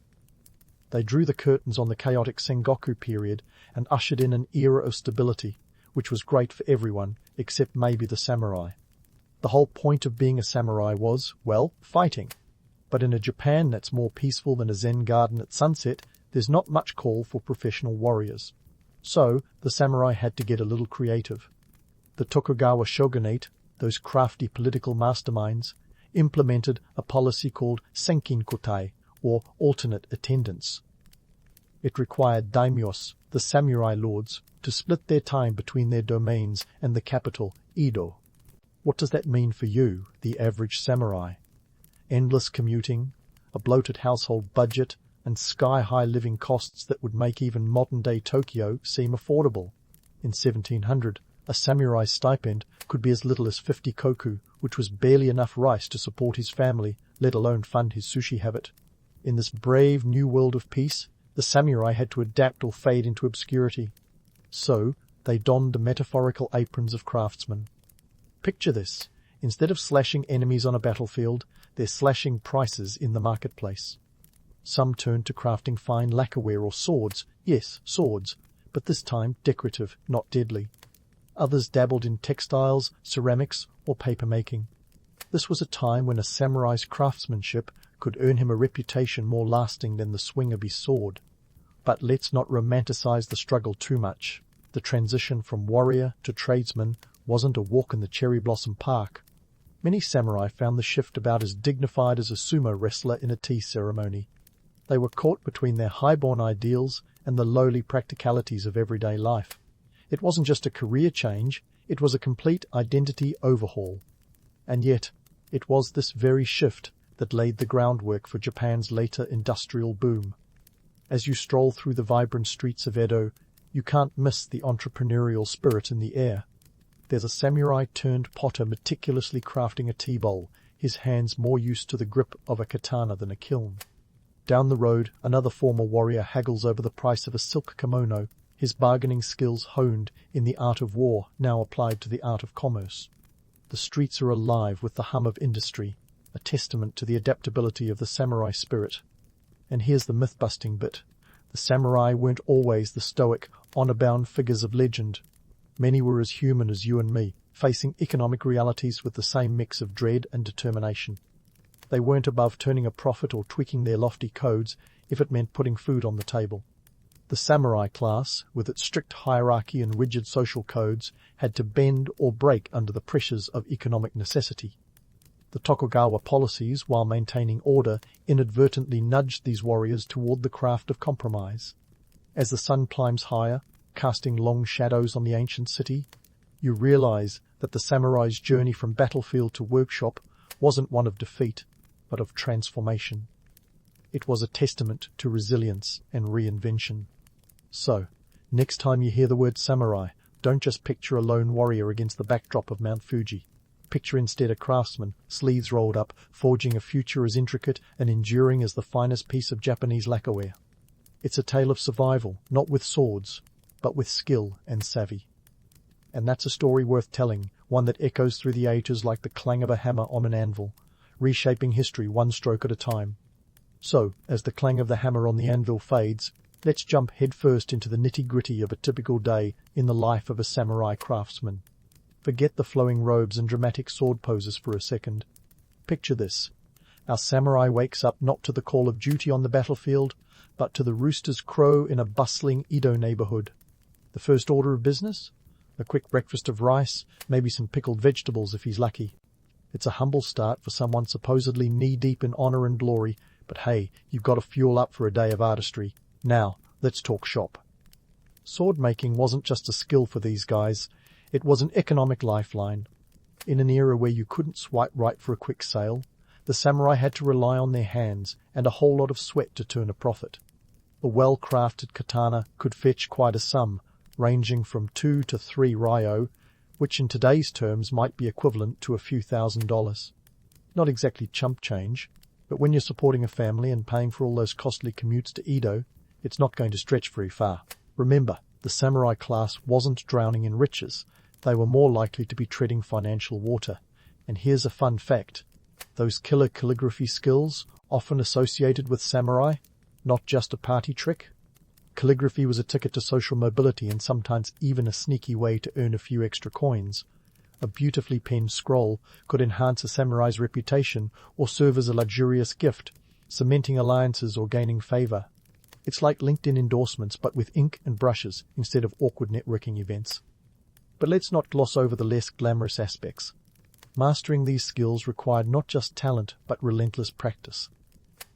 They drew the curtains on the chaotic Sengoku period and ushered in an era of stability, which was great for everyone, except maybe the samurai. The whole point of being a samurai was, well, fighting. But in a Japan that's more peaceful than a Zen garden at sunset, there's not much call for professional warriors. So, the samurai had to get a little creative. The Tokugawa shogunate, those crafty political masterminds, implemented a policy called senkin-kotai, or alternate attendance. It required daimyos, the samurai lords, to split their time between their domains and the capital, Edo. What does that mean for you, the average samurai? Endless commuting, a bloated household budget, and sky-high living costs that would make even modern-day Tokyo seem affordable. In 1700, a samurai's stipend could be as little as 50 koku, which was barely enough rice to support his family, let alone fund his sushi habit. In this brave new world of peace, the samurai had to adapt or fade into obscurity. So, they donned the metaphorical aprons of craftsmen. Picture this. Instead of slashing enemies on a battlefield, they're slashing prices in the marketplace. Some turned to crafting fine lacquerware or swords, yes, swords, but this time decorative, not deadly. Others dabbled in textiles, ceramics, or paper-making. This was a time when a samurai's craftsmanship could earn him a reputation more lasting than the swing of his sword. But let's not romanticize the struggle too much. The transition from warrior to tradesman wasn't a walk in the cherry blossom park. Many samurai found the shift about as dignified as a sumo wrestler in a tea ceremony. They were caught between their high-born ideals and the lowly practicalities of everyday life. It wasn't just a career change, it was a complete identity overhaul. And yet, it was this very shift that laid the groundwork for Japan's later industrial boom. As you stroll through the vibrant streets of Edo, you can't miss the entrepreneurial spirit in the air. There's a samurai-turned-potter meticulously crafting a tea bowl, his hands more used to the grip of a katana than a kiln. Down the road, another former warrior haggles over the price of a silk kimono, his bargaining skills honed in the art of war, now applied to the art of commerce. The streets are alive with the hum of industry, a testament to the adaptability of the samurai spirit. And here's the myth-busting bit. The samurai weren't always the stoic, honor-bound figures of legend. Many were as human as you and me, facing economic realities with the same mix of dread and determination. They weren't above turning a profit or tweaking their lofty codes if it meant putting food on the table. The samurai class, with its strict hierarchy and rigid social codes, had to bend or break under the pressures of economic necessity. The Tokugawa policies, while maintaining order, inadvertently nudged these warriors toward the craft of compromise. As the sun climbs higher, casting long shadows on the ancient city, you realize that the samurai's journey from battlefield to workshop wasn't one of defeat, but of transformation. It was a testament to resilience and reinvention. So, next time you hear the word samurai, don't just picture a lone warrior against the backdrop of Mount Fuji. Picture instead a craftsman, sleeves rolled up, forging a future as intricate and enduring as the finest piece of Japanese lacquerware. It's a tale of survival, not with swords, but with skill and savvy. And that's a story worth telling, one that echoes through the ages like the clang of a hammer on an anvil, reshaping history one stroke at a time. So, as the clang of the hammer on the anvil fades, let's jump headfirst into the nitty-gritty of a typical day in the life of a samurai craftsman. Forget the flowing robes and dramatic sword poses for a second. Picture this. Our samurai wakes up not to the call of duty on the battlefield, but to the rooster's crow in a bustling Edo neighborhood. The first order of business? A quick breakfast of rice, maybe some pickled vegetables if he's lucky. It's a humble start for someone supposedly knee-deep in honor and glory, but hey, you've got to fuel up for a day of artistry. Now, let's talk shop. Sword-making wasn't just a skill for these guys, it was an economic lifeline. In an era where you couldn't swipe right for a quick sale, the samurai had to rely on their hands and a whole lot of sweat to turn a profit. A well-crafted katana could fetch quite a sum, ranging from 2 to 3 ryo, which in today's terms might be equivalent to a few $1,000s. Not exactly chump change, but when you're supporting a family and paying for all those costly commutes to Edo, it's not going to stretch very far. Remember, the samurai class wasn't drowning in riches. They were more likely to be treading financial water. And here's a fun fact. Those killer calligraphy skills, often associated with samurai, not just a party trick. Calligraphy was a ticket to social mobility and sometimes even a sneaky way to earn a few extra coins. A beautifully penned scroll could enhance a samurai's reputation or serve as a luxurious gift, cementing alliances or gaining favor. It's like LinkedIn endorsements but with ink and brushes instead of awkward networking events. But let's not gloss over the less glamorous aspects. Mastering these skills required not just talent but relentless practice.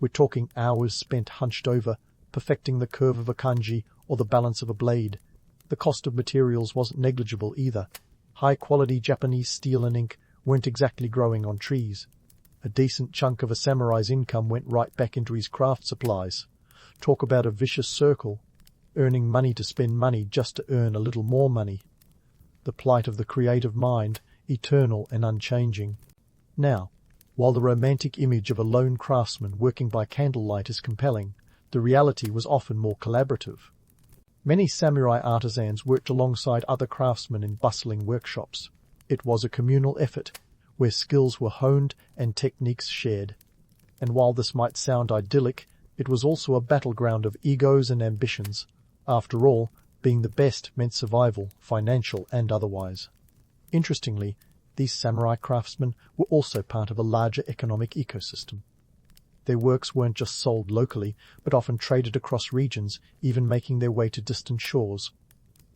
We're talking hours spent hunched over, perfecting the curve of a kanji or the balance of a blade. The cost of materials wasn't negligible either. High-quality Japanese steel and ink weren't exactly growing on trees. A decent chunk of a samurai's income went right back into his craft supplies. Talk about a vicious circle, earning money to spend money just to earn a little more money. The plight of the creative mind, eternal and unchanging. Now, while the romantic image of a lone craftsman working by candlelight is compelling, the reality was often more collaborative. Many samurai artisans worked alongside other craftsmen in bustling workshops. It was a communal effort, where skills were honed and techniques shared. And while this might sound idyllic, it was also a battleground of egos and ambitions. After all, being the best meant survival, financial and otherwise. Interestingly, these samurai craftsmen were also part of a larger economic ecosystem. Their works weren't just sold locally, but often traded across regions, even making their way to distant shores.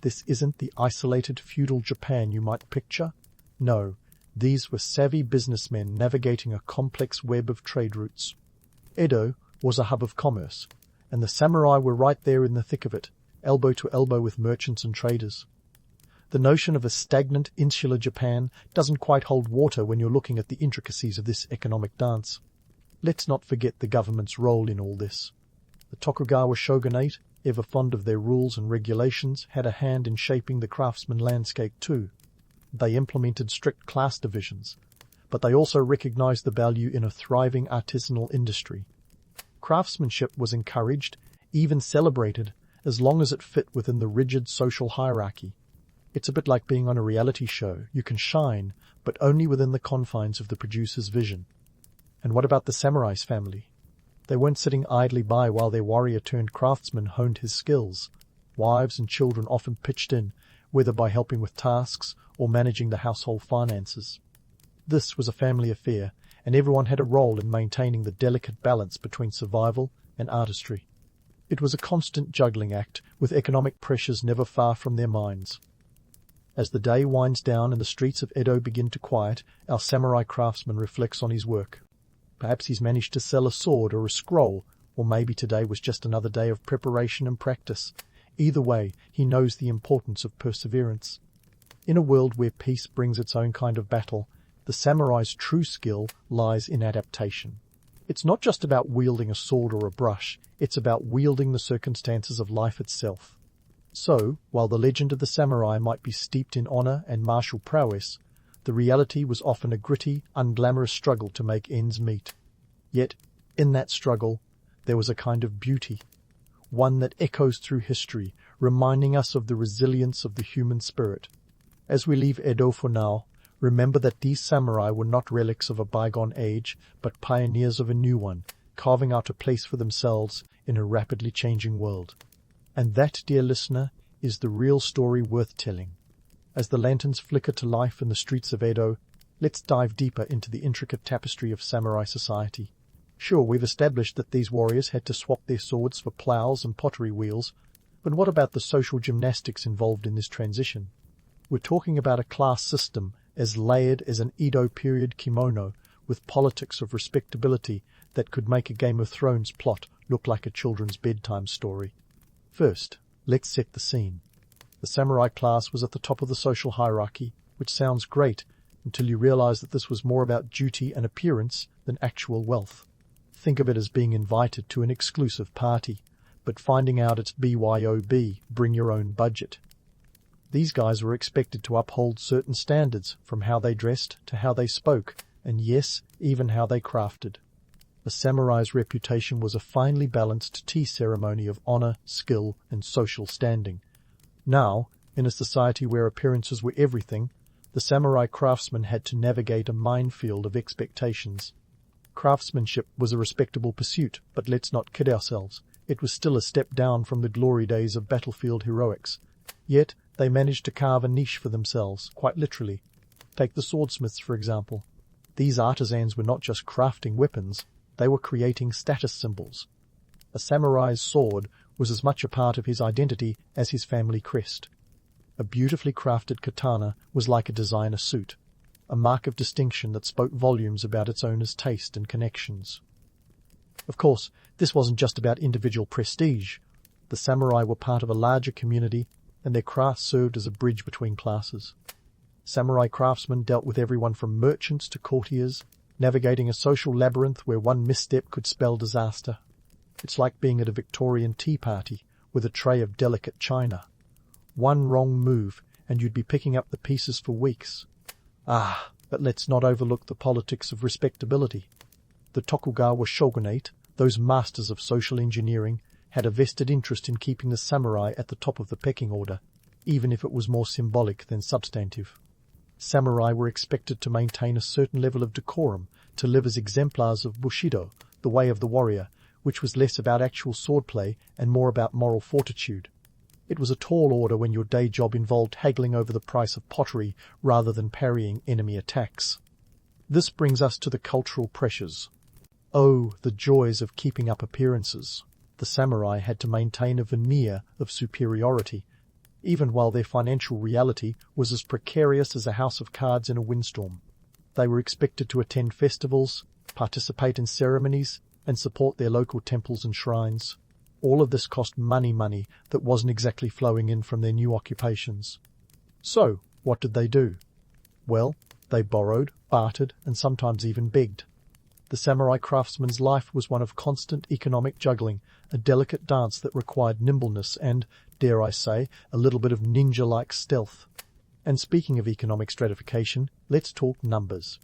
This isn't the isolated feudal Japan you might picture. No, these were savvy businessmen navigating a complex web of trade routes. Edo was a hub of commerce, and the samurai were right there in the thick of it, elbow to elbow with merchants and traders. The notion of a stagnant, insular Japan doesn't quite hold water when you're looking at the intricacies of this economic dance. Let's not forget the government's role in all this. The Tokugawa shogunate, ever fond of their rules and regulations, had a hand in shaping the craftsman landscape too. They implemented strict class divisions, but they also recognized the value in a thriving artisanal industry. Craftsmanship was encouraged, even celebrated, as long as it fit within the rigid social hierarchy. It's a bit like being on a reality show. You can shine, but only within the confines of the producer's vision. And what about the samurai's family? They weren't sitting idly by while their warrior-turned-craftsman honed his skills. Wives and children often pitched in, whether by helping with tasks or managing the household finances. This was a family affair, and everyone had a role in maintaining the delicate balance between survival and artistry. It was a constant juggling act, with economic pressures never far from their minds. As the day winds down and the streets of Edo begin to quiet, our samurai craftsman reflects on his work. Perhaps he's managed to sell a sword or a scroll, or maybe today was just another day of preparation and practice. Either way, he knows the importance of perseverance. In a world where peace brings its own kind of battle, the samurai's true skill lies in adaptation. It's not just about wielding a sword or a brush, it's about wielding the circumstances of life itself. So, while the legend of the samurai might be steeped in honor and martial prowess, the reality was often a gritty, unglamorous struggle to make ends meet. Yet, in that struggle, there was a kind of beauty, one that echoes through history, reminding us of the resilience of the human spirit. As we leave Edo for now, remember that these samurai were not relics of a bygone age, but pioneers of a new one, carving out a place for themselves in a rapidly changing world. And that, dear listener, is the real story worth telling. As the lanterns flicker to life in the streets of Edo, let's dive deeper into the intricate tapestry of samurai society. Sure, we've established that these warriors had to swap their swords for plows and pottery wheels, but what about the social gymnastics involved in this transition? We're talking about a class system as layered as an Edo period kimono, with politics of respectability that could make a Game of Thrones plot look like a children's bedtime story. First, let's set the scene. The samurai class was at the top of the social hierarchy, which sounds great until you realize that this was more about duty and appearance than actual wealth. Think of it as being invited to an exclusive party, but finding out it's BYOB, bring your own budget. These guys were expected to uphold certain standards, from how they dressed to how they spoke, and yes, even how they crafted. A samurai's reputation was a finely balanced tea ceremony of honor, skill, and social standing. Now, in a society where appearances were everything, the samurai craftsman had to navigate a minefield of expectations. Craftsmanship was a respectable pursuit, but let's not kid ourselves. It was still a step down from the glory days of battlefield heroics. Yet, they managed to carve a niche for themselves, quite literally. Take the swordsmiths, for example. These artisans were not just crafting weapons, they were creating status symbols. A samurai's sword was as much a part of his identity as his family crest. A beautifully crafted katana was like a designer suit, a mark of distinction that spoke volumes about its owner's taste and connections. Of course, this wasn't just about individual prestige. The samurai were part of a larger community, and their craft served as a bridge between classes. Samurai craftsmen dealt with everyone from merchants to courtiers, navigating a social labyrinth where one misstep could spell disaster. It's like being at a Victorian tea party with a tray of delicate china. One wrong move, and you'd be picking up the pieces for weeks. But let's not overlook the politics of respectability. The Tokugawa shogunate, those masters of social engineering, had a vested interest in keeping the samurai at the top of the pecking order, even if it was more symbolic than substantive. Samurai were expected to maintain a certain level of decorum, to live as exemplars of Bushido, the way of the warrior, which was less about actual swordplay and more about moral fortitude. It was a tall order when your day job involved haggling over the price of pottery rather than parrying enemy attacks. This brings us to the cultural pressures. Oh, the joys of keeping up appearances. The samurai had to maintain a veneer of superiority, even while their financial reality was as precarious as a house of cards in a windstorm. They were expected to attend festivals, participate in ceremonies, and support their local temples and shrines. All of this cost money that wasn't exactly flowing in from their new occupations. So, what did they do? Well, they borrowed, bartered, and sometimes even begged. The samurai craftsman's life was one of constant economic juggling, a delicate dance that required nimbleness and, dare I say, a little bit of ninja-like stealth. And speaking of economic stratification, let's talk numbers.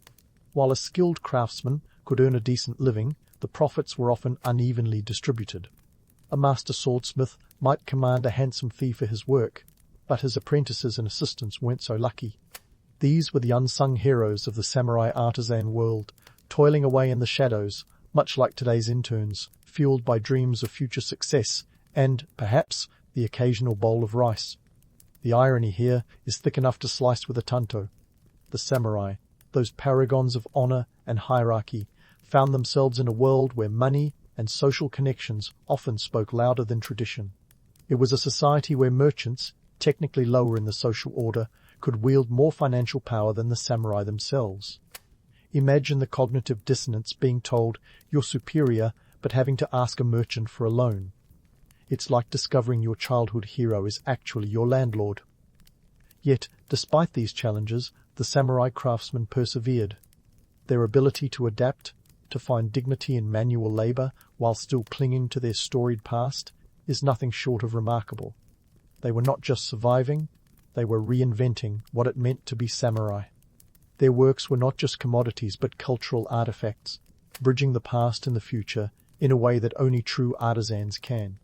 While a skilled craftsman could earn a decent living, the profits were often unevenly distributed. A master swordsmith might command a handsome fee for his work, but his apprentices and assistants weren't so lucky. These were the unsung heroes of the samurai artisan world, toiling away in the shadows, much like today's interns, fueled by dreams of future success and, perhaps, the occasional bowl of rice. The irony here is thick enough to slice with a tanto. The samurai, those paragons of honor and hierarchy, found themselves in a world where money and social connections often spoke louder than tradition. It was a society where merchants, technically lower in the social order, could wield more financial power than the samurai themselves. Imagine the cognitive dissonance being told you're superior but having to ask a merchant for a loan. It's like discovering your childhood hero is actually your landlord. Yet, despite these challenges, the samurai craftsmen persevered. Their ability to adapt, to find dignity in manual labor while still clinging to their storied past, is nothing short of remarkable. They were not just surviving, they were reinventing what it meant to be samurai. Their works were not just commodities but cultural artifacts, bridging the past and the future in a way that only true artisans can.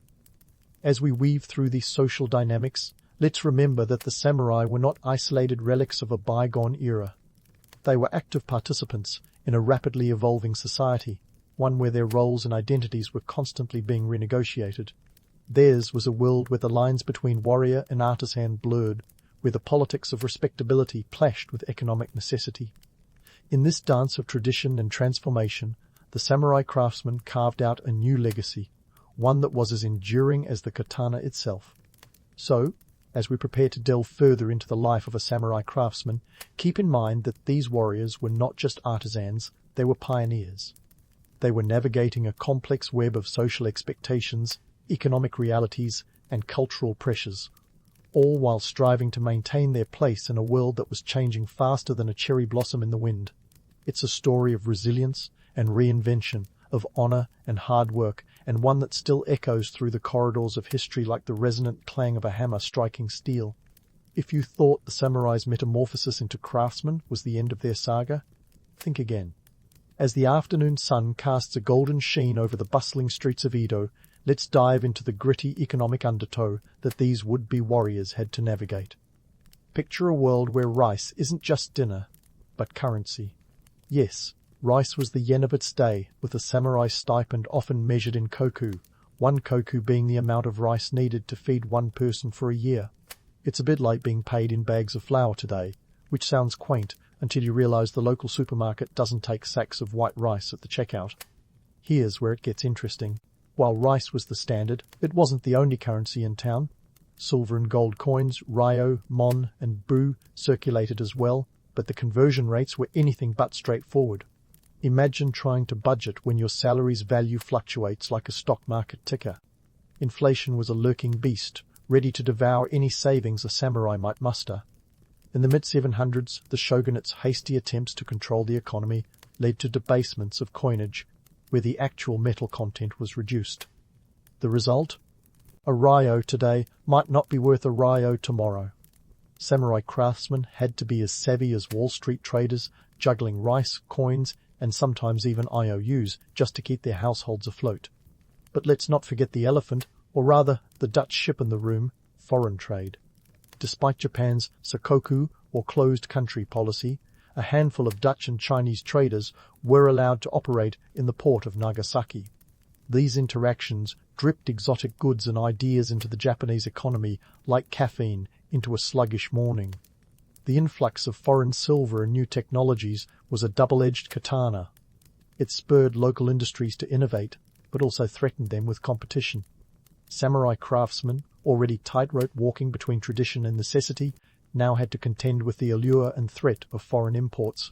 As we weave through these social dynamics, let's remember that the samurai were not isolated relics of a bygone era. They were active participants in a rapidly evolving society, one where their roles and identities were constantly being renegotiated. Theirs was a world where the lines between warrior and artisan blurred, where the politics of respectability clashed with economic necessity. In this dance of tradition and transformation, the samurai craftsman carved out a new legacy, one that was as enduring as the katana itself. So, as we prepare to delve further into the life of a samurai craftsman, keep in mind that these warriors were not just artisans, they were pioneers. They were navigating a complex web of social expectations, economic realities, and cultural pressures, all while striving to maintain their place in a world that was changing faster than a cherry blossom in the wind. It's a story of resilience and reinvention, of honor and hard work, and one that still echoes through the corridors of history like the resonant clang of a hammer striking steel. If you thought the samurai's metamorphosis into craftsmen was the end of their saga, think again. As the afternoon sun casts a golden sheen over the bustling streets of Edo, let's dive into the gritty economic undertow that these would-be warriors had to navigate. Picture a world where rice isn't just dinner, but currency. Yes, rice was the yen of its day, with a samurai stipend often measured in koku, one koku being the amount of rice needed to feed one person for a year. It's a bit like being paid in bags of flour today, which sounds quaint until you realize the local supermarket doesn't take sacks of white rice at the checkout. Here's where it gets interesting. While rice was the standard, it wasn't the only currency in town. Silver and gold coins, ryo, mon, and bu circulated as well, but the conversion rates were anything but straightforward. Imagine trying to budget when your salary's value fluctuates like a stock market ticker. Inflation was a lurking beast, ready to devour any savings a samurai might muster. In the mid-700s, the shogunate's hasty attempts to control the economy led to debasements of coinage, where the actual metal content was reduced. The result? A ryo today might not be worth a ryo tomorrow. Samurai craftsmen had to be as savvy as Wall Street traders, juggling rice, coins, and sometimes even IOUs just to keep their households afloat. But let's not forget the elephant, or rather the Dutch ship in the room, foreign trade. Despite Japan's sakoku, or closed country policy, a handful of Dutch and Chinese traders were allowed to operate in the port of Nagasaki. These interactions dripped exotic goods and ideas into the Japanese economy like caffeine into a sluggish morning. The influx of foreign silver and new technologies was a double-edged katana. It spurred local industries to innovate, but also threatened them with competition. Samurai craftsmen, already tightrope walking between tradition and necessity, now had to contend with the allure and threat of foreign imports.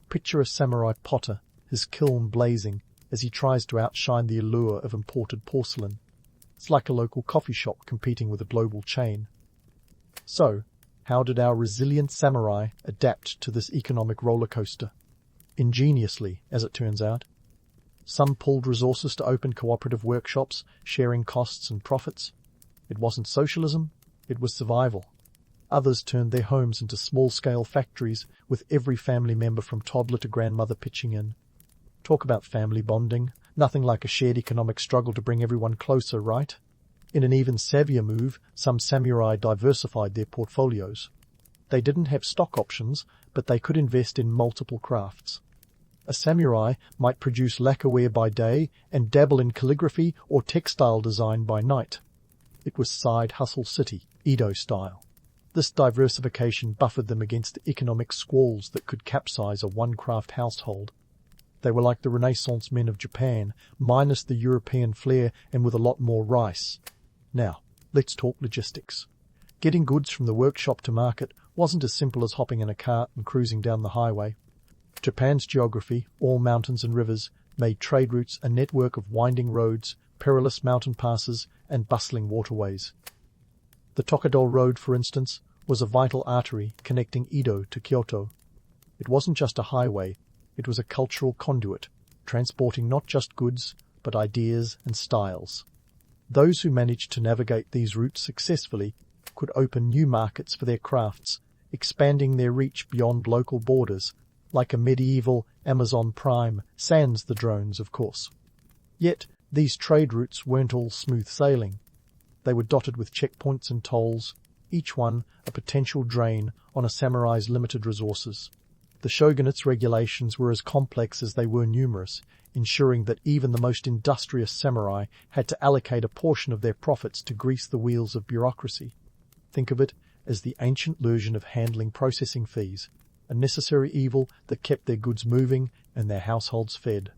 Picture a samurai potter, his kiln blazing, as he tries to outshine the allure of imported porcelain. It's like a local coffee shop competing with a global chain. So, how did our resilient samurai adapt to this economic roller coaster? Ingeniously, as it turns out. Some pulled resources to open cooperative workshops, sharing costs and profits. It wasn't socialism, it was survival. Others turned their homes into small-scale factories, with every family member from toddler to grandmother pitching in. Talk about family bonding. Nothing like a shared economic struggle to bring everyone closer, right? In an even savvier move, some samurai diversified their portfolios. They didn't have stock options, but they could invest in multiple crafts. A samurai might produce lacquerware by day and dabble in calligraphy or textile design by night. It was side hustle city, Edo style. This diversification buffered them against economic squalls that could capsize a one-craft household. They were like the Renaissance men of Japan, minus the European flair and with a lot more rice. Now, let's talk logistics. Getting goods from the workshop to market wasn't as simple as hopping in a cart and cruising down the highway. Japan's geography, all mountains and rivers, made trade routes a network of winding roads, perilous mountain passes, and bustling waterways. The Tokaido Road, for instance, was a vital artery connecting Edo to Kyoto. It wasn't just a highway, it was a cultural conduit, transporting not just goods, but ideas and styles. Those who managed to navigate these routes successfully could open new markets for their crafts, expanding their reach beyond local borders, like a medieval Amazon Prime, sans the drones, of course. Yet, these trade routes weren't all smooth sailing. They were dotted with checkpoints and tolls, each one a potential drain on a samurai's limited resources. The shogunate's regulations were as complex as they were numerous, ensuring that even the most industrious samurai had to allocate a portion of their profits to grease the wheels of bureaucracy. Think of it as the ancient version of handling processing fees, a necessary evil that kept their goods moving and their households fed.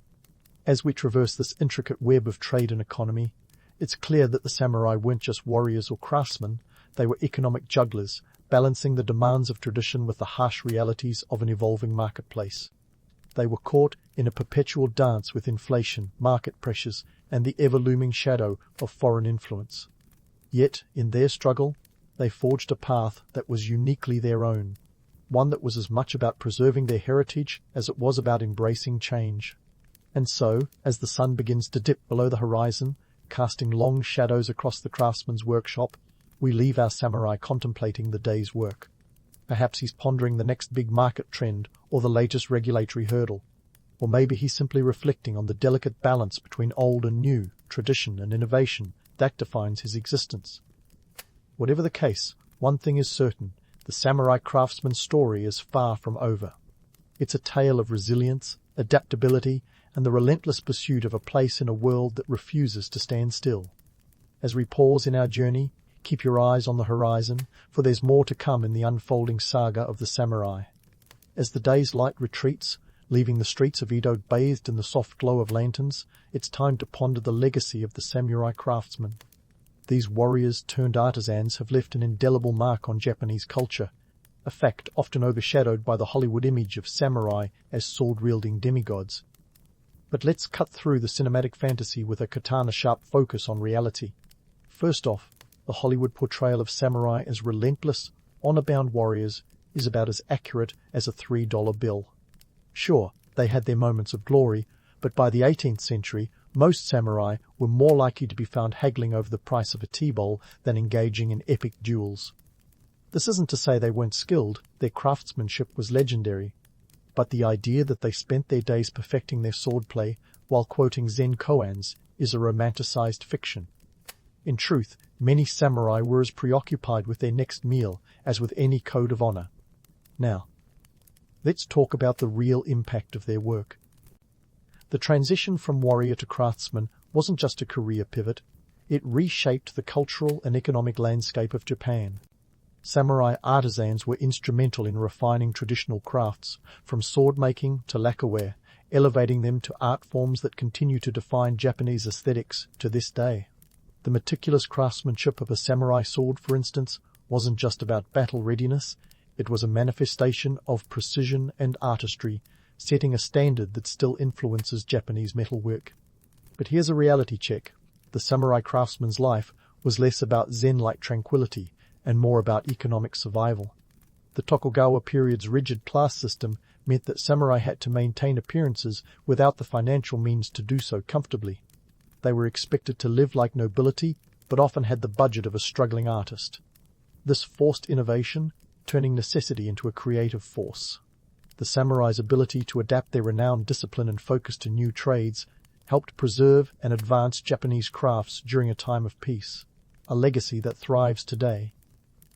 As we traverse this intricate web of trade and economy, it's clear that the samurai weren't just warriors or craftsmen, they were economic jugglers, balancing the demands of tradition with the harsh realities of an evolving marketplace. They were caught in a perpetual dance with inflation, market pressures, and the ever-looming shadow of foreign influence. Yet, in their struggle, they forged a path that was uniquely their own, one that was as much about preserving their heritage as it was about embracing change. And so, as the sun begins to dip below the horizon, casting long shadows across the craftsman's workshop, we leave our samurai contemplating the day's work. Perhaps he's pondering the next big market trend or the latest regulatory hurdle. Or maybe he's simply reflecting on the delicate balance between old and new, tradition and innovation that defines his existence. Whatever the case, one thing is certain: the samurai craftsman's story is far from over. It's a tale of resilience, adaptability, and the relentless pursuit of a place in a world that refuses to stand still. As we pause in our journey, keep your eyes on the horizon, for there's more to come in the unfolding saga of the samurai. As the day's light retreats, leaving the streets of Edo bathed in the soft glow of lanterns, it's time to ponder the legacy of the samurai craftsmen. These warriors turned artisans have left an indelible mark on Japanese culture, a fact often overshadowed by the Hollywood image of samurai as sword-wielding demigods. But let's cut through the cinematic fantasy with a katana-sharp focus on reality. First off, the Hollywood portrayal of samurai as relentless, honor-bound warriors is about as accurate as a $3 bill. Sure, they had their moments of glory, but by the 18th century, most samurai were more likely to be found haggling over the price of a tea bowl than engaging in epic duels. This isn't to say they weren't skilled; their craftsmanship was legendary. But the idea that they spent their days perfecting their swordplay while quoting Zen koans is a romanticized fiction. In truth, many samurai were as preoccupied with their next meal as with any code of honor. Now, let's talk about the real impact of their work. The transition from warrior to craftsman wasn't just a career pivot; it reshaped the cultural and economic landscape of Japan. Samurai artisans were instrumental in refining traditional crafts, from sword-making to lacquerware, elevating them to art forms that continue to define Japanese aesthetics to this day. The meticulous craftsmanship of a samurai sword, for instance, wasn't just about battle readiness; it was a manifestation of precision and artistry, setting a standard that still influences Japanese metalwork. But here's a reality check. The samurai craftsman's life was less about Zen-like tranquility and more about economic survival. The Tokugawa period's rigid class system meant that samurai had to maintain appearances without the financial means to do so comfortably. They were expected to live like nobility, but often had the budget of a struggling artist. This forced innovation, turning necessity into a creative force. The samurai's ability to adapt their renowned discipline and focus to new trades helped preserve and advance Japanese crafts during a time of peace, a legacy that thrives today.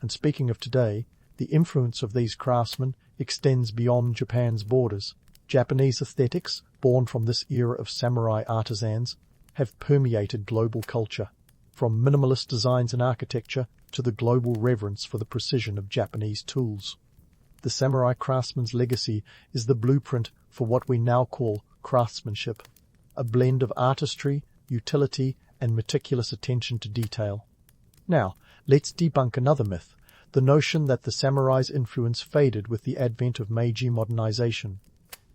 And speaking of today, the influence of these craftsmen extends beyond Japan's borders. Japanese aesthetics, born from this era of samurai artisans, have permeated global culture, from minimalist designs in architecture to the global reverence for the precision of Japanese tools. The samurai craftsman's legacy is the blueprint for what we now call craftsmanship, a blend of artistry, utility, and meticulous attention to detail. Now, let's debunk another myth, the notion that the samurai's influence faded with the advent of Meiji modernization.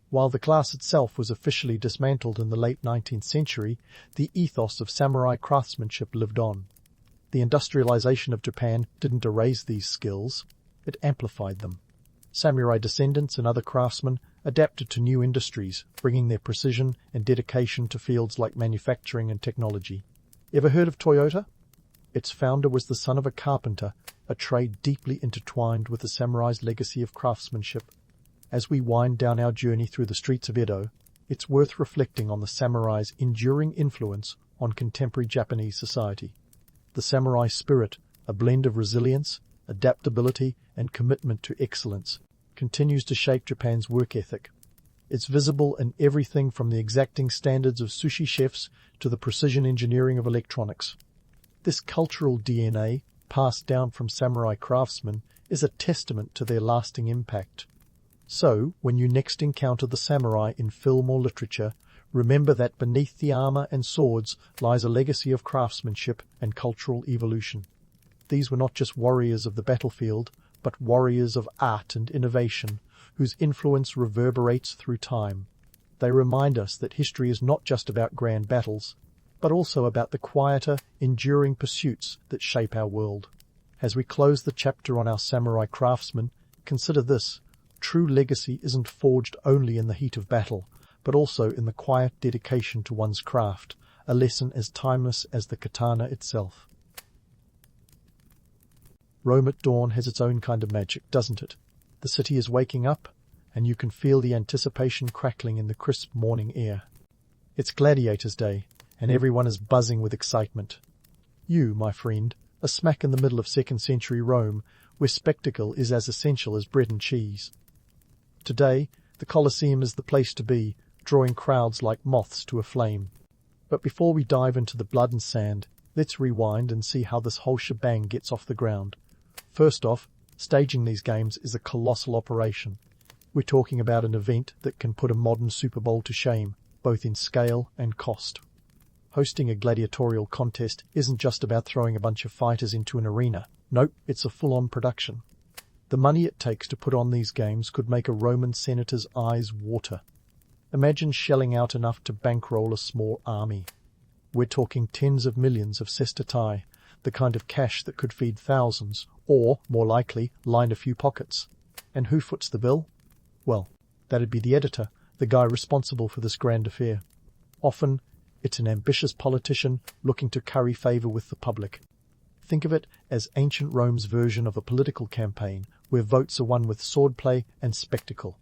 While the class itself was officially dismantled in the late 19th century, the ethos of samurai craftsmanship lived on. The industrialization of Japan didn't erase these skills, it amplified them. Samurai descendants and other craftsmen adapted to new industries, bringing their precision and dedication to fields like manufacturing and technology. Ever heard of Toyota? Its founder was the son of a carpenter, a trade deeply intertwined with the samurai's legacy of craftsmanship. As we wind down our journey through the streets of Edo, it's worth reflecting on the samurai's enduring influence on contemporary Japanese society. The samurai spirit, a blend of resilience, adaptability, and commitment to excellence, continues to shape Japan's work ethic. It's visible in everything from the exacting standards of sushi chefs to the precision engineering of electronics. This cultural DNA, passed down from samurai craftsmen, is a testament to their lasting impact. So, when you next encounter the samurai in film or literature, remember that beneath the armor and swords lies a legacy of craftsmanship and cultural evolution. These were not just warriors of the battlefield, but warriors of art and innovation, whose influence reverberates through time. They remind us that history is not just about grand battles, but also about the quieter, enduring pursuits that shape our world. As we close the chapter on our samurai craftsmen, consider this: true legacy isn't forged only in the heat of battle, but also in the quiet dedication to one's craft, a lesson as timeless as the katana itself. Rome at dawn has its own kind of magic, doesn't it? The city is waking up, and you can feel the anticipation crackling in the crisp morning air. It's Gladiator's Day, and everyone is buzzing with excitement. You, my friend, are smack in the middle of 2nd century Rome, where spectacle is as essential as bread and cheese. Today, the Colosseum is the place to be, drawing crowds like moths to a flame. But before we dive into the blood and sand, let's rewind and see how this whole shebang gets off the ground. First off, staging these games is a colossal operation. We're talking about an event that can put a modern Super Bowl to shame, both in scale and cost. Hosting a gladiatorial contest isn't just about throwing a bunch of fighters into an arena. Nope, it's a full-on production. The money it takes to put on these games could make a Roman senator's eyes water. Imagine shelling out enough to bankroll a small army. We're talking tens of millions of sestertii, the kind of cash that could feed thousands, or, more likely, line a few pockets. And who foots the bill? Well, that'd be the editor, the guy responsible for this grand affair. Often, it's an ambitious politician looking to curry favor with the public. Think of it as ancient Rome's version of a political campaign, where votes are won with swordplay and spectacle.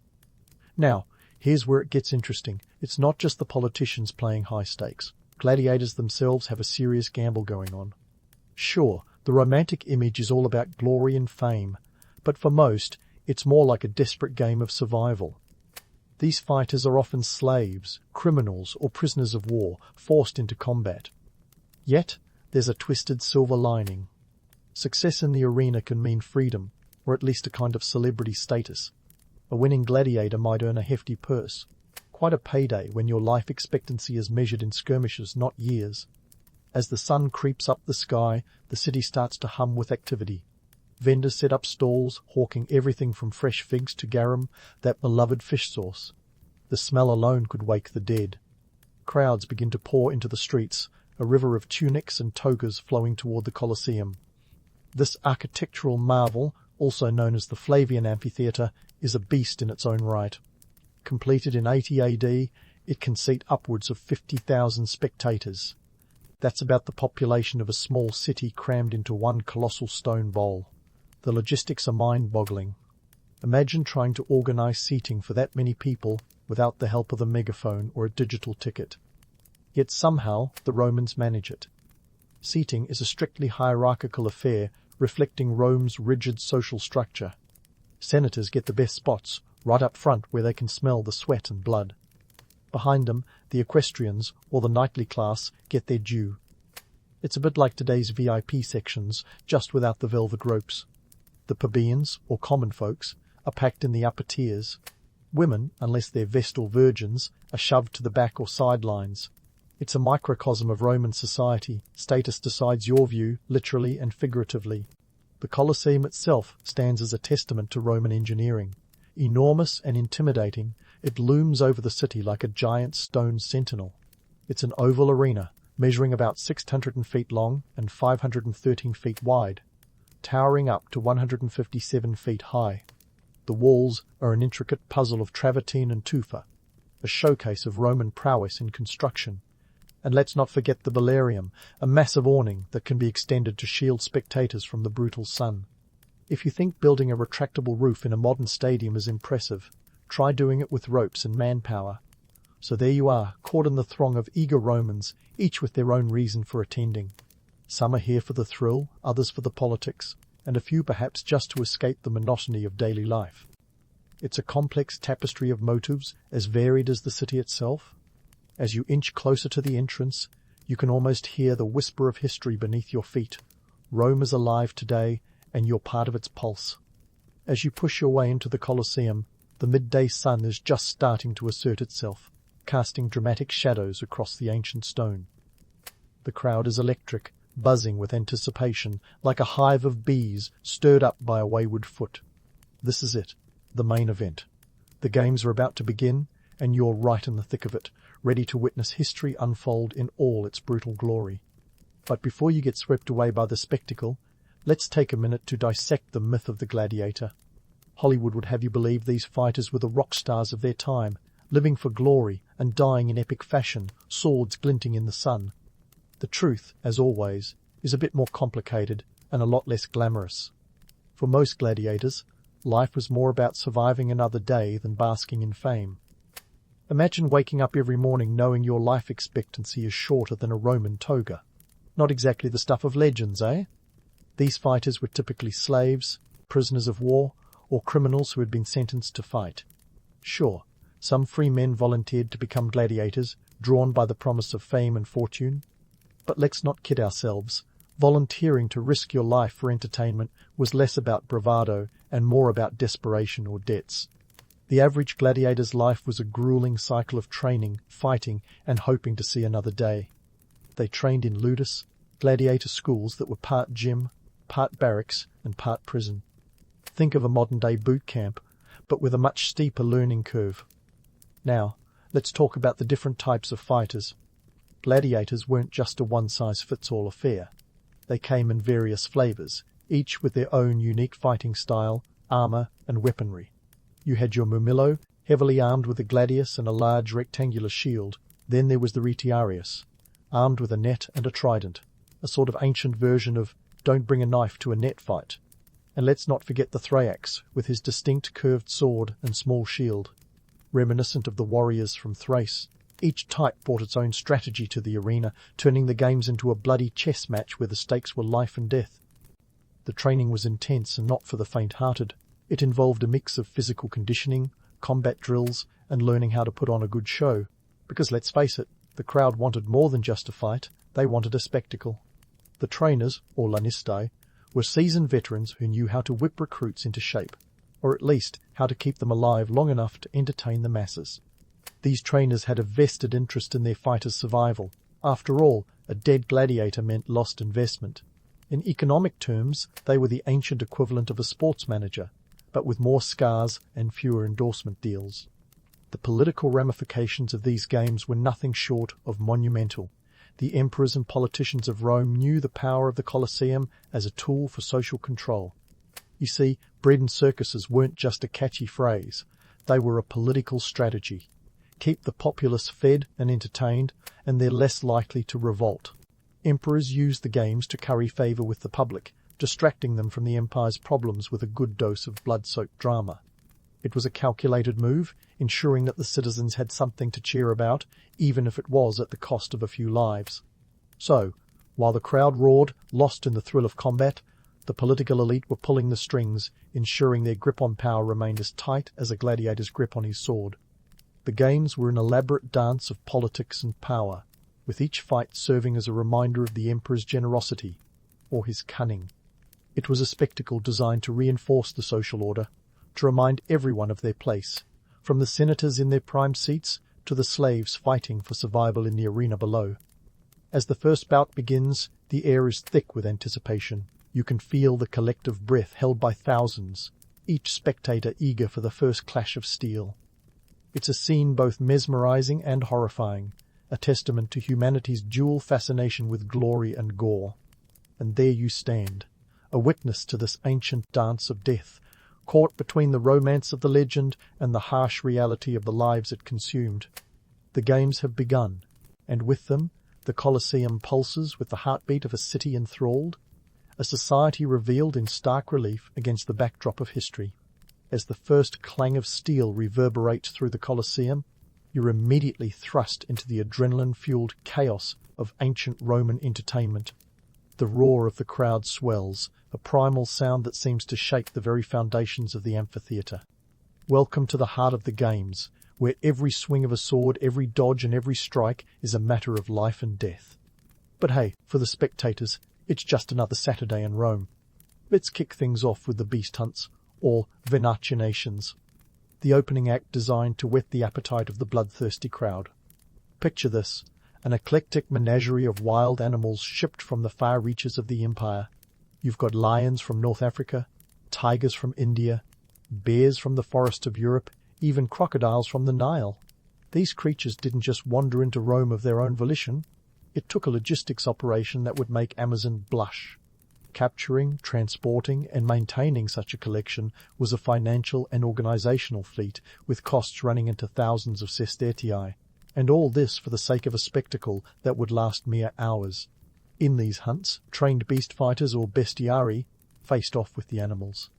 Now, here's where it gets interesting. It's not just the politicians playing high stakes. Gladiators themselves have a serious gamble going on. Sure, the romantic image is all about glory and fame, but for most, it's more like a desperate game of survival. These fighters are often slaves, criminals, or prisoners of war, forced into combat. Yet, there's a twisted silver lining. Success in the arena can mean freedom, or at least a kind of celebrity status. A winning gladiator might earn a hefty purse. Quite a payday when your life expectancy is measured in skirmishes, not years. As the sun creeps up the sky, the city starts to hum with activity. Vendors set up stalls, hawking everything from fresh figs to garum, that beloved fish sauce. The smell alone could wake the dead. Crowds begin to pour into the streets, a river of tunics and togas flowing toward the Colosseum. This architectural marvel, also known as the Flavian Amphitheatre, is a beast in its own right. Completed in 80 AD, it can seat upwards of 50,000 spectators. That's about the population of a small city crammed into one colossal stone bowl. The logistics are mind-boggling. Imagine trying to organize seating for that many people without the help of a megaphone or a digital ticket. Yet somehow the Romans manage it. Seating is a strictly hierarchical affair reflecting Rome's rigid social structure. Senators get the best spots, right up front where they can smell the sweat and blood. Behind them, the equestrians, or the knightly class, get their due. It's a bit like today's VIP sections, just without the velvet ropes. The plebeians, or common folks, are packed in the upper tiers. Women, unless they're vestal virgins, are shoved to the back or sidelines. It's a microcosm of Roman society. Status decides your view, literally and figuratively. The Colosseum itself stands as a testament to Roman engineering. Enormous and intimidating, it looms over the city like a giant stone sentinel. It's an oval arena, measuring about 600 feet long and 513 feet wide, towering up to 157 feet high. The walls are an intricate puzzle of travertine and tufa, a showcase of Roman prowess in construction. And let's not forget the velarium, a massive awning that can be extended to shield spectators from the brutal sun. If you think building a retractable roof in a modern stadium is impressive, try doing it with ropes and manpower. So there you are, caught in the throng of eager Romans, each with their own reason for attending. Some are here for the thrill, others for the politics, and a few perhaps just to escape the monotony of daily life. It's a complex tapestry of motives, as varied as the city itself. As you inch closer to the entrance, you can almost hear the whisper of history beneath your feet. Rome is alive today, and you're part of its pulse. As you push your way into the Colosseum, the midday sun is just starting to assert itself, casting dramatic shadows across the ancient stone. The crowd is electric, buzzing with anticipation, like a hive of bees stirred up by a wayward foot. This is it, the main event. The games are about to begin, and you're right in the thick of it, ready to witness history unfold in all its brutal glory. But before you get swept away by the spectacle, let's take a minute to dissect the myth of the gladiator. Hollywood would have you believe these fighters were the rock stars of their time, living for glory and dying in epic fashion, swords glinting in the sun. The truth, as always, is a bit more complicated and a lot less glamorous. For most gladiators, life was more about surviving another day than basking in fame. Imagine waking up every morning knowing your life expectancy is shorter than a Roman toga. Not exactly the stuff of legends, eh? These fighters were typically slaves, prisoners of war, or criminals who had been sentenced to fight. Sure, some free men volunteered to become gladiators, drawn by the promise of fame and fortune. But let's not kid ourselves. Volunteering to risk your life for entertainment was less about bravado and more about desperation or debts. The average gladiator's life was a grueling cycle of training, fighting, and hoping to see another day. They trained in ludus, gladiator schools that were part gym, part barracks, and part prison. Think of a modern-day boot camp, but with a much steeper learning curve. Now, let's talk about the different types of fighters. Gladiators weren't just a one-size-fits-all affair. They came in various flavors, each with their own unique fighting style, armor, and weaponry. You had your murmillo, heavily armed with a gladius and a large rectangular shield. Then there was the retiarius, armed with a net and a trident, a sort of ancient version of don't bring a knife to a net fight. And let's not forget the Thrax, with his distinct curved sword and small shield. Reminiscent of the warriors from Thrace, each type brought its own strategy to the arena, turning the games into a bloody chess match where the stakes were life and death. The training was intense and not for the faint-hearted. It involved a mix of physical conditioning, combat drills, and learning how to put on a good show. Because let's face it, the crowd wanted more than just a fight, they wanted a spectacle. The trainers, or lanistae, were seasoned veterans who knew how to whip recruits into shape, or at least how to keep them alive long enough to entertain the masses. These trainers had a vested interest in their fighters' survival. After all, a dead gladiator meant lost investment. In economic terms, they were the ancient equivalent of a sports manager, but with more scars and fewer endorsement deals. The political ramifications of these games were nothing short of monumental. The emperors and politicians of Rome knew the power of the Colosseum as a tool for social control. You see, bread and circuses weren't just a catchy phrase. They were a political strategy. Keep the populace fed and entertained, and they're less likely to revolt. Emperors used the games to curry favor with the public, distracting them from the empire's problems with a good dose of blood-soaked drama. It was a calculated move, ensuring that the citizens had something to cheer about, even if it was at the cost of a few lives. So, while the crowd roared, lost in the thrill of combat, the political elite were pulling the strings, ensuring their grip on power remained as tight as a gladiator's grip on his sword. The games were an elaborate dance of politics and power, with each fight serving as a reminder of the emperor's generosity, or his cunning. It was a spectacle designed to reinforce the social order, to remind everyone of their place, from the senators in their prime seats to the slaves fighting for survival in the arena below. As the first bout begins, the air is thick with anticipation. You can feel the collective breath held by thousands, each spectator eager for the first clash of steel. It's a scene both mesmerizing and horrifying, a testament to humanity's dual fascination with glory and gore. And there you stand, a witness to this ancient dance of death, caught between the romance of the legend and the harsh reality of the lives it consumed. The games have begun, and with them, the Colosseum pulses with the heartbeat of a city enthralled, a society revealed in stark relief against the backdrop of history. As the first clang of steel reverberates through the Colosseum, you're immediately thrust into the adrenaline-fueled chaos of ancient Roman entertainment. The roar of the crowd swells, a primal sound that seems to shake the very foundations of the amphitheatre. Welcome to the heart of the games, where every swing of a sword, every dodge and every strike is a matter of life and death. But hey, for the spectators, it's just another Saturday in Rome. Let's kick things off with the beast hunts, or venatinations, the opening act designed to whet the appetite of the bloodthirsty crowd. Picture this, an eclectic menagerie of wild animals shipped from the far reaches of the empire. You've got lions from North Africa, tigers from India, bears from the forests of Europe, even crocodiles from the Nile. These creatures didn't just wander into Rome of their own volition. It took a logistics operation that would make Amazon blush. Capturing, transporting, and maintaining such a collection was a financial and organizational feat, with costs running into thousands of sestertii. And all this for the sake of a spectacle that would last mere hours. In these hunts, trained beast fighters or bestiari faced off with the animals.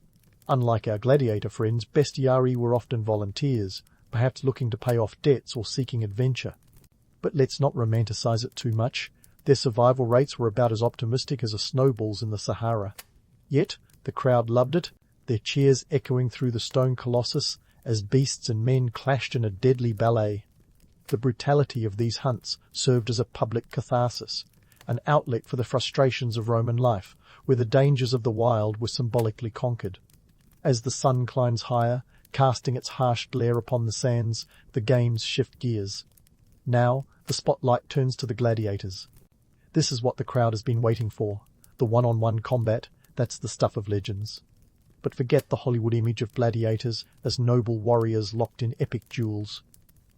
Unlike our gladiator friends, bestiarii were often volunteers, perhaps looking to pay off debts or seeking adventure. But let's not romanticize it too much. Their survival rates were about as optimistic as a snowball's in the Sahara. Yet, the crowd loved it, their cheers echoing through the stone colossus as beasts and men clashed in a deadly ballet. The brutality of these hunts served as a public catharsis, an outlet for the frustrations of Roman life, where the dangers of the wild were symbolically conquered. As the sun climbs higher, casting its harsh glare upon the sands, the games shift gears. Now, the spotlight turns to the gladiators. This is what the crowd has been waiting for, the one-on-one combat. That's the stuff of legends. But forget the Hollywood image of gladiators as noble warriors locked in epic duels.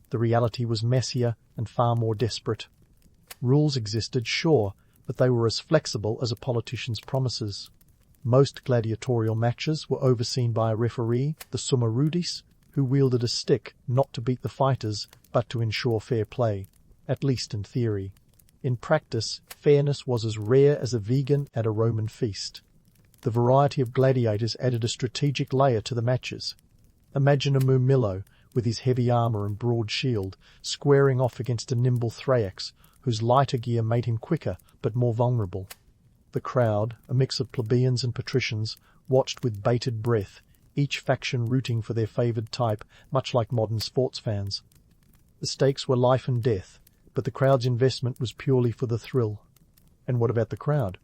The reality was messier and far more desperate. Rules existed, sure, but they were as flexible as a politician's promises. Most gladiatorial matches were overseen by a referee, the summa rudis, who wielded a stick not to beat the fighters, but to ensure fair play, at least in theory. In practice, fairness was as rare as a vegan at a Roman feast. The variety of gladiators added a strategic layer to the matches. Imagine a murmillo, with his heavy armour and broad shield, squaring off against a nimble Thrax, whose lighter gear made him quicker but more vulnerable. The crowd, a mix of plebeians and patricians, watched with bated breath, each faction rooting for their favoured type, much like modern sports fans. The stakes were life and death, but the crowd's investment was purely for the thrill. And what about the crowd?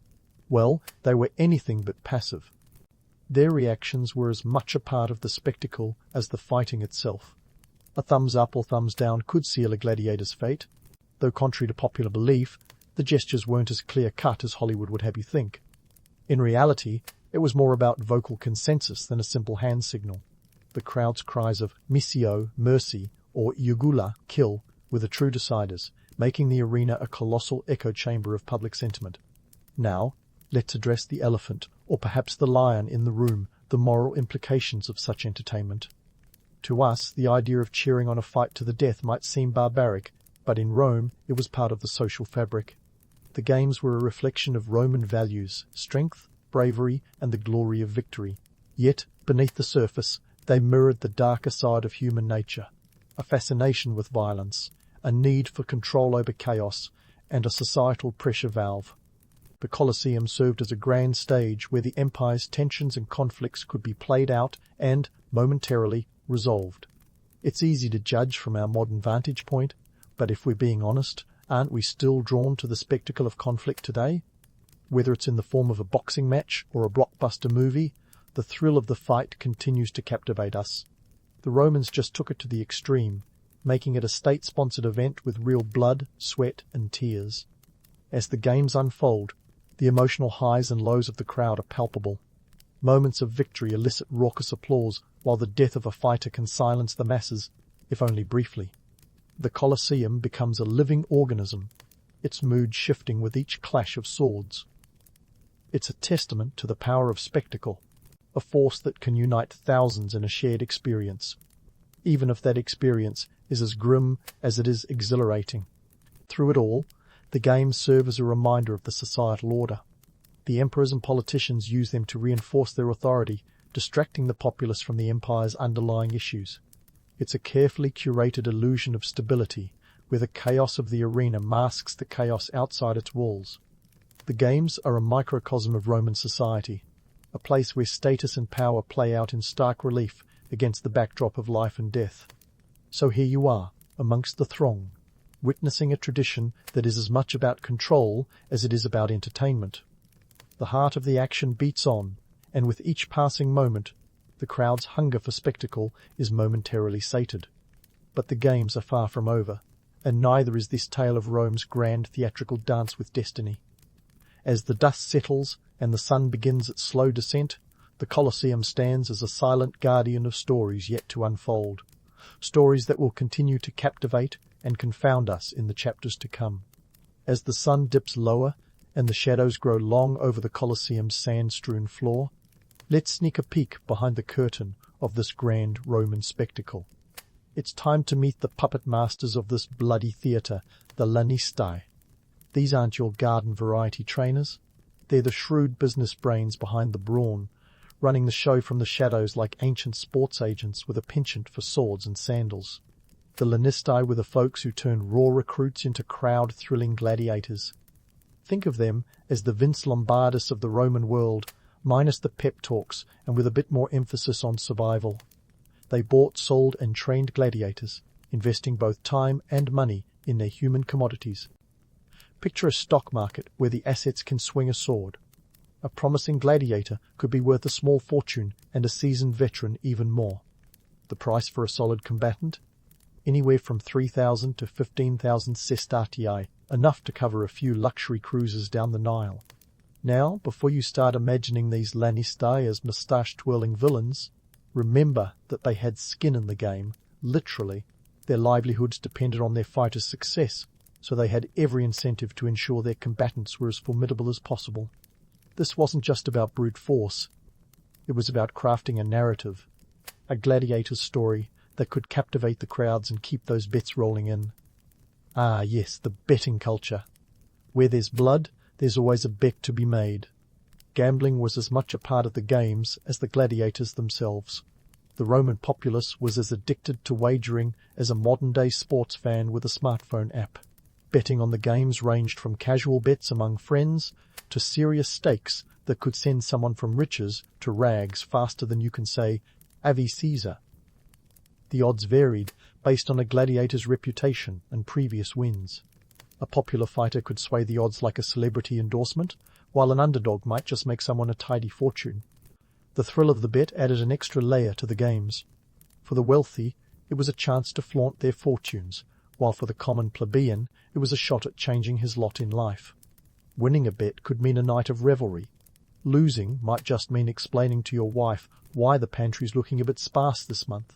Well, they were anything but passive. Their reactions were as much a part of the spectacle as the fighting itself. A thumbs up or thumbs down could seal a gladiator's fate, though contrary to popular belief, the gestures weren't as clear-cut as Hollywood would have you think. In reality, it was more about vocal consensus than a simple hand signal. The crowd's cries of missio, mercy, or jugula, kill, were the true deciders, making the arena a colossal echo chamber of public sentiment. Now, let's address the elephant, or perhaps the lion in the room, the moral implications of such entertainment. To us, the idea of cheering on a fight to the death might seem barbaric, but in Rome it was part of the social fabric. The games were a reflection of Roman values, strength, bravery, and the glory of victory. Yet, beneath the surface, they mirrored the darker side of human nature, a fascination with violence, a need for control over chaos, and a societal pressure valve. The Colosseum served as a grand stage where the empire's tensions and conflicts could be played out and, momentarily, resolved. It's easy to judge from our modern vantage point, but if we're being honest, aren't we still drawn to the spectacle of conflict today? Whether it's in the form of a boxing match or a blockbuster movie, the thrill of the fight continues to captivate us. The Romans just took it to the extreme, making it a state-sponsored event with real blood, sweat, and tears. As the games unfold, the emotional highs and lows of the crowd are palpable. Moments of victory elicit raucous applause, while the death of a fighter can silence the masses, if only briefly. The Colosseum becomes a living organism, its mood shifting with each clash of swords. It's a testament to the power of spectacle, a force that can unite thousands in a shared experience, even if that experience is as grim as it is exhilarating. Through it all, the games serve as a reminder of the societal order. The emperors and politicians use them to reinforce their authority, distracting the populace from the empire's underlying issues. It's a carefully curated illusion of stability, where the chaos of the arena masks the chaos outside its walls. The games are a microcosm of Roman society, a place where status and power play out in stark relief against the backdrop of life and death. So here you are, amongst the throng, witnessing a tradition that is as much about control as it is about entertainment. The heart of the action beats on, and with each passing moment, the crowd's hunger for spectacle is momentarily sated. But the games are far from over, and neither is this tale of Rome's grand theatrical dance with destiny. As the dust settles and the sun begins its slow descent, the Colosseum stands as a silent guardian of stories yet to unfold, stories that will continue to captivate and confound us in the chapters to come. As the sun dips lower and the shadows grow long over the Colosseum's sand-strewn floor, let's sneak a peek behind the curtain of this grand Roman spectacle. It's time to meet the puppet masters of this bloody theatre, the lanistae. These aren't your garden variety trainers. They're the shrewd business brains behind the brawn, running the show from the shadows like ancient sports agents with a penchant for swords and sandals. The Lanistae were the folks who turned raw recruits into crowd-thrilling gladiators. Think of them as the Vince Lombardus of the Roman world, minus the pep talks and with a bit more emphasis on survival. They bought, sold and trained gladiators, investing both time and money in their human commodities. Picture a stock market where the assets can swing a sword. A promising gladiator could be worth a small fortune and a seasoned veteran even more. The price for a solid combatant? Anywhere from 3,000 to 15,000 sestertii, enough to cover a few luxury cruises down the Nile. Now, before you start imagining these Lanistae as moustache-twirling villains, remember that they had skin in the game, literally. Their livelihoods depended on their fighters' success, so they had every incentive to ensure their combatants were as formidable as possible. This wasn't just about brute force. It was about crafting a narrative, a gladiator's story that could captivate the crowds and keep those bets rolling in. Ah, yes, the betting culture. Where there's blood, there's always a bet to be made. Gambling was as much a part of the games as the gladiators themselves. The Roman populace was as addicted to wagering as a modern-day sports fan with a smartphone app. Betting on the games ranged from casual bets among friends to serious stakes that could send someone from riches to rags faster than you can say, Ave Caesar. The odds varied based on a gladiator's reputation and previous wins. A popular fighter could sway the odds like a celebrity endorsement, while an underdog might just make someone a tidy fortune. The thrill of the bet added an extra layer to the games. For the wealthy, it was a chance to flaunt their fortunes, while for the common plebeian, it was a shot at changing his lot in life. Winning a bet could mean a night of revelry. Losing might just mean explaining to your wife why the pantry's looking a bit sparse this month.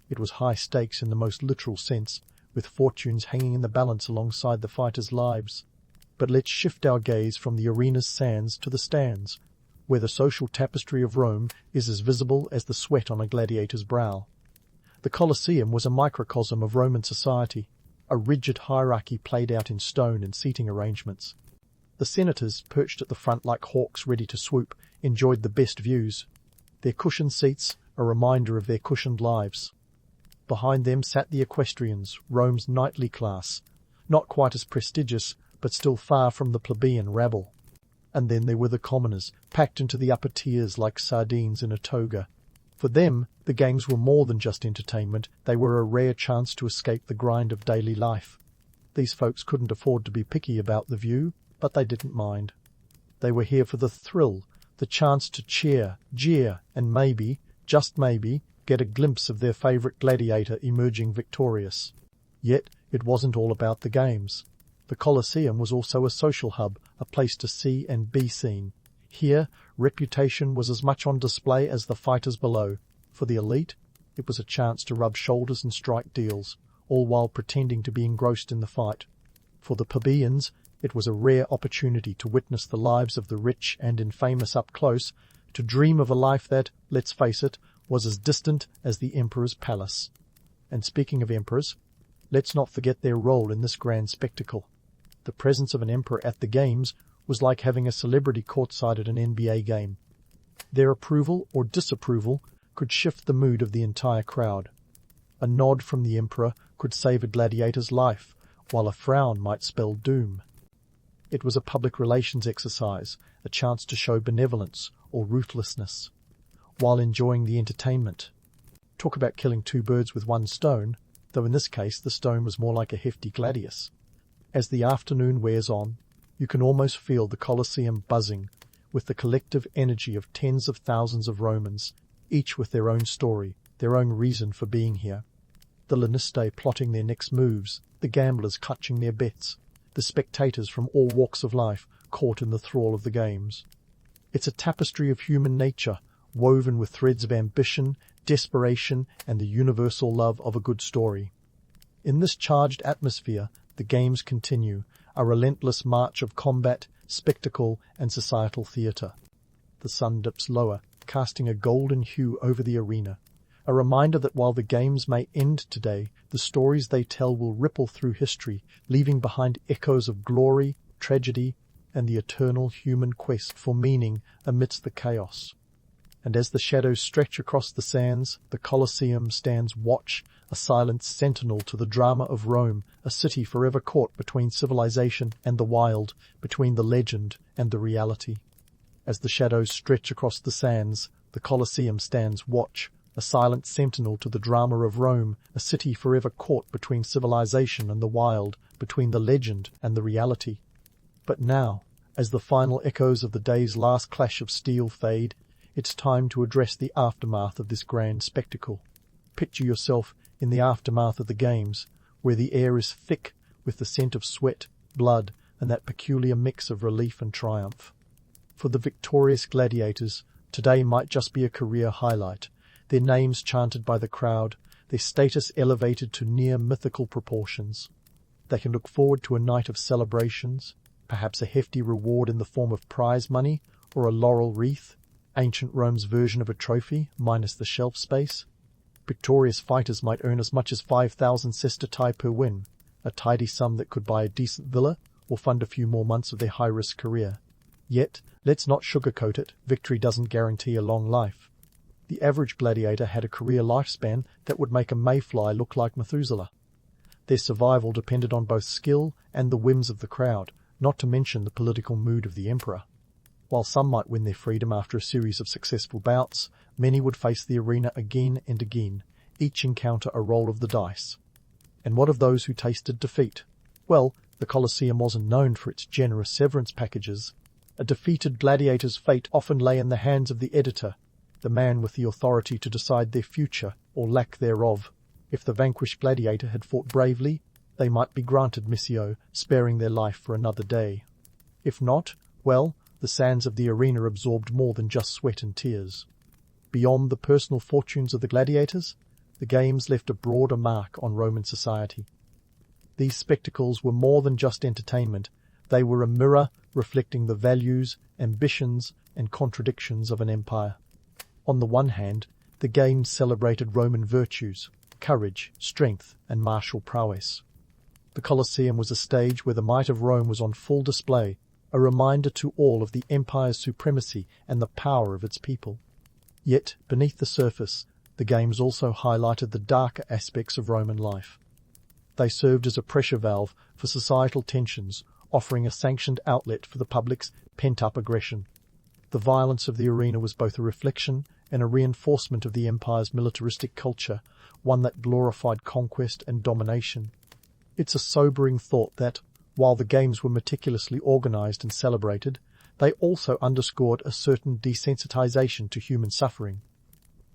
It was high stakes in the most literal sense, with fortunes hanging in the balance alongside the fighters' lives. But let's shift our gaze from the arena's sands to the stands, where the social tapestry of Rome is as visible as the sweat on a gladiator's brow. The Colosseum was a microcosm of Roman society, a rigid hierarchy played out in stone and seating arrangements. The senators, perched at the front like hawks ready to swoop, enjoyed the best views. Their cushioned seats, a reminder of their cushioned lives. Behind them sat the equestrians, Rome's knightly class, not quite as prestigious, but still far from the plebeian rabble. And then there were the commoners, packed into the upper tiers like sardines in a toga. For them, the games were more than just entertainment, they were a rare chance to escape the grind of daily life. These folks couldn't afford to be picky about the view, but they didn't mind. They were here for the thrill, the chance to cheer, jeer, and maybe, just maybe, get a glimpse of their favourite gladiator emerging victorious. Yet, it wasn't all about the games. The Colosseum was also a social hub, a place to see and be seen. Here, reputation was as much on display as the fighters below. For the elite, it was a chance to rub shoulders and strike deals, all while pretending to be engrossed in the fight. For the plebeians, it was a rare opportunity to witness the lives of the rich and infamous up close, to dream of a life that, let's face it, was as distant as the emperor's palace. And speaking of emperors, let's not forget their role in this grand spectacle. The presence of an emperor at the games was like having a celebrity courtside at an NBA game. Their approval or disapproval could shift the mood of the entire crowd. A nod from the emperor could save a gladiator's life, while a frown might spell doom. It was a public relations exercise, a chance to show benevolence or ruthlessness, while enjoying the entertainment. Talk about killing two birds with one stone, though in this case the stone was more like a hefty gladius. As the afternoon wears on, you can almost feel the Colosseum buzzing with the collective energy of tens of thousands of Romans, each with their own story, their own reason for being here. The Lanistae plotting their next moves, the gamblers clutching their bets, the spectators from all walks of life caught in the thrall of the games. It's a tapestry of human nature, woven with threads of ambition, desperation, and the universal love of a good story. In this charged atmosphere, the games continue, a relentless march of combat, spectacle, and societal theatre. The sun dips lower, casting a golden hue over the arena, a reminder that while the games may end today, the stories they tell will ripple through history, leaving behind echoes of glory, tragedy, and the eternal human quest for meaning amidst the chaos. And as the shadows stretch across the sands, the Colosseum stands watch, a silent sentinel to the drama of Rome, a city forever caught between civilization and the wild, between the legend and the reality. As the shadows stretch across the sands, the Colosseum stands watch, a silent sentinel to the drama of Rome, a city forever caught between civilization and the wild, between the legend and the reality. But now, as the final echoes of the day's last clash of steel fade, it's time to address the aftermath of this grand spectacle. Picture yourself in the aftermath of the games, where the air is thick with the scent of sweat, blood, and that peculiar mix of relief and triumph. For the victorious gladiators, today might just be a career highlight, their names chanted by the crowd, their status elevated to near mythical proportions. They can look forward to a night of celebrations, perhaps a hefty reward in the form of prize money or a laurel wreath, ancient Rome's version of a trophy, minus the shelf space. Victorious fighters might earn as much as 5,000 sestertii per win, a tidy sum that could buy a decent villa or fund a few more months of their high-risk career. Yet, let's not sugarcoat it, victory doesn't guarantee a long life. The average gladiator had a career lifespan that would make a mayfly look like Methuselah. Their survival depended on both skill and the whims of the crowd, not to mention the political mood of the emperor. While some might win their freedom after a series of successful bouts, many would face the arena again and again, each encounter a roll of the dice. And what of those who tasted defeat? Well, the Colosseum wasn't known for its generous severance packages. A defeated gladiator's fate often lay in the hands of the editor, the man with the authority to decide their future or lack thereof. If the vanquished gladiator had fought bravely, they might be granted missio, sparing their life for another day. If not, well, the sands of the arena absorbed more than just sweat and tears. Beyond the personal fortunes of the gladiators, the games left a broader mark on Roman society. These spectacles were more than just entertainment. They were a mirror reflecting the values, ambitions, and contradictions of an empire. On the one hand, the games celebrated Roman virtues, courage, strength, and martial prowess. The Colosseum was a stage where the might of Rome was on full display, a reminder to all of the empire's supremacy and the power of its people. Yet, beneath the surface, the games also highlighted the darker aspects of Roman life. They served as a pressure valve for societal tensions, offering a sanctioned outlet for the public's pent-up aggression. The violence of the arena was both a reflection and a reinforcement of the empire's militaristic culture, one that glorified conquest and domination. It's a sobering thought that, while the games were meticulously organized and celebrated, they also underscored a certain desensitization to human suffering,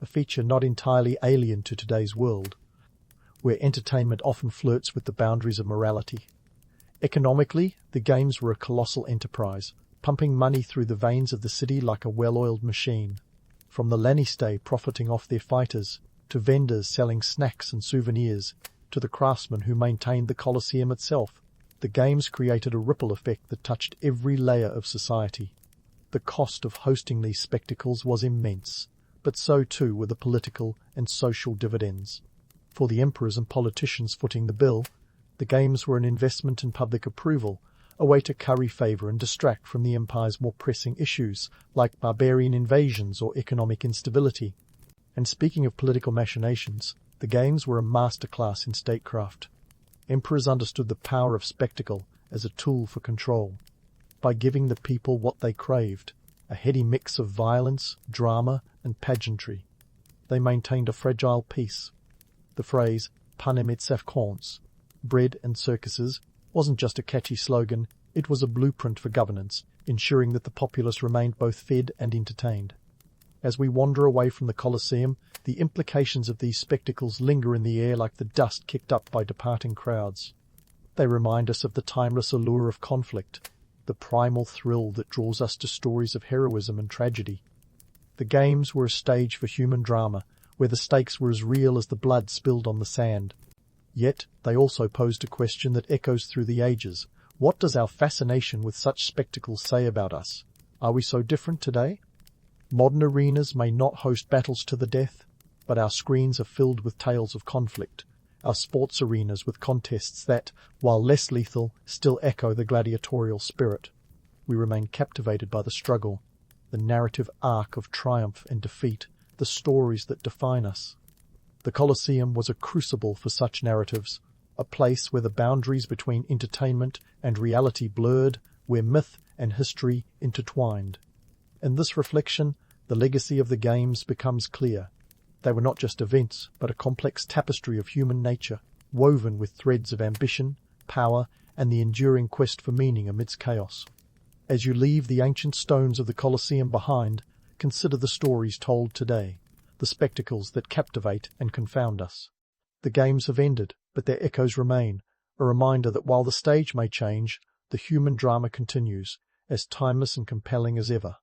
a feature not entirely alien to today's world, where entertainment often flirts with the boundaries of morality. Economically, the games were a colossal enterprise, pumping money through the veins of the city like a well-oiled machine. From the lanistae profiting off their fighters, to vendors selling snacks and souvenirs, to the craftsmen who maintained the Colosseum itself, the games created a ripple effect that touched every layer of society. The cost of hosting these spectacles was immense, but so too were the political and social dividends. For the emperors and politicians footing the bill, the games were an investment in public approval, a way to curry favour and distract from the empire's more pressing issues, like barbarian invasions or economic instability. And speaking of political machinations, the games were a masterclass in statecraft. Emperors understood the power of spectacle as a tool for control. By giving the people what they craved, a heady mix of violence, drama, and pageantry, they maintained a fragile peace. The phrase panem et circenses, bread and circuses, wasn't just a catchy slogan, it was a blueprint for governance, ensuring that the populace remained both fed and entertained. As we wander away from the Colosseum, the implications of these spectacles linger in the air like the dust kicked up by departing crowds. They remind us of the timeless allure of conflict, the primal thrill that draws us to stories of heroism and tragedy. The games were a stage for human drama, where the stakes were as real as the blood spilled on the sand. Yet they also posed a question that echoes through the ages. What does our fascination with such spectacles say about us? Are we so different today? Modern arenas may not host battles to the death, but our screens are filled with tales of conflict, our sports arenas with contests that, while less lethal, still echo the gladiatorial spirit. We remain captivated by the struggle, the narrative arc of triumph and defeat, the stories that define us. The Colosseum was a crucible for such narratives, a place where the boundaries between entertainment and reality blurred, where myth and history intertwined. In this reflection, the legacy of the games becomes clear. They were not just events, but a complex tapestry of human nature, woven with threads of ambition, power, and the enduring quest for meaning amidst chaos. As you leave the ancient stones of the Colosseum behind, consider the stories told today, the spectacles that captivate and confound us. The games have ended, but their echoes remain, a reminder that while the stage may change, the human drama continues, as timeless and compelling as ever.